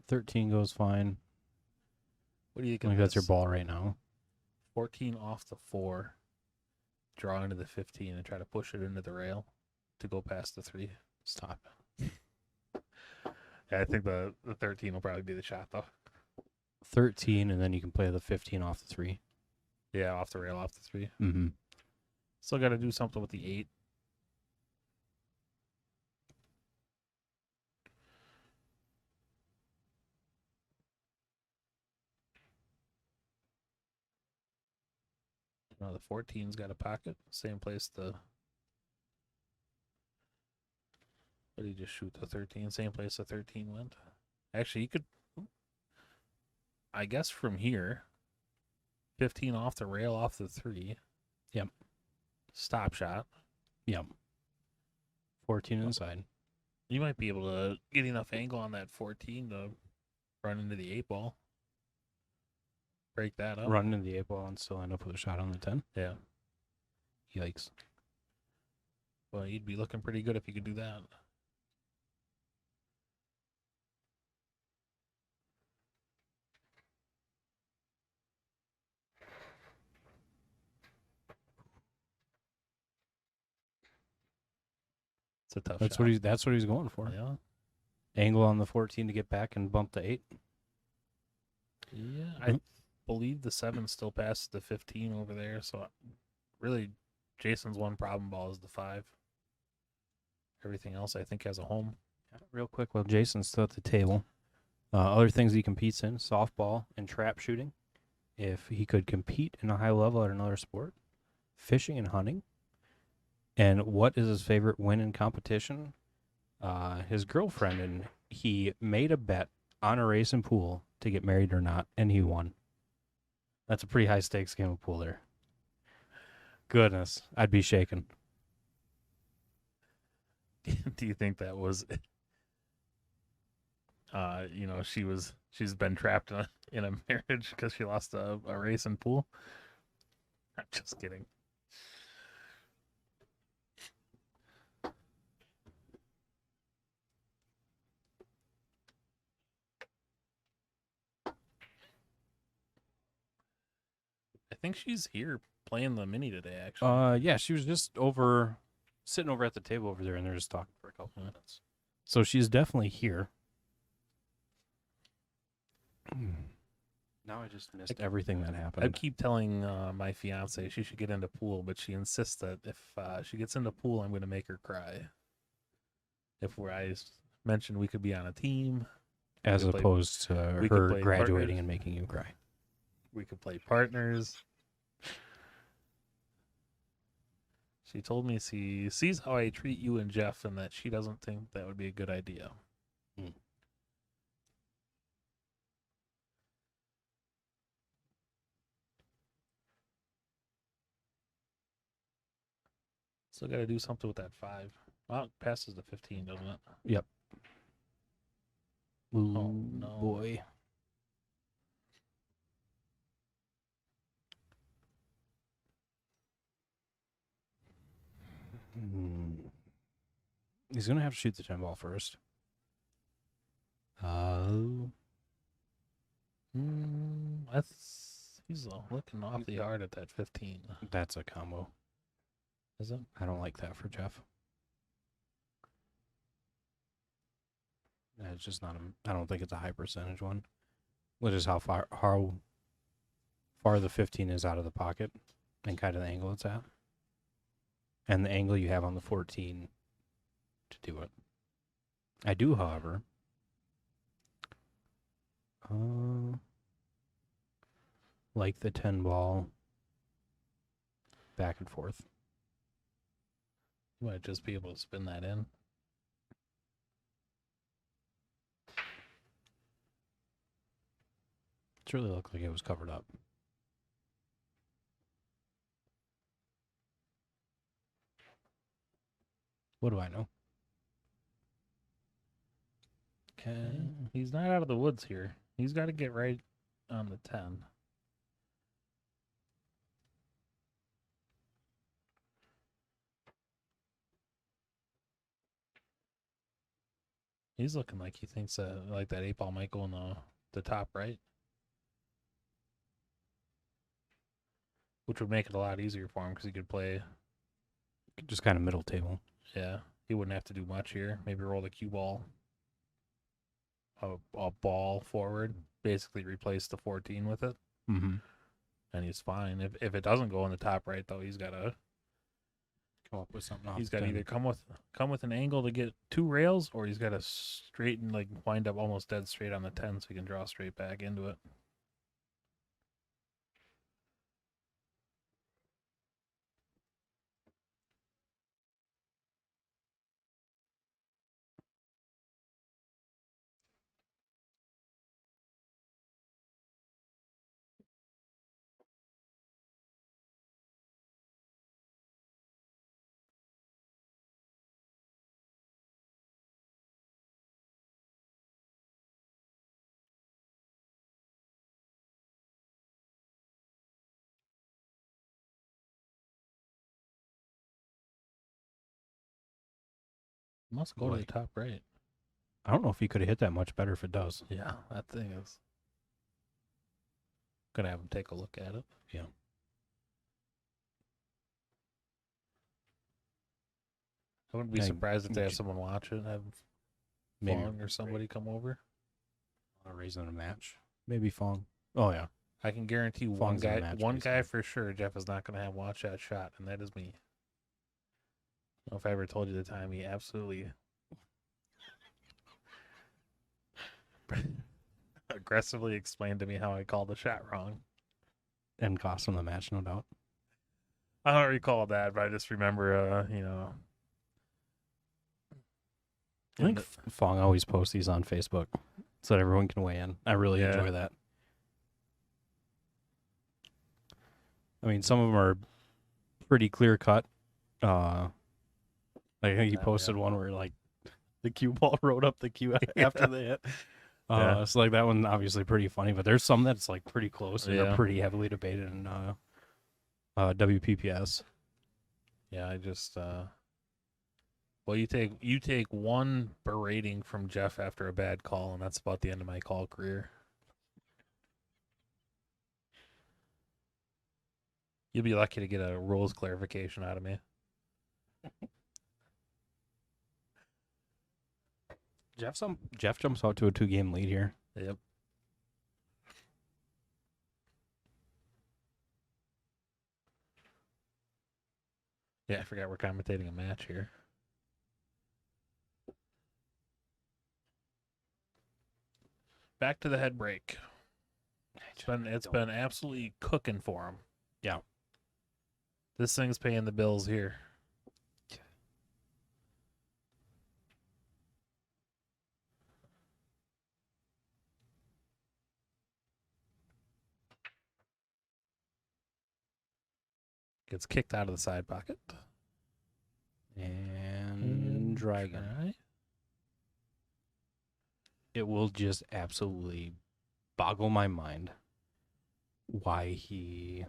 13 goes fine. What do you I think? think that's your ball right now. 14 off the 4. Draw into the 15 and try to push it into the rail to go past the 3. Stop. Yeah, I think the 13 will probably be the shot, though. 13, and then you can play the 15 off the 3. Yeah, off the rail, off the 3. Mm-hmm. Still got to do something with the 8. No, the 14's got a pocket. Same place the... What did he just shoot? The 13? Same place the 13 went. Actually, you could... I guess from here, 15 off the rail, off the 3. Yep. Stop shot. Yep. 14 inside. You might be able to get enough angle on that 14 to run into the 8 ball. Break that up. Run into the 8 ball and still end up with a shot on the 10. Yeah. Yikes. Well, you'd be looking pretty good if you could do that. It's a tough That's shot. what he's going for. Yeah. Angle on the 14 to get back and bump the 8. Yeah. I believe the 7 still passes the 15 over there. So really, Jason's one problem ball is the 5. Everything else, I think, has a home. Real quick, while Jason's still at the table, other things he competes in, softball and trap shooting. If he could compete in a high level at another sport, fishing and hunting. And what is his favorite win in competition? His girlfriend, and he made a bet on a race in pool to get married or not, and he won. That's a pretty high stakes game of pool there. Goodness, I'd be shaking. Do you think that was she's been trapped in a marriage because she lost a race in pool? I'm just kidding. I think she's here playing the mini today, actually. Yeah, she was just sitting over at the table over there, and they're just talking for a couple minutes. So she's definitely here. Now I just missed everything that happened. I keep telling my fiance she should get into pool, but she insists that if she gets into pool, I'm going to make her cry. I mentioned we could be on a team. As opposed to her graduating and making you cry. We could play partners. She told me she sees how I treat you and Jeff and that she doesn't think that would be a good idea. Still got to do something with that 5. Well, it passes the 15, doesn't it? Yep. Ooh, Oh, no. Boy. He's going to have to shoot the 10 ball first. He's looking awfully hard at that 15. That's a combo. Is it? I don't like that for Jeff. It's just not I don't think it's a high percentage one. Which is how far the 15 is out of the pocket and kind of the angle it's at. And the angle you have on the 14 to do it. I do, however, like the 10 ball back and forth. You might just be able to spin that in. It really looked like it was covered up. What do I know? Okay. He's not out of the woods here. He's got to get right on the 10. He's looking like he thinks like that 8-ball might go in the top right, which would make it a lot easier for him because he could play. Just kind of middle table. Yeah, he wouldn't have to do much here. Maybe roll the cue ball, a ball forward, basically replace the 14 with it, Mm-hmm. and he's fine. If it doesn't go in the top right though, he's got to Come up with something. he's got to either come with an angle to get 2 rails, or he's got to straighten, like wind up almost dead straight on the 10 so he can draw straight back into it. Must go to the top right. I don't know if he could have hit that much better if it does. Yeah, that thing is. Gonna have him take a look at it. Yeah. I wouldn't be surprised if they have someone watch it. Have Maybe Fong or somebody come over. Raising a match. Maybe Fong. Oh yeah. I can guarantee Fong's in the match, one guy basically. for sure Jeff is not gonna have watch that shot, and that is me. I don't know if I ever told you the time he absolutely aggressively explained to me how I called the shot wrong. And cost him the match, no doubt. I don't recall that, but I just remember, I think Fong always posts these on Facebook so that everyone can weigh in. I really Yeah. enjoy that. I mean, some of them are pretty clear cut. Like I think he posted one where like the cue ball rode up the cue after the hit. So like that one obviously pretty funny, but there's some that's like pretty close and they're pretty heavily debated in WPPS. Yeah, I just well, you take one berating from Jeff after a bad call, and that's about the end of my call career. You'll be lucky to get a rules clarification out of me. Jeff jumps out to a 2-game lead here. Yep. Yeah, I forgot we're commentating a match here. Back to the head break. It's been absolutely cooking for him. Yeah. This thing's paying the bills here. Gets kicked out of the side pocket. And Dragon. It will just absolutely boggle my mind why he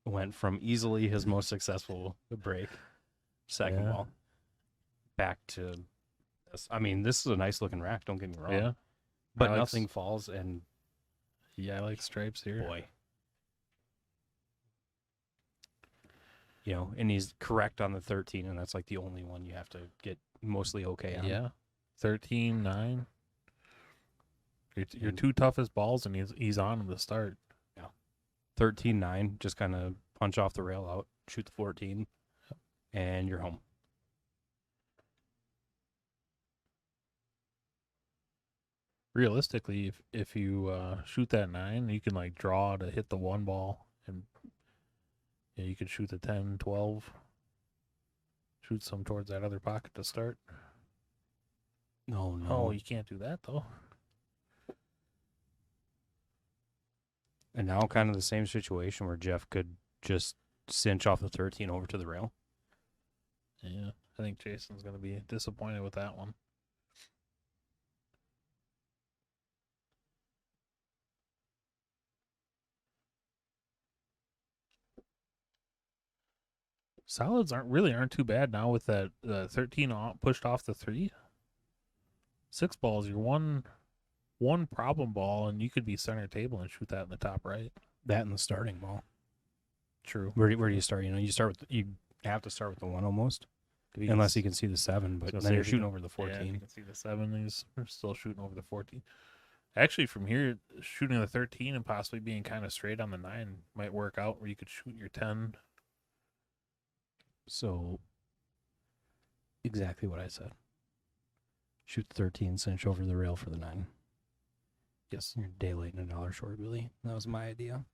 went from easily his most successful break, second ball, back to this. I mean, this is a nice looking rack, don't get me wrong. Yeah. But nothing falls, and yeah, I like stripes here. Boy. You know, and he's correct on the 13, and that's like the only one you have to get mostly okay on. Yeah. 13-9. Your two toughest balls, and he's on him to start. Yeah. 13-9, just kind of punch off the rail out, shoot the 14, and you're home. realistically, if you shoot that 9, you can like draw to hit the 1 ball, and you could shoot the 10, 12, shoot some towards that other pocket to start. No. Oh, you can't do that though. And now kind of the same situation where Jeff could just cinch off the 13 over to the rail. Yeah, I think Jason's going to be disappointed with that one. Solids aren't too bad now with that 13 pushed off the 3. 6 balls, you're one problem ball, and you could be center table and shoot that in the top right. That and the starting ball. True. Where do you start? You have to start with the 1 almost, unless you can see the 7. But then you're shooting over the 14. Yeah, you can see the 7. He's still shooting over the 14. Actually, from here, shooting the 13 and possibly being kind of straight on the 9 might work out, where you could shoot your 10. So, exactly what I said. Shoot the 13, cinch over the rail for the 9. Yes. You're a day late and $1 short, Billy. That was my idea.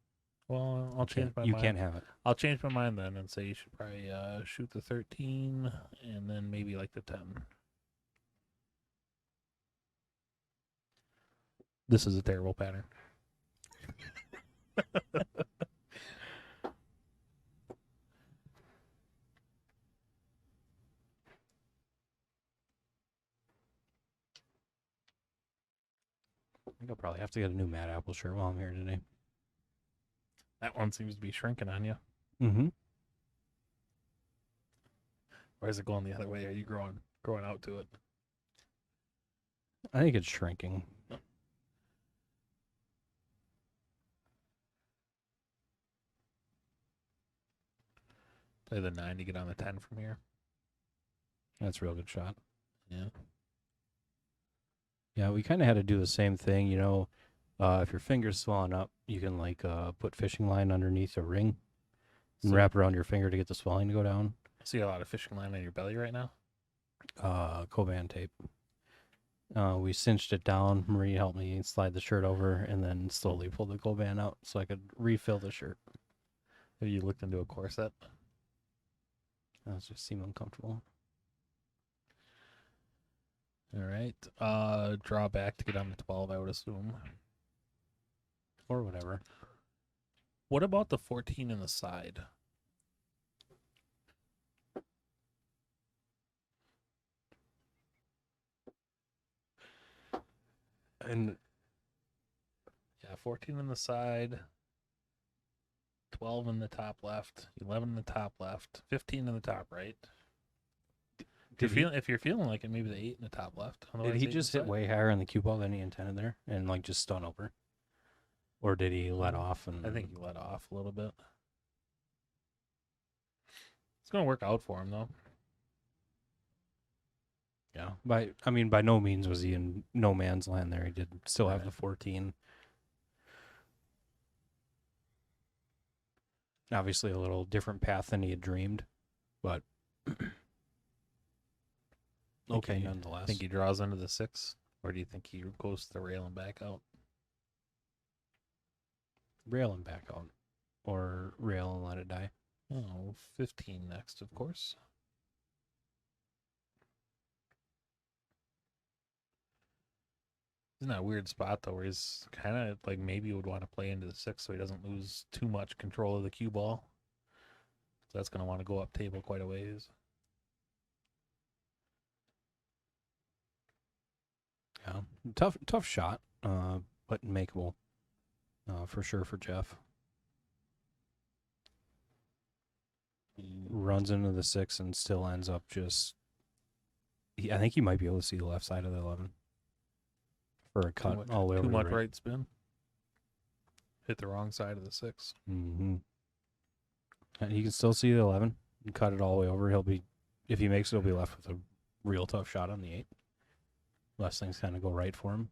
Well, I'll change my mind. You can't have it. I'll change my mind then and say you should probably shoot the 13 and then maybe like the 10. This is a terrible pattern. I think I'll probably have to get a new Mad Apple shirt while I'm here today. That one seems to be shrinking on you. Mm-hmm. Or is it going the other way? Are you growing out to it? I think it's shrinking. Play the 9 to get on the 10 from here. That's a real good shot. Yeah. Yeah, we kind of had to do the same thing. If your finger's swelling up, you can put fishing line underneath a ring and wrap around your finger to get the swelling to go down. I see a lot of fishing line on your belly right now. Coban tape. We cinched it down. Marie helped me slide the shirt over and then slowly pulled the Coban out so I could refill the shirt. Have you looked into a corset? That just seemed uncomfortable. All right. Draw back to get on the 12, I would assume. Or whatever. What about the 14 in the side? And yeah, 14 in the side, 12 in the top left, 11 in the top left, 15 in the top right. If you're feeling like it, maybe the 8 in the top left. Did he just hit way higher on the cue ball than he intended there and just stun over? Or did he let off? I think he let off a little bit. It's going to work out for him, though. Yeah. By no means was he in no man's land there. He did still have the 14. Obviously a little different path than he had dreamed, but okay, nonetheless. Think he draws into the 6, or do you think he goes to the rail and back out? Rail and back out, or rail and let it die. Oh, 15 next, of course. He's in that weird spot, though, where he's kind of like maybe would want to play into the 6 so he doesn't lose too much control of the cue ball. So that's going to want to go up table quite a ways. Yeah, tough shot, but makeable for sure for Jeff. He runs into the 6 and still ends up just. I think he might be able to see the left side of the 11 for a cut all the way over. Too much right spin. Hit the wrong side of the 6. Mm-hmm. And he can still see the 11 and cut it all the way over. If he makes it, he'll be left with a real tough shot on the 8. Less things kind of go right for him.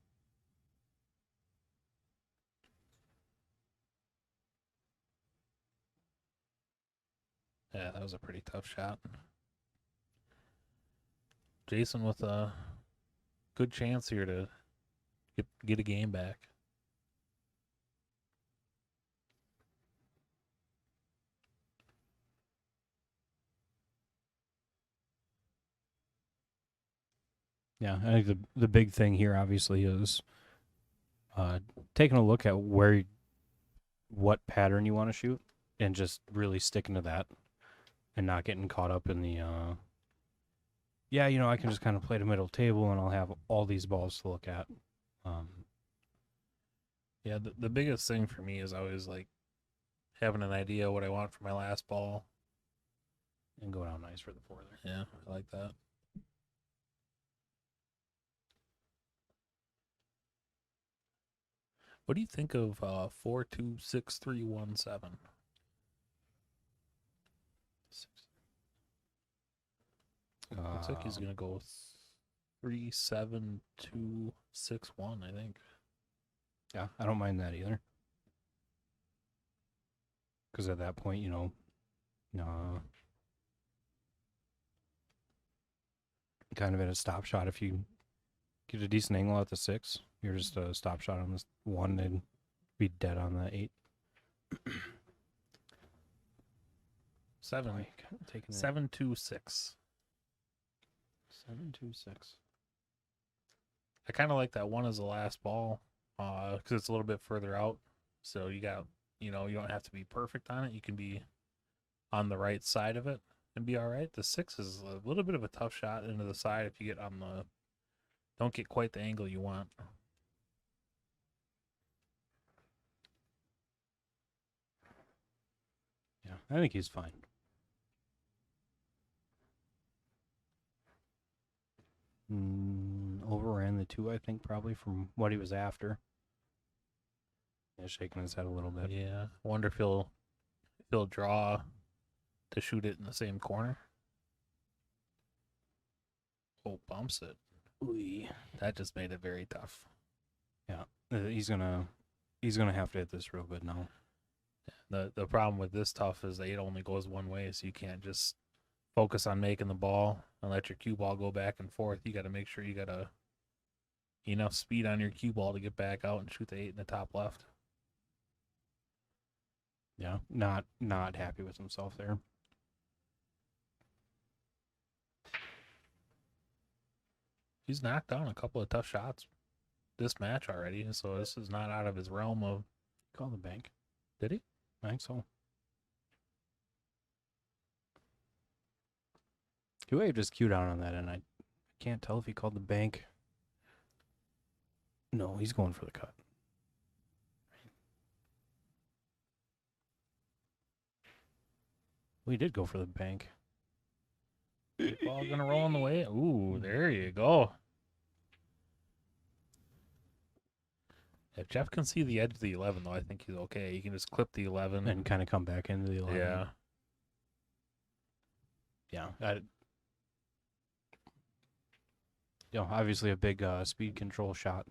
Yeah, that was a pretty tough shot. Jason with a good chance here to Get a game back. Yeah, I think the big thing here obviously is taking a look at what pattern you want to shoot and just really sticking to that and not getting caught up in the I can just kind of play the middle table and I'll have all these balls to look at. Yeah, the biggest thing for me is always like having an idea what I want for my last ball. And go down nice for the four there. Yeah, I like that. What do you think of 426317? Looks like he's gonna go 37261. I think. Yeah, I don't mind that either. Because at that point, kind of at a stop shot. If you get a decent angle at the 6, you're just a stop shot on this 1 and be dead on the 8. 726. 726. I kind of like that 1 as the last ball because it's a little bit further out. So you got, you don't have to be perfect on it. You can be on the right side of it and be all right. The 6 is a little bit of a tough shot into the side if you get don't get quite the angle you want. Yeah, I think he's fine. Overran the 2, I think, probably from what he was after. Yeah, shaking his head a little bit. Yeah, I wonder if he'll draw to shoot it in the same corner. Oh, bumps it. Ooh. That just made it very tough. Yeah, he's gonna have to hit this real good now. The problem with this tough is that it only goes one way, so you can't just focus on making the ball and let your cue ball go back and forth. You got to make sure you got enough speed on your cue ball to get back out and shoot the 8 in the top left. Yeah, not happy with himself there. He's knocked down a couple of tough shots this match already, so this is not out of his realm of. Call the bank. Did he? I think so. He waved his cue down on that, and I can't tell if he called the bank. No, he's going for the cut. We did go for the bank. Ball gonna roll on the way. Ooh, there you go. If Jeff can see the edge of the 11, though, I think he's okay. He can just clip the 11 and kind of come back into the 11. Yeah. Yeah. Obviously a big speed control shot.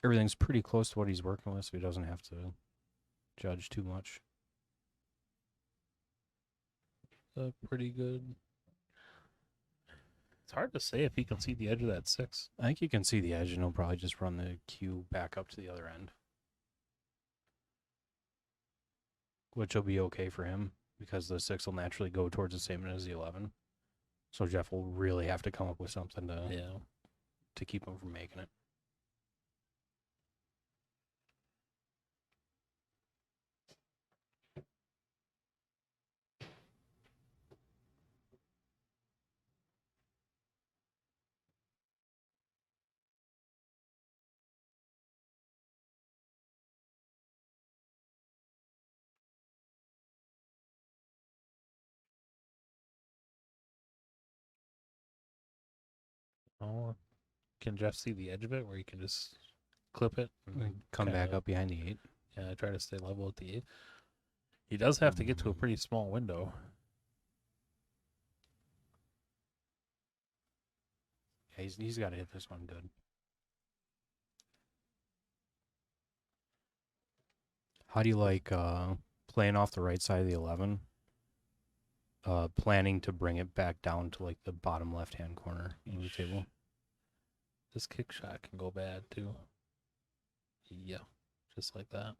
Everything's pretty close to what he's working with, so he doesn't have to judge too much. Pretty good. It's hard to say if he can see the edge of that 6. I think he can see the edge, and he'll probably just run the cue back up to the other end, which will be okay for him because the 6 will naturally go towards the same end as the 11. So Jeff will really have to come up with something to keep him from making it. Oh, can Jeff see the edge of it where he can just clip it and come back up behind the 8? Yeah, try to stay level at the 8. He does have to get to a pretty small window. Yeah, he's got to hit this one good. How do you like playing off the right side of the 11? Planning to bring it back down to like the bottom left-hand corner of the table. This kick shot can go bad too. Yeah, just like that.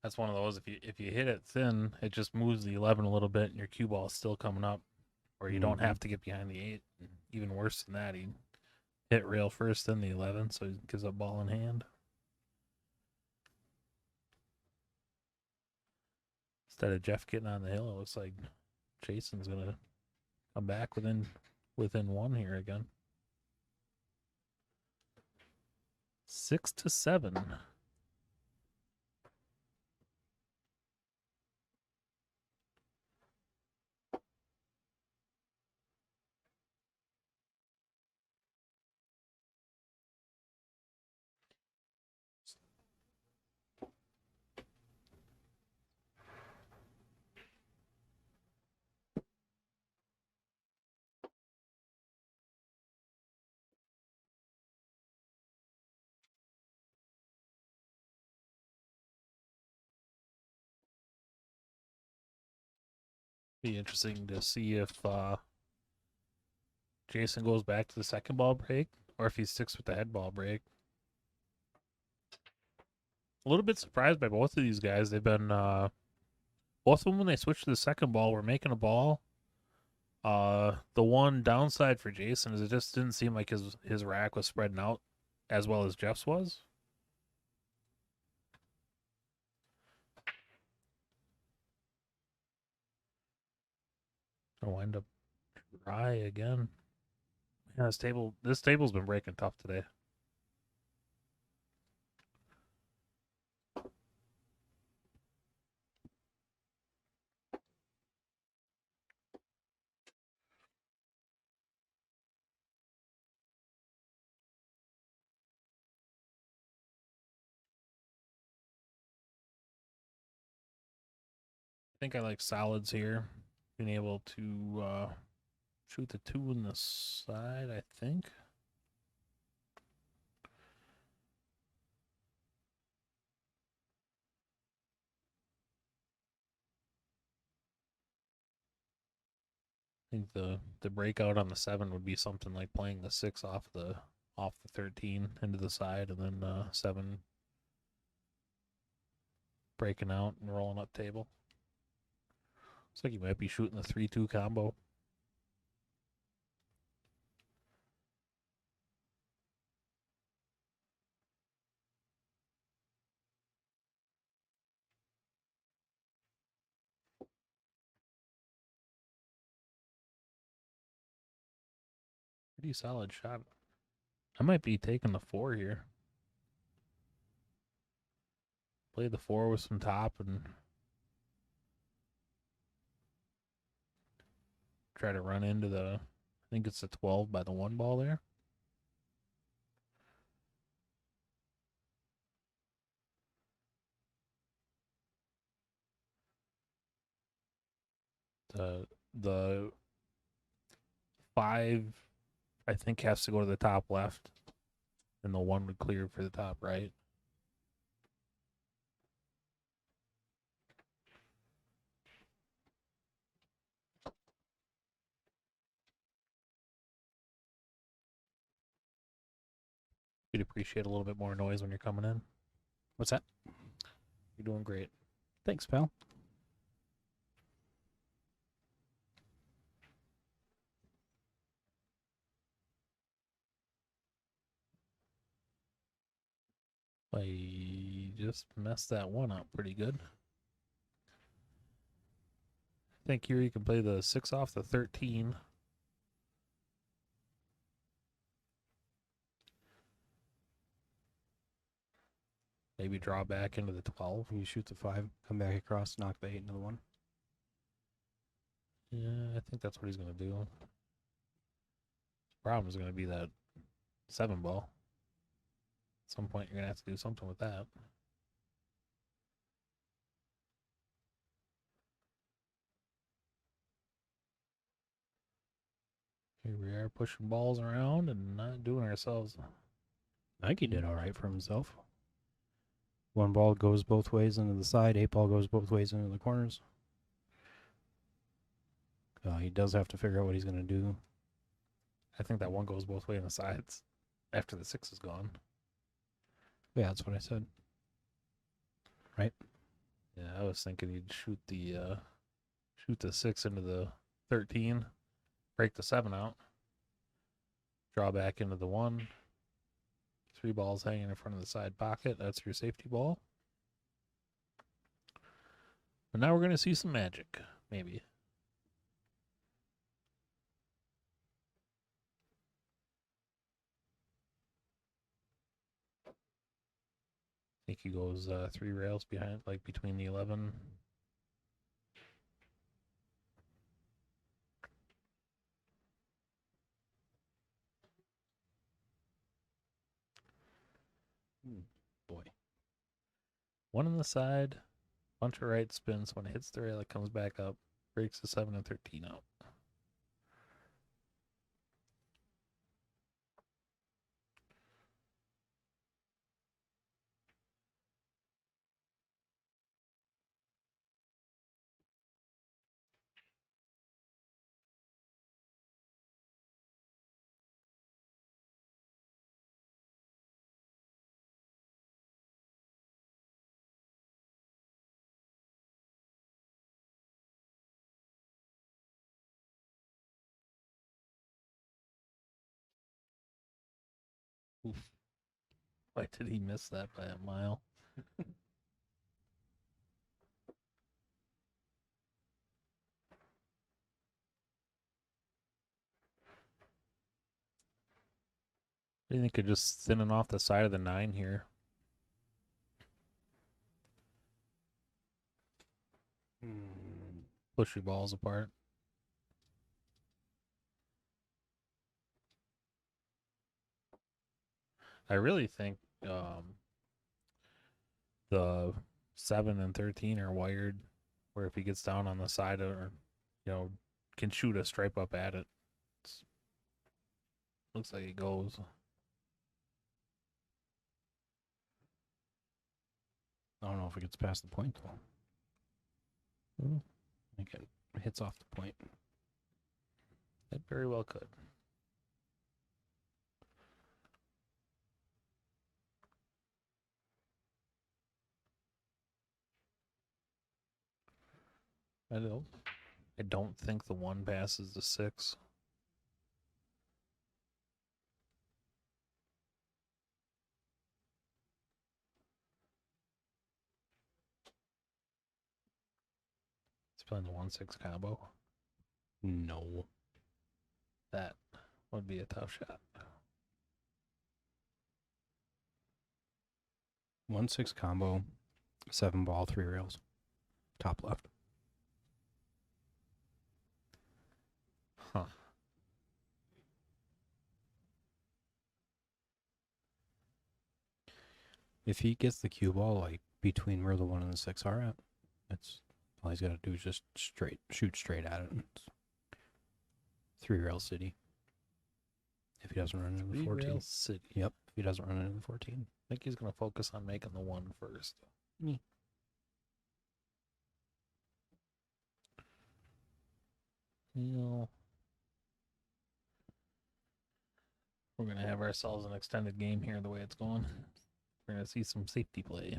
That's one of those. If you hit it thin, it just moves the 11 a little bit, and your cue ball is still coming up, or you don't have to get behind the 8. Even worse than that, he hit rail first, then the 11, so he gives up ball in hand. Instead of Jeff getting on the hill, it looks like Jason's gonna come back within 1 here again. 6-7. Be interesting to see if Jason goes back to the second ball break or if he sticks with the head ball break. A little bit surprised by both of these guys. They've been both of them when they switched to the second ball were making a ball. The one downside for Jason is it just didn't seem like his rack was spreading out as well as Jeff's was. Gonna wind up dry again. Yeah, this table's been breaking tough today. I think I like solids here. Being able to shoot the 2 in the side, I think. I think the breakout on the 7 would be something like playing the 6 off the 13 into the side, and then 7 breaking out and rolling up table. Looks like he might be shooting the 3-2 combo. Pretty solid shot. I might be taking the 4 here. Play the 4 with some top and try to run into the, I think it's the 12 by the 1 ball there. The 5, I think, has to go to the top left, and the 1 would clear for the top right. You'd appreciate a little bit more noise when you're coming in. What's that? You're doing great. Thanks, pal. I just messed that 1 up pretty good. I think here you can play the 6 off the 13. Maybe draw back into the 12. You shoot the 5, come back across, knock the 8 into the 1. Yeah, I think that's what he's going to do. Problem is going to be that 7 ball. At some point, you're going to have to do something with that. Here we are pushing balls around and not doing ourselves. I think he did all right for himself. 1 ball goes both ways into the side. 8 ball goes both ways into the corners. He does have to figure out what he's going to do. I think that one goes both ways on the sides after the 6 is gone. Yeah, that's what I said. Yeah, I was thinking you'd shoot the 6 into the 13, break the 7 out, draw back into the 1. 3 balls hanging in front of the side pocket. That's your safety ball. But now we're going to see some magic, maybe. I think he goes 3 rails behind, like between the 11. Boy. 1 on the side, bunch of right spins. When it hits the rail, it comes back up, breaks the 7 and 13 out. Oof. Why did he miss that by a mile? I think of just thinning off the side of the 9 here. Push your balls apart. I really think the 7 and 13 are wired where if he gets down on the side or, can shoot a stripe up at it. Looks like it goes. I don't know if it gets past the point, though. I think it hits off the point. It very well could. I don't think the 1 passes the 6. It's playing the 1-6 combo. No. That would be a tough shot. 1-6 combo, 7 ball, 3 rails. Top left. Huh. If he gets the cue ball like between where the 1 and the 6 are at, it's all he's got to do is just shoot straight at it. It's 3 rail city. If he doesn't run into the 14. Rail City. Yep. If he doesn't run into the 14. I think he's going to focus on making the 1 first. Me. We're going to have ourselves an extended game here the way it's going. We're going to see some safety play.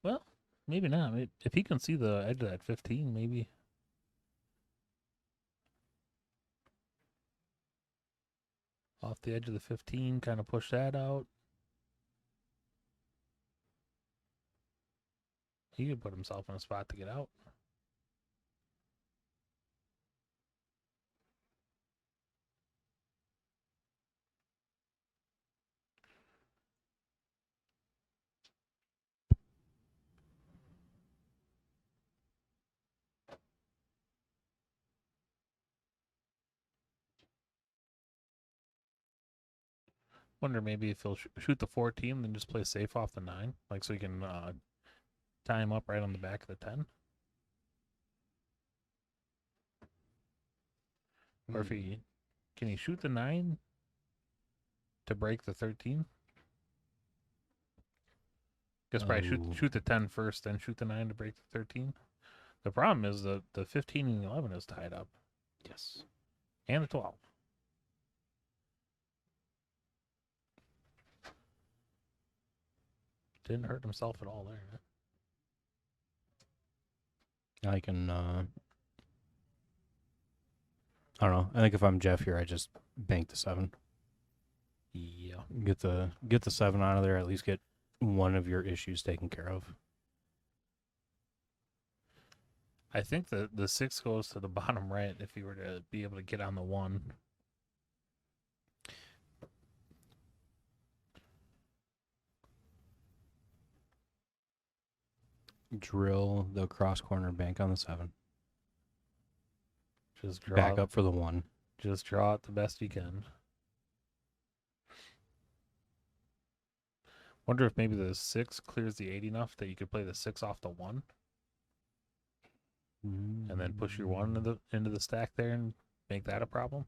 Well, maybe not. If he can see the edge of that 15, maybe. Off the edge of the 15, kind of push that out. He could put himself in a spot to get out. Wonder maybe if he'll shoot the 14, then just play safe off the 9, like so he can tie him up right on the back of the 10. Or if can he shoot the 9 to break the 13? Guess probably shoot the 10 first, then shoot the 9 to break the 13. The problem is the 15 and the 11 is tied up. Yes. And a 12. Didn't hurt himself at all there. I can, I don't know. I think if I'm Jeff here, I just bank the 7. Yeah. Get the 7 out of there. At least get one of your issues taken care of. I think the 6 goes to the bottom right if you were to be able to get on the 1. Drill the cross corner, bank on the 7. Just draw. Back up for the 1. Just draw it the best you can. Wonder if maybe the 6 clears the 8 enough that you could play the 6 off the 1 and then push your 1 into the stack there and make that a problem.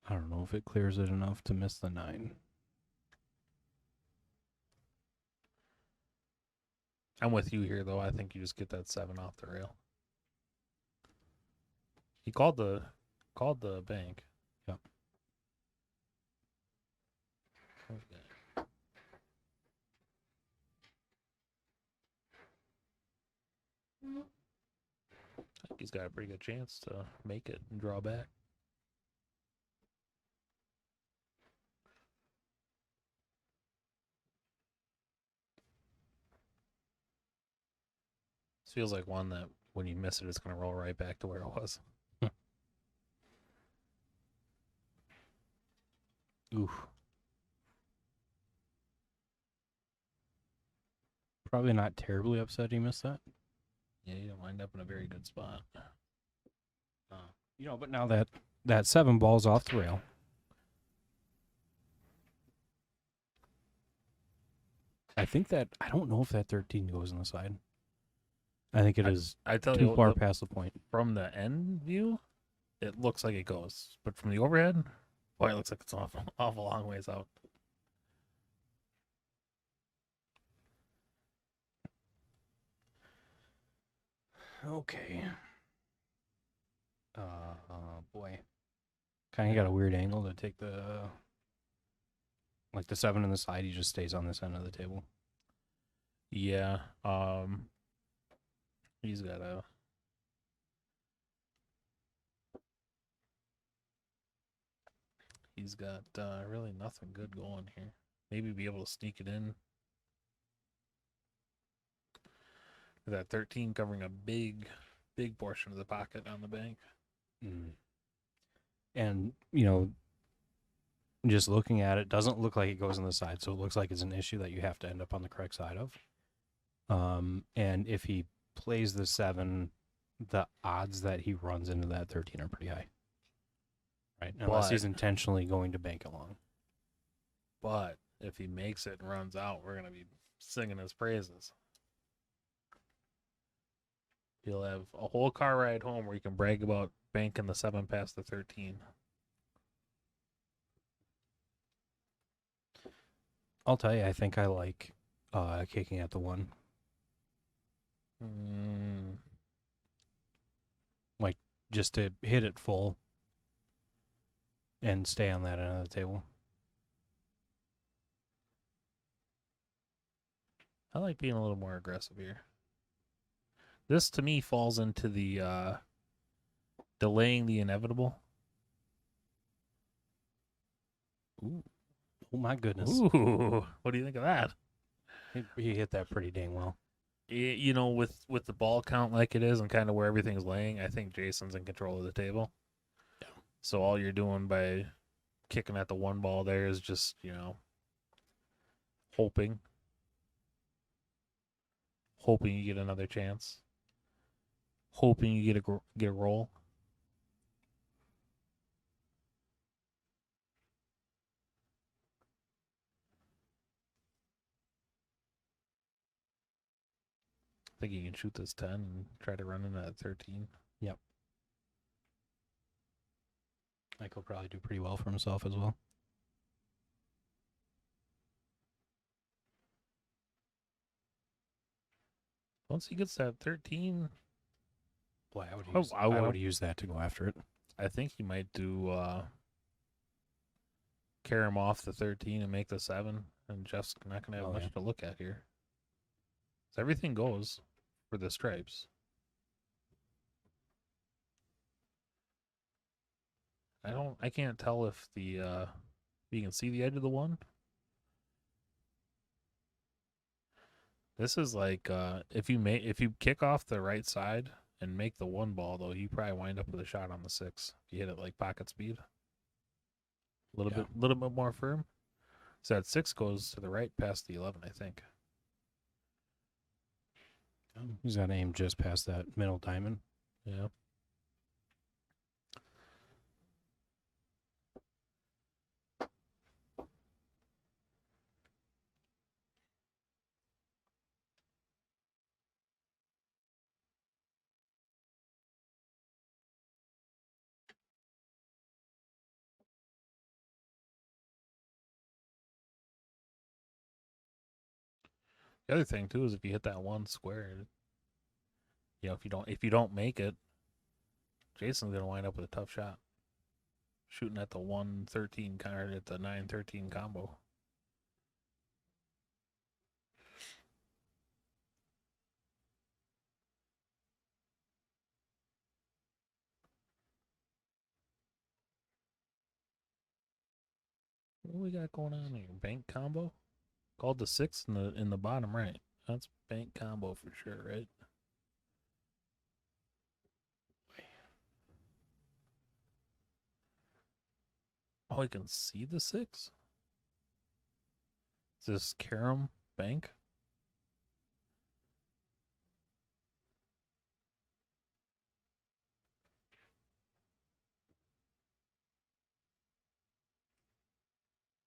I don't know if it clears it enough to miss the 9. I'm with you here though. I think you just get that 7 off the rail. He called the bank. Yep. Okay. I think he's got a pretty good chance to make it and draw back. This feels like one that when you miss it, it's going to roll right back to where it was. Oof. Probably not terribly upset he missed that. Yeah, you don't wind up in a very good spot. But now that 7 ball's off the rail. I don't know if that 13 goes on the side. I think it is I tell too you, far past the point. From the end view, it looks like it goes, but from the overhead, boy, it looks like it's an awful long ways out. Okay. Boy. Kind of got a weird angle to take the 7 on the side. He just stays on this end of the table. Yeah. He's got a. He's got really nothing good going here. Maybe be able to sneak it in. That 13 covering a big portion of the pocket on the bank. Mm. And, just looking at it, doesn't look like it goes on the side, so it looks like it's an issue that you have to end up on the correct side of. And if he plays the 7, the odds that he runs into that 13 are pretty high. Right? Unless he's intentionally going to bank along. But if he makes it and runs out, we're going to be singing his praises. He'll have a whole car ride home where you can brag about banking the 7 past the 13. I'll tell you, I think I like kicking at the 1. Like, just to hit it full and stay on that end of the table. I like being a little more aggressive here. This, to me, falls into the delaying the inevitable. Ooh. Oh, my goodness. Ooh. What do you think of that? He hit that pretty dang well. With the ball count like it is and kind of where everything's laying, I think Jason's in control of the table. Yeah. So all you're doing by kicking at the 1 ball there is just, hoping you get another chance. Hoping you get a roll. I think you can shoot this 10 and try to run into that 13. Yep. Mike will probably do pretty well for himself as well. Once he gets that 13, Boy, I would Oh, use. I would use that to go after it. I think he might do carry him off the 13 and make the 7, and Jeff's not going to have much to look at here. So everything goes for the stripes. I can't tell if the you can see the edge of the one. This is like if you kick off the right side and make the 1 ball, though, you probably wind up with a shot on the 6 if you hit it like pocket speed. A little bit more firm. So that 6 goes to the right past the 11, I think. He's got to aim just past that middle diamond. Yeah. The other thing too is if you hit that 1 square, if you don't make it, Jason's gonna wind up with a tough shot. Shooting at the 1-13 card at the 9-13 combo. What do we got going on here? Bank combo? Called the 6 in the bottom right. That's bank combo for sure, right? Oh, I can see the 6? Is this Karam Bank?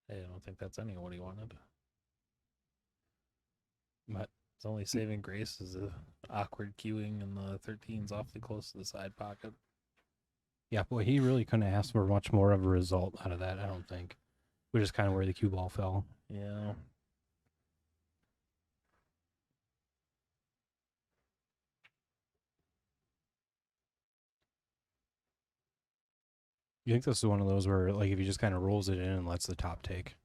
Hey, I don't think that's any of what he wanted. But his only saving grace is a awkward queuing, and the 13's awfully close to the side pocket. Yeah, boy, he really couldn't ask for much more of a result out of that, I don't think. Which is kind of where the cue ball fell. Yeah. You think this is one of those where, like, if he just kind of rolls it in and lets the top take,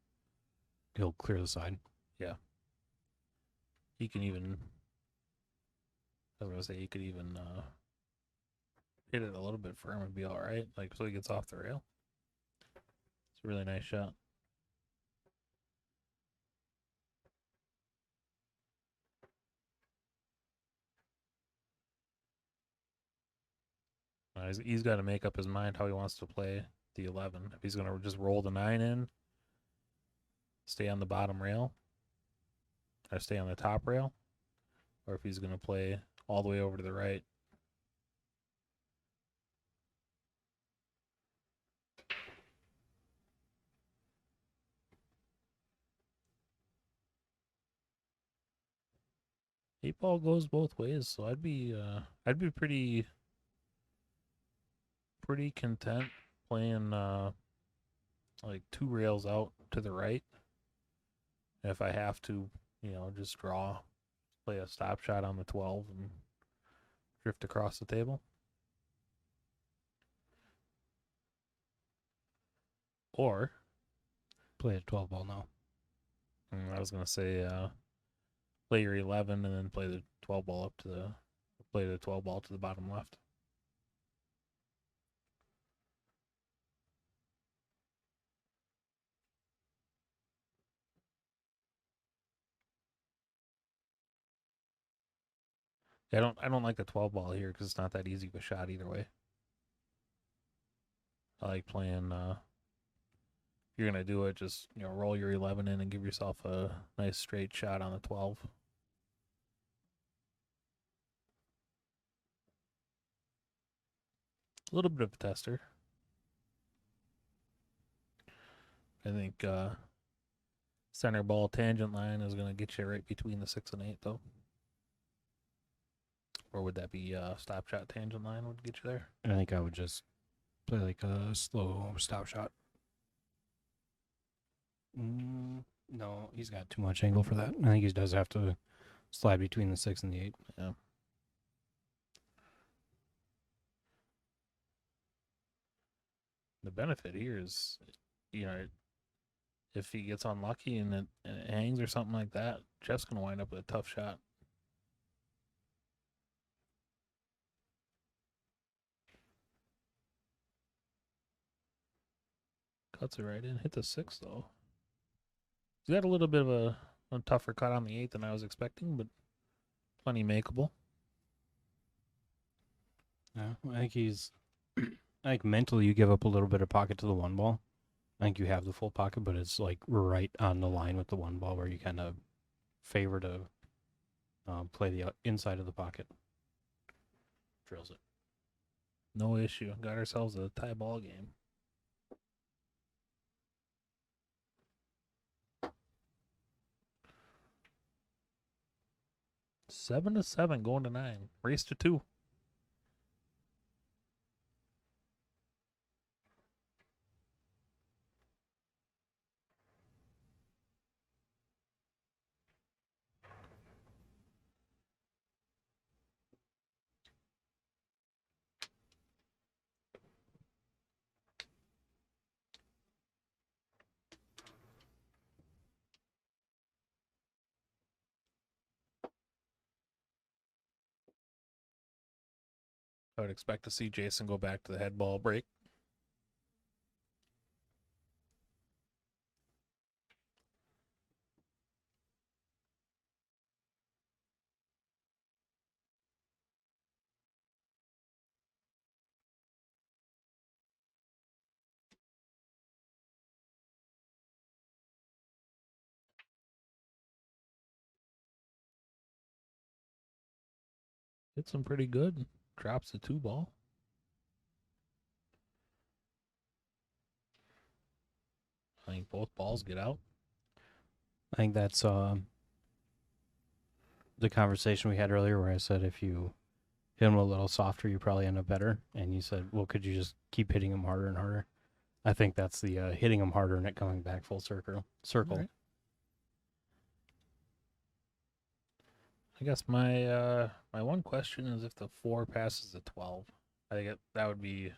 he'll clear the side? Yeah. He can even, I was going to say, he could even hit it a little bit firm and be all right. Like, so he gets off the rail. It's a really nice shot. He's got to make up his mind how he wants to play the 11. If he's going to just roll the 9 in, stay on the bottom rail, or stay on the top rail, or if he's going to play all the way over to the right. Eight ball goes both ways, so I'd be pretty content playing like 2 rails out to the right. If I have to, just play a stop shot on the 12 and drift across the table. Or play a 12 ball now. I was gonna say play your 11 and then play the 12 ball play the 12 ball to the bottom left. I don't like the 12 ball here because it's not that easy of a shot either way. I like playing. If you're gonna do it, just roll your 11 in and give yourself a nice straight shot on the 12. A little bit of a tester. I think center ball tangent line is gonna get you right between the 6 and 8 though. Or would that be stop shot tangent line would get you there? I think I would just play like a slow stop shot. No, he's got too much angle for that. I think he does have to slide between the 6 and the 8. Yeah. The benefit here is, you know, if he gets unlucky and it hangs or something like that, Jeff's going to wind up with a tough shot. Cuts it right in. Hit the 6, though. He's got a little bit of a tougher cut on the 8 than I was expecting, but plenty makeable. Yeah, I think he's. I think mentally you give up a little bit of pocket to the 1 ball. I think you have the full pocket, but it's like right on the line with the 1 ball where you kind of favor to play the inside of the pocket. Drills it. No issue. Got ourselves a tie ball game. Seven to 7 going to 9. Race to 2. I would expect to see Jason go back to the head ball break. Hits him pretty good. Drops the 2 ball. I think both balls get out. I think that's the conversation we had earlier where I said if you hit him a little softer, you probably end up better. And you said, well, could you just keep hitting him harder and harder? I think that's the hitting him harder and it coming back full circle. Right. I guess my my one question is if the 4 passes the 12. I think that would be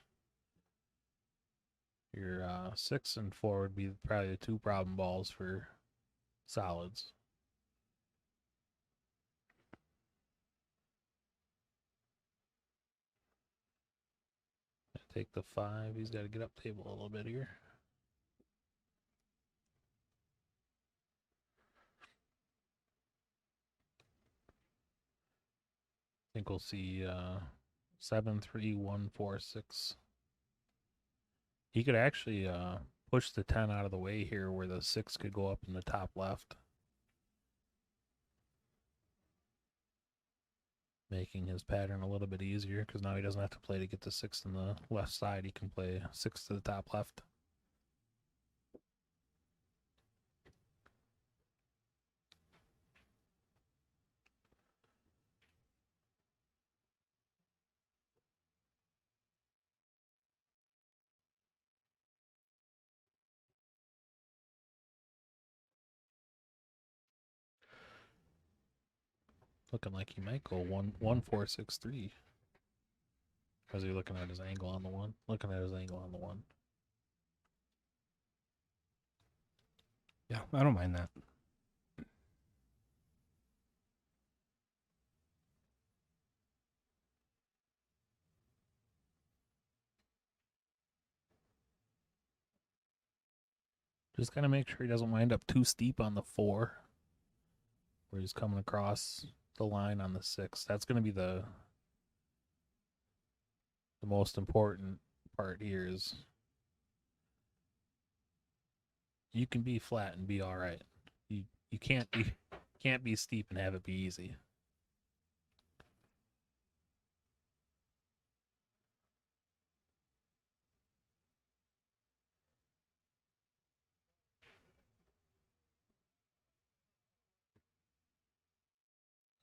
your 6 and 4 would be probably the 2 problem balls for solids. Take the 5. He's got to get up table a little bit here. I think we'll see 7, 3, 1, 4, 6. He could actually push the 10 out of the way here where the 6 could go up in the top left. Making his pattern a little bit easier because now he doesn't have to play to get the 6 on the left side. He can play 6 to the top left. Looking like he might go 1, 4, 6, 3. Or is he looking at his angle on the 1? Looking at his angle on the 1. Yeah, I don't mind that. Just got to make sure he doesn't wind up too steep on the 4. Where he's coming across the line on the 6. That's going to be the most important part here is you can be flat and be all right. You can't be steep and have it be easy.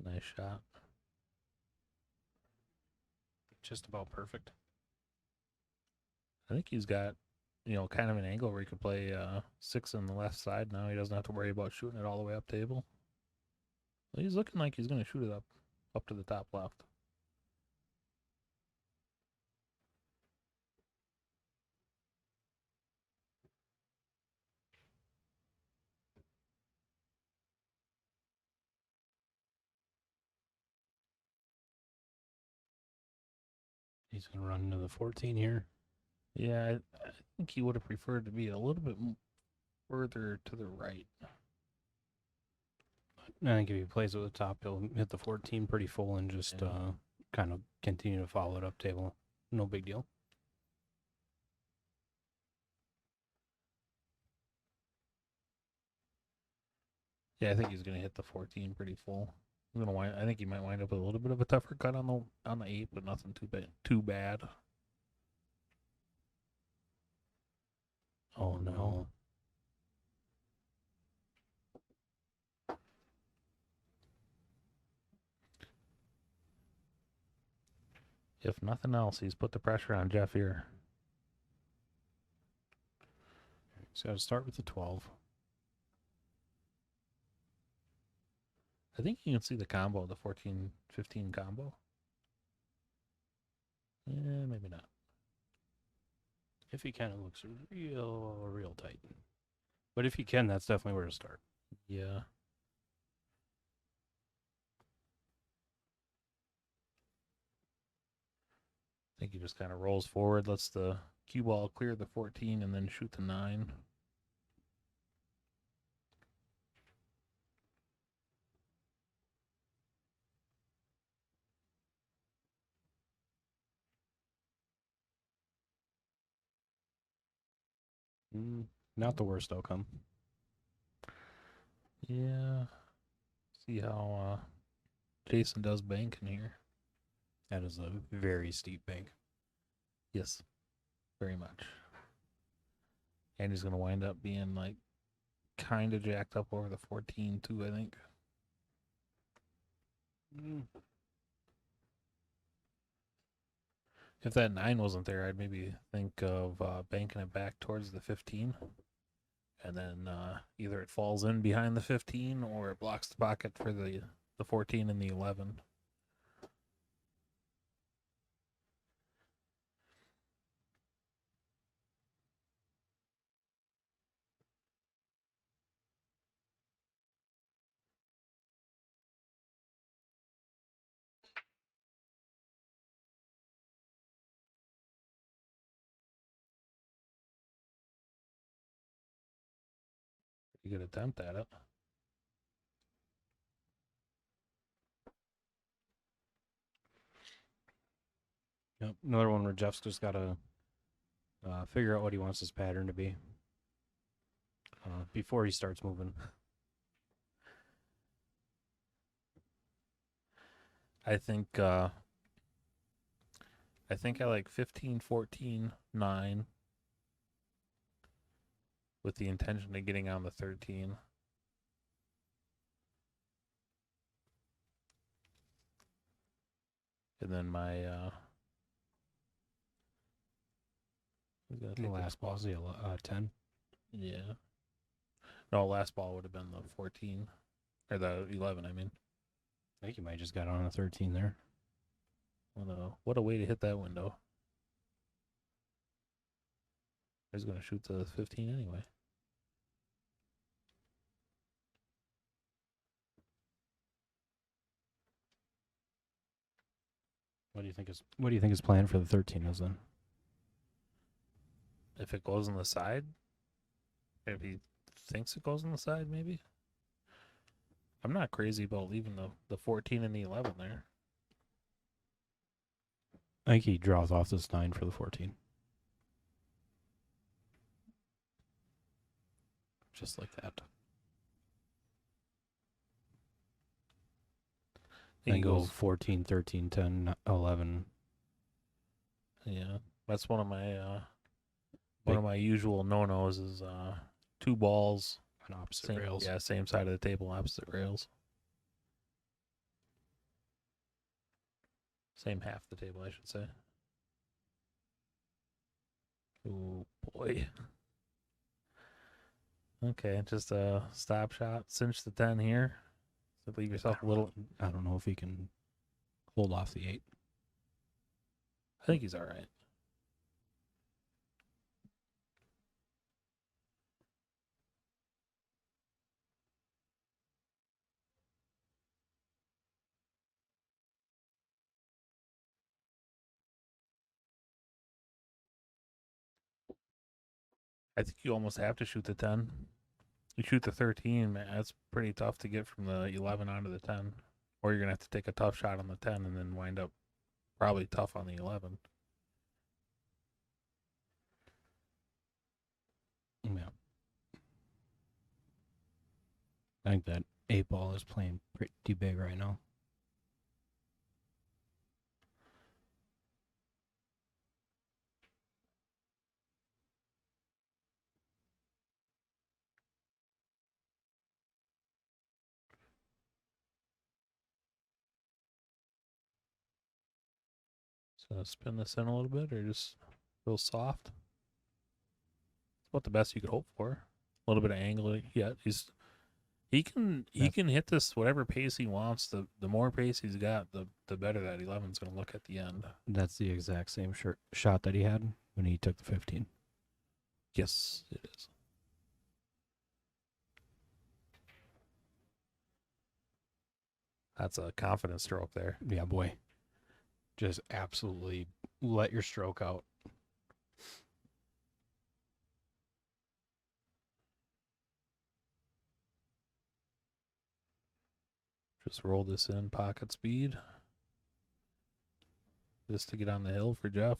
Nice shot. Just about perfect. I think he's got, kind of an angle where he could play 6 on the left side now. He doesn't have to worry about shooting it all the way up table. Well, he's looking like he's going to shoot it up to the top left. He's going to run into the 14 here. Yeah, I think he would have preferred to be a little bit further to the right. I think if he plays at the top, he'll hit the 14 pretty full and just kind of continue to follow it up table. No big deal. Yeah, I think he's gonna hit the 14 pretty full. I think he might wind up with a little bit of a tougher cut on the 8, but nothing too bad. Oh no. If nothing else, he's put the pressure on Jeff here. He's got to start with the 12. I think you can see the combo, the 14-15 combo. Yeah, maybe not. If he can, it looks real tight. But if he can, that's definitely where to start. Yeah. I think he just kind of rolls forward, lets the cue ball clear the 14, and then shoot the 9. Not the worst outcome. Yeah. See how Jason does bank in here. That is a very steep bank. Yes, very much. And he's going to wind up being like kind of jacked up over the 14 too, I think. If that 9 wasn't there, I'd maybe think of banking it back towards the 15. And then either it falls in behind the 15 or it blocks the pocket for the 14 and the 11. Pretty good attempt at it. Yep. Another one where Jeff's just got to figure out what he wants his pattern to be before he starts moving. I think I like 15, 14, 9 with the intention of getting on the 13. And then my the last ball's the 10. Yeah. No, last ball would have been the 14 or the 11. I mean, I think he might just got on a 13 there. What a way to hit that window. He's going to shoot the 15 anyway. What do you think his plan for the 13 is then? If it goes on the side, if he thinks it goes on the side, maybe. I'm not crazy about leaving the 14 and the 11 there. I think he draws off this 9 for the 14. Just like that. Then go 14, 13, 10, 11. Yeah, that's one of my usual no-nos is 2 balls on opposite rails. Yeah, same side of the table, opposite rails. Same half the table, I should say. Oh boy. Okay, just a stop shot, cinch the 10 here. So leave yourself a little. I don't know if he can hold off the 8. I think he's all right. I think you almost have to shoot the 10. You shoot the 13, man, that's pretty tough to get from the 11 onto the 10. Or you're going to have to take a tough shot on the 10 and then wind up probably tough on the 11. Yeah. I think that 8-ball is playing pretty big right now. So spin this in a little bit or just real soft. It's about the best you could hope for. A little bit of angle. Yeah, he can hit this whatever pace he wants. The more pace he's got, the better that 11's going to look at the end. That's the exact same shot that he had when he took the 15. Yes, it is. That's a confidence stroke there. Yeah, boy. Just absolutely let your stroke out. Just roll this in pocket speed. Just to get on the hill for Jeff.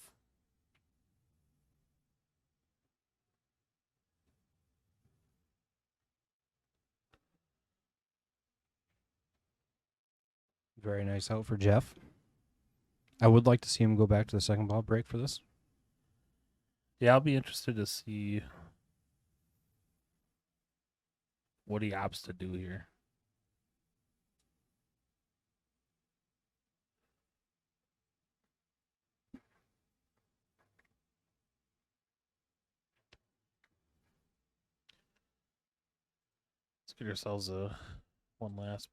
Very nice out for Jeff. I would like to see him go back to the second ball break for this. Yeah, I'll be interested to see what he opts to do here. Let's get ourselves one last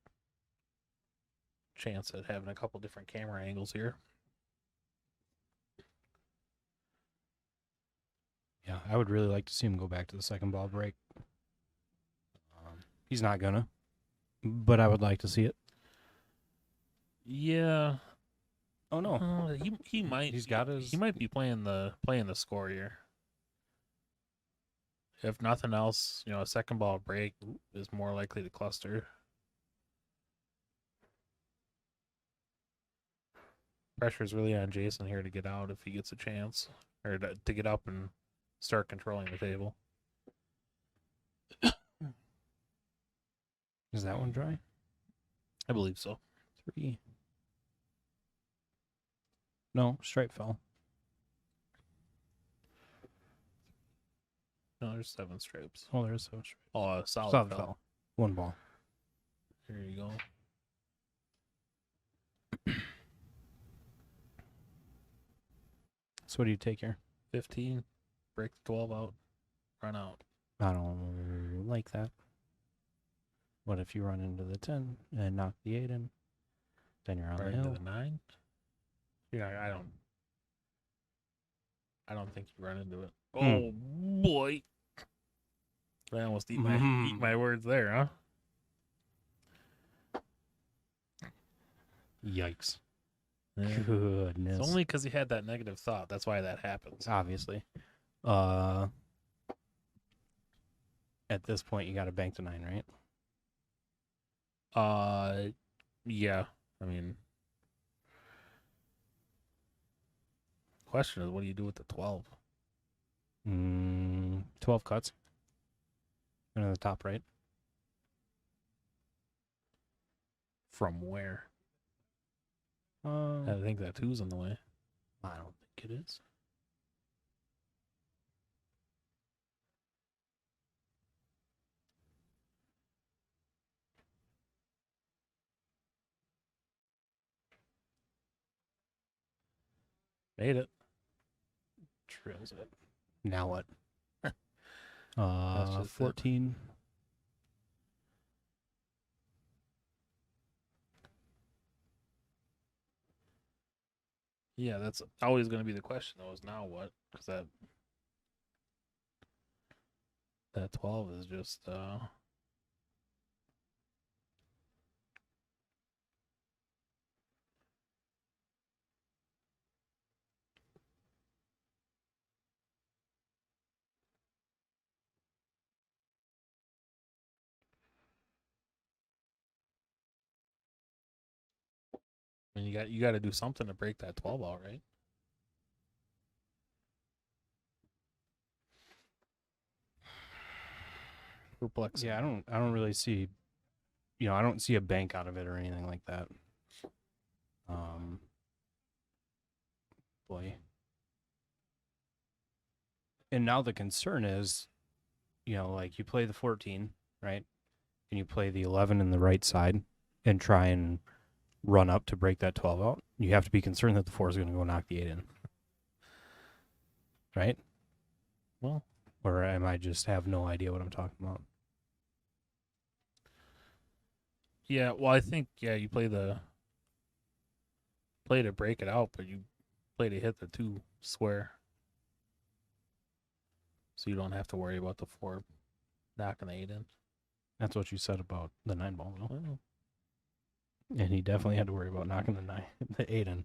chance at having a couple different camera angles here. Yeah, I would really like to see him go back to the second ball break. He's not gonna, but I would like to see it. Yeah. Oh no, he might. He's got his. He might be playing the score here. If nothing else, a second ball break is more likely to cluster. Pressure is really on Jason here to get out if he gets a chance, or to get up and start controlling the table. Is that one dry? I believe so. 3. No, stripe fell. No, there's 7 stripes. Oh, there's 7 stripes. Oh, solid Solid fell. fell. 1 ball. There you go. So what do you take here? 15, break the 12 out, run out. I don't like that. What if you run into the 10 and knock the 8 in? Then you're on Right the hill. into the 9. Yeah, I don't think you run into it. Oh boy. I almost eat my words there, huh? Yikes. Yeah. Goodness. It's only because he had that negative thought. That's why that happens. Obviously. At this point, you got to bank the 9, right? Yeah. I mean, question is, what do you do with the 12? 12 cuts. And on the top right. From where? I I think that 2's in the way. don't think it is. Made it. Trails it. Now what? That's just 14. Yeah, that's always going to be the question, though, is now what? Because that 12 is just mean, you got to do something to break that 12 out, right? Perplexing. Yeah, I don't really see, I don't see a bank out of it or anything like that. Boy. And now the concern is, like you play the 14, right? And you play the 11 in the right side and try and run up to break that 12 out. You have to be concerned that the 4 is going to go knock the 8 in. Right? Well, or am I just have no idea what I'm talking about? yeah. Well, I think you play to break it out, but you play to hit the 2 square, so you don't have to worry about the 4 knocking the 8 in. That's what you said about the 9 ball, though. Well, And he definitely had to worry about knocking the 8 in.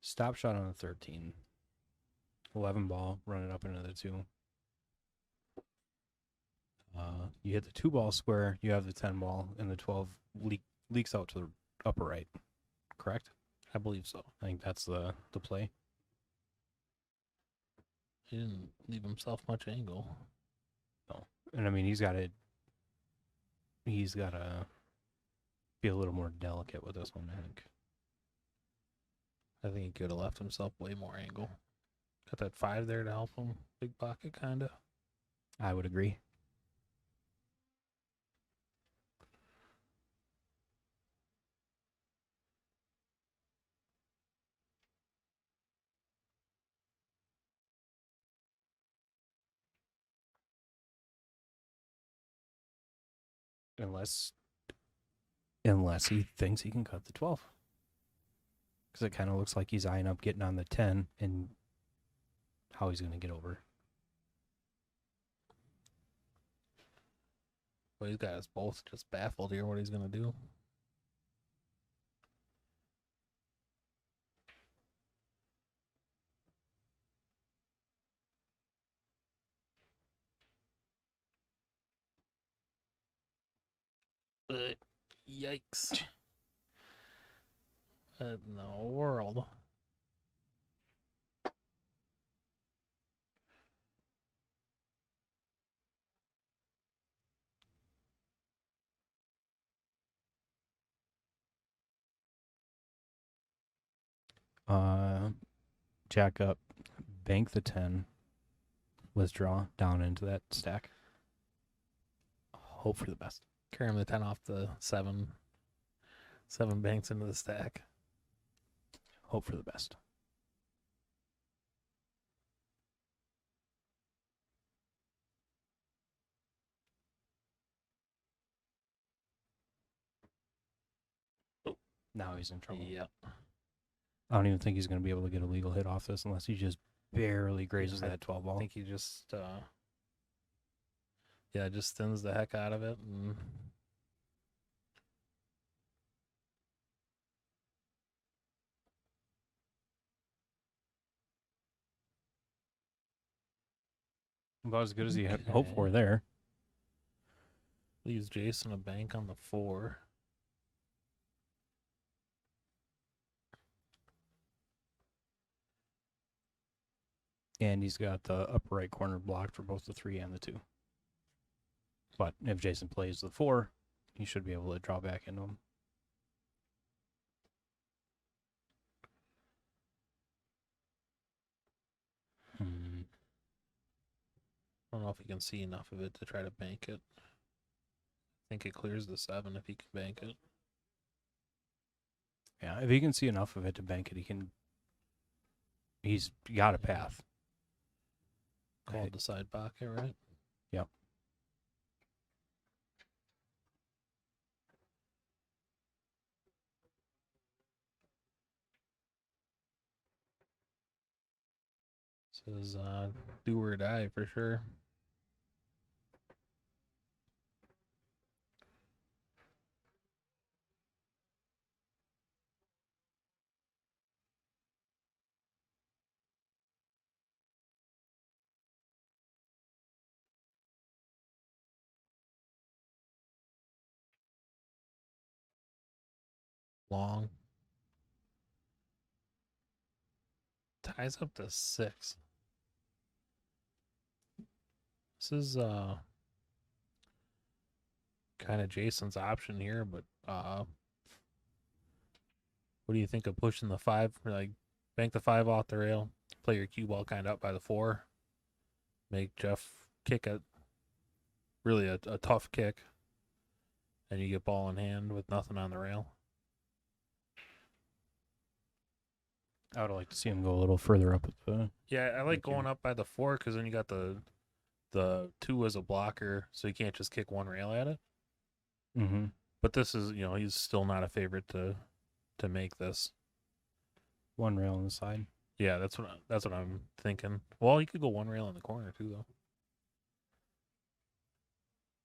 Stop shot on the 13. 11 ball, run it up into the 2. You hit the 2 ball square, you have the 10 ball, and the 12 leaks out to the upper right. Correct? I believe so. I think that's the play. He didn't leave himself much angle. No. And I mean, he's got to be a little more delicate with this one, I think. I think he could have left himself way more angle. Got that 5 there to help him. Big pocket, kind of. I would agree. Unless he thinks he can cut the 12. Because it kind of looks like he's eyeing up getting on the 10 and how he's going to get over. Well, he's got us both just baffled here what he's going to do. But yikes. In the world. Jack up, bank the 10, withdraw down into that stack. Hope for the best. Carry him the 10 off the 7. 7 banks into the stack. Hope for the best. Now he's in trouble. Yep. I don't even think he's going to be able to get a legal hit off this unless he just barely grazes that 12 ball. I think he just, just thins the heck out of it. And about as good as he hoped for there. leaves Jason a bank on the 4. And he's got the upper right corner blocked for both the 3 and the 2. But if Jason plays the 4, he should be able to draw back into him. I don't know if he can see enough of it to try to bank it. I think it clears the 7 if he can bank it. Yeah, if he can see enough of it to bank it, he's got a path. Called the side pocket, right? Yep. Says do or die for sure. long. Ties up to 6. This is kind of Jason's option here, but what do you think of pushing the 5? Like, bank the 5 off the rail, play your cue ball kind of up by the 4, make Jeff kick a tough kick, and you get ball in hand with nothing on the rail. I would like to see him go a little further up with the. Yeah, I like going up by the 4 because then you got the 2 as a blocker, so you can't just kick one rail at it. Mm-hmm. But this is, he's still not a favorite to make this. One rail on the side. Yeah, that's what I'm thinking. Well, you could go one rail in the corner too, though.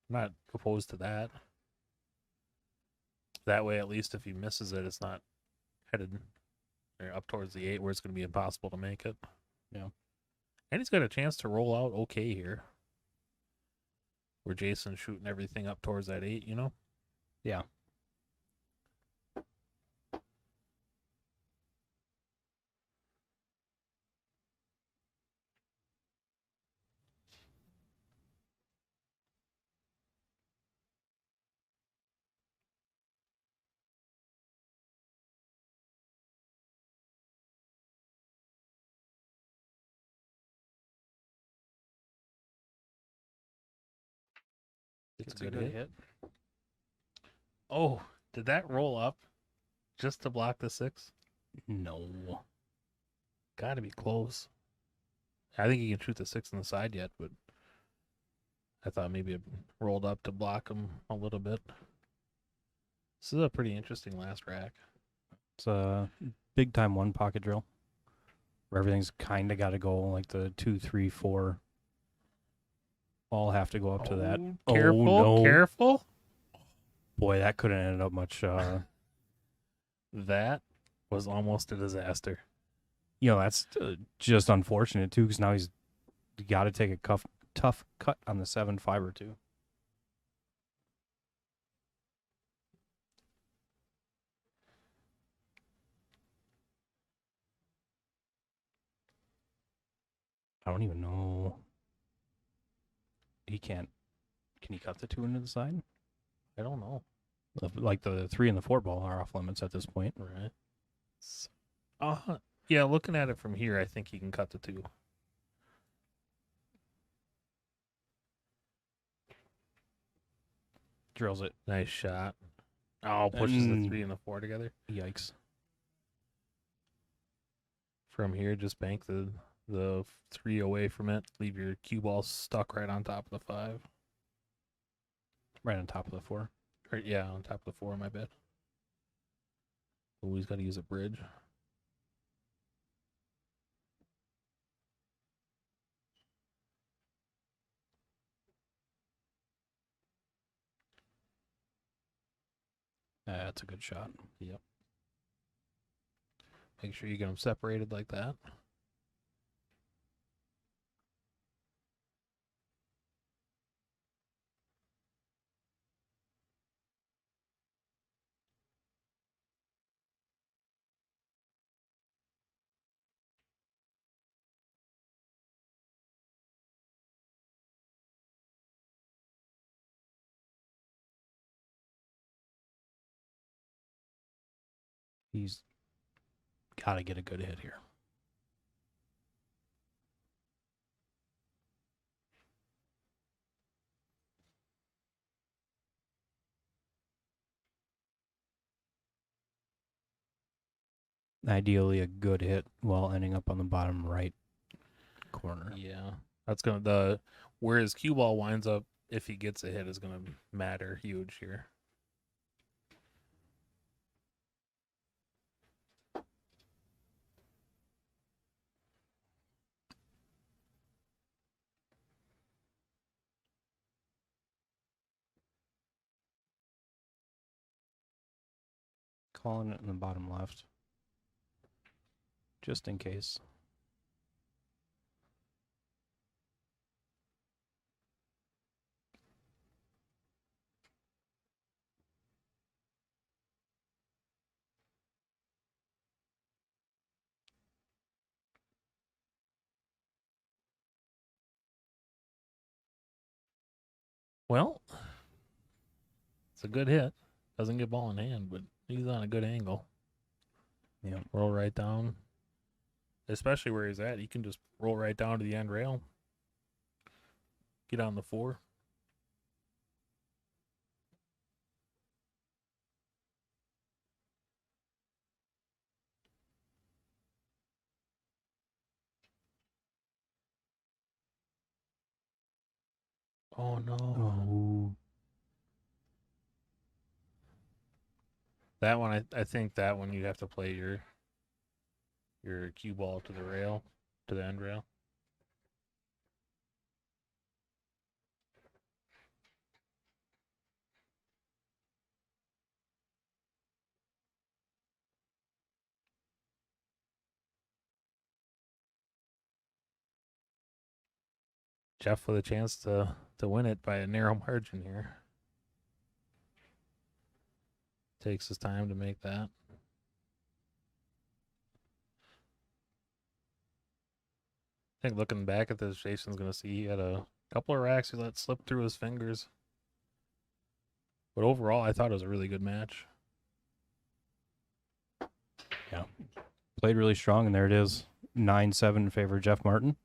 I'm not opposed to that. That way, at least if he misses it, it's not headed up towards the 8 where it's going to be impossible to make it. Yeah. And he's got a chance to roll out okay here. Where Jason's shooting everything up towards that 8, Yeah. It's a good hit. Oh, did that roll up just to block the 6? No. Got to be close. I think he can shoot the 6 on the side yet, but I thought maybe it rolled up to block him a little bit. This is a pretty interesting last rack. It's a big time 1 pocket drill where everything's kind of got to go like the 2, 3, 4. All have to go up to that. Careful, no. Careful. Boy, that could have ended up much. That was almost a disaster. That's just unfortunate too, because now he's got to take a tough cut on the 7 fiber too. I don't even know. He can't. Can he cut the 2 into the side? I don't know. Like the 3 and the 4 ball are off limits at this point. Right. Yeah, looking at it from here, I think he can cut the 2. Drills it. Nice shot. Oh, pushes the 3 and the 4 together. Yikes. From here, just bank the 3 away from it. Leave your cue ball stuck right on top of the 5. Right on top of the 4. Or, yeah, on top of the 4, my bad. Always got to use a bridge. That's a good shot. Yep. Make sure you get them separated like that. He's got to get a good hit here. Ideally, a good hit while ending up on the bottom right corner. Yeah. That's where his cue ball winds up, if he gets a hit, is gonna matter huge here. Calling it in the bottom left. Just in case. Well, it's a good hit. Doesn't get ball in hand, but he's on a good angle. Yeah. Roll right down. Especially where he's at. He can just roll right down to the end rail. Get on the 4. Oh no. Oh. That one, I think that one you have to play your cue ball to the rail, to the end rail. Jeff with a chance to win it by a narrow margin here. Takes his time to make that. I think looking back at this, Jason's going to see he had a couple of racks he let slip through his fingers. But overall, I thought it was a really good match. Yeah. Played really strong, and there it is. 9-7 in favor of Jeff Martin.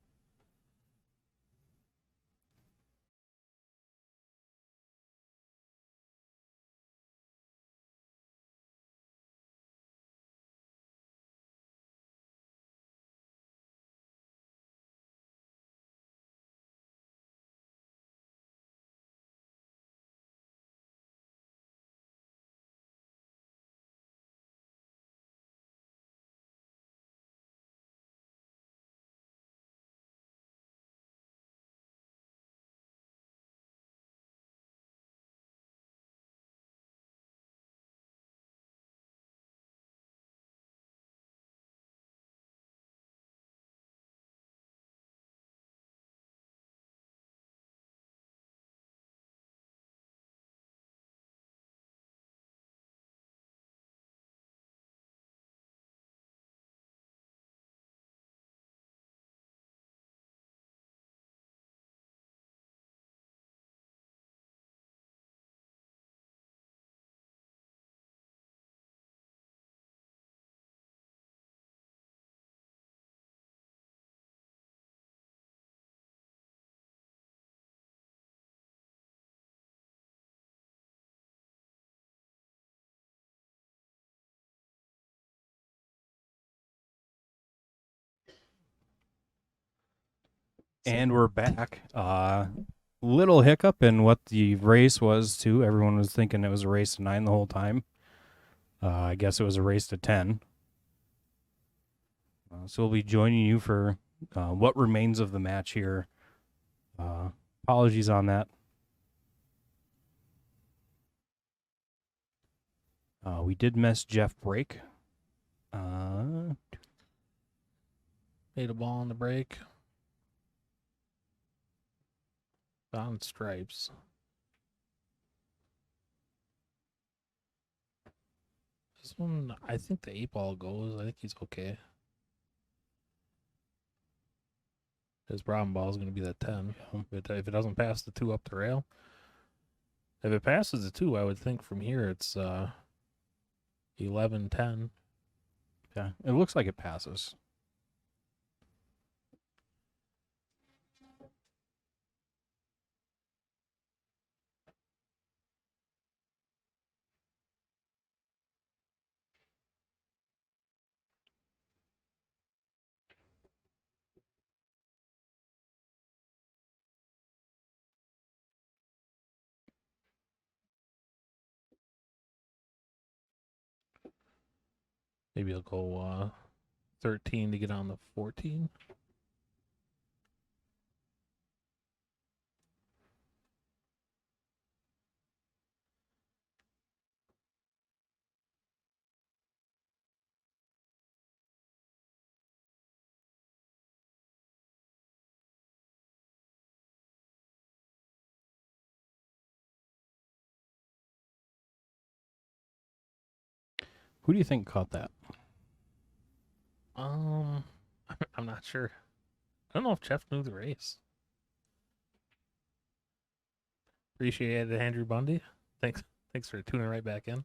And we're back. Little hiccup in what the race was, too. Everyone was thinking it was a race to 9 the whole time. I guess it was a race to 10. So we'll be joining you for what remains of the match here. Apologies on that. We did miss Jeff break. Made a ball on the break. Found stripes. This one, I think the 8-ball goes. I think he's okay. His problem ball is going to be that 10. But if it doesn't pass the 2 up the rail, if it passes the 2, I would think from here it's 11-10. Yeah, it looks like it passes. Maybe he'll go 13 to get on the 14. Who do you think caught that? I'm not sure. I don't know if Jeff knew the race. Appreciate it, Andrew Bundy. Thanks for tuning right back in.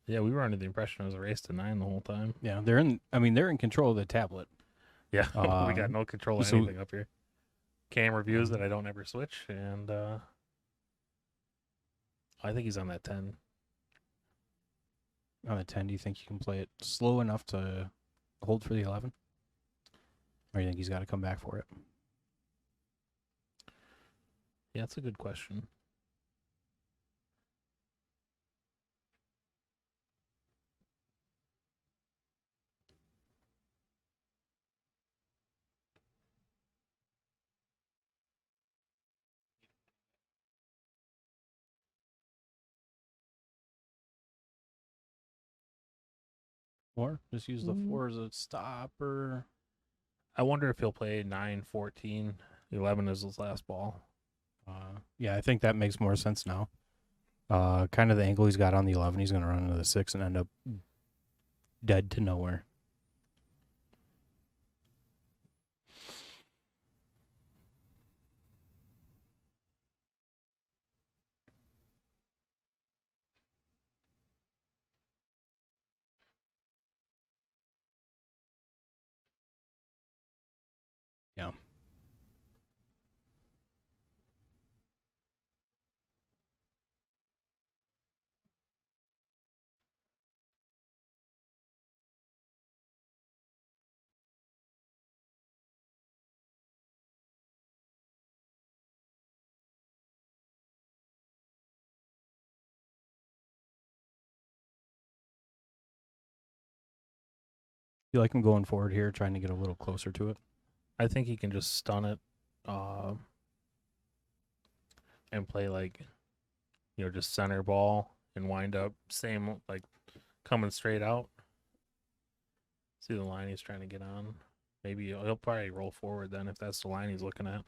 Yeah, we were under the impression it was a race to 9 the whole time. Yeah, they're in control of the tablet. Yeah, we got no control of so- anything up here. Camera views that I don't ever switch, and I think he's on that 10. On the 10, do you think you can play it slow enough to hold for the 11? Or do you think he's got to come back for it? Yeah, that's a good question. Or just use the 4 as a stopper. I wonder if he'll play 9, 14. 11 is his last ball. Yeah, I think that makes more sense now. Kind of the angle he's got on the 11, he's going to run into the 6 and end up dead to nowhere. Yeah. You like him going forward here, trying to get a little closer to it? I think he can just stun it and play just center ball and wind up same like coming straight out. See the line he's trying to get on. Maybe he'll probably roll forward then if that's the line he's looking at.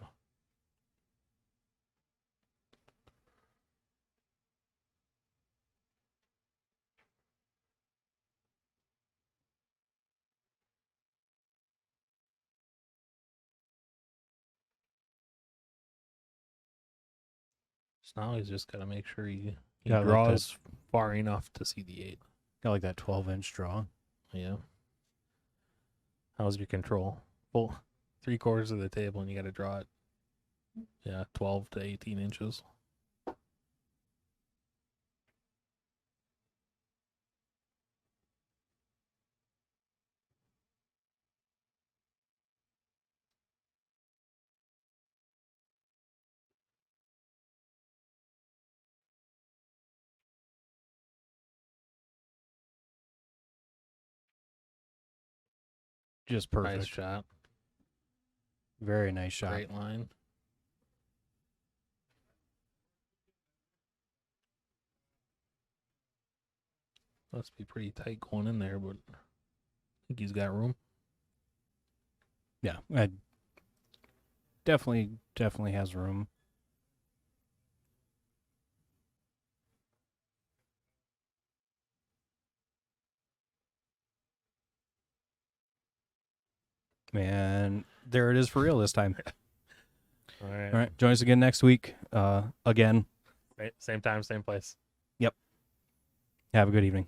So now he's just got to make sure he Got draws far enough to see the 8. Got like that 12-inch draw. Yeah. How's your control? Full 3/4 of the table and you got to draw it. Yeah, 12 to 18 inches. Just perfect. Nice shot. Very nice shot. Great line. Must be pretty tight going in there, but I think he's got room. Yeah, definitely has room. And there it is for real this time. All right. All right. Join us again next week. Again. Right. Same time, same place. Yep. Have a good evening.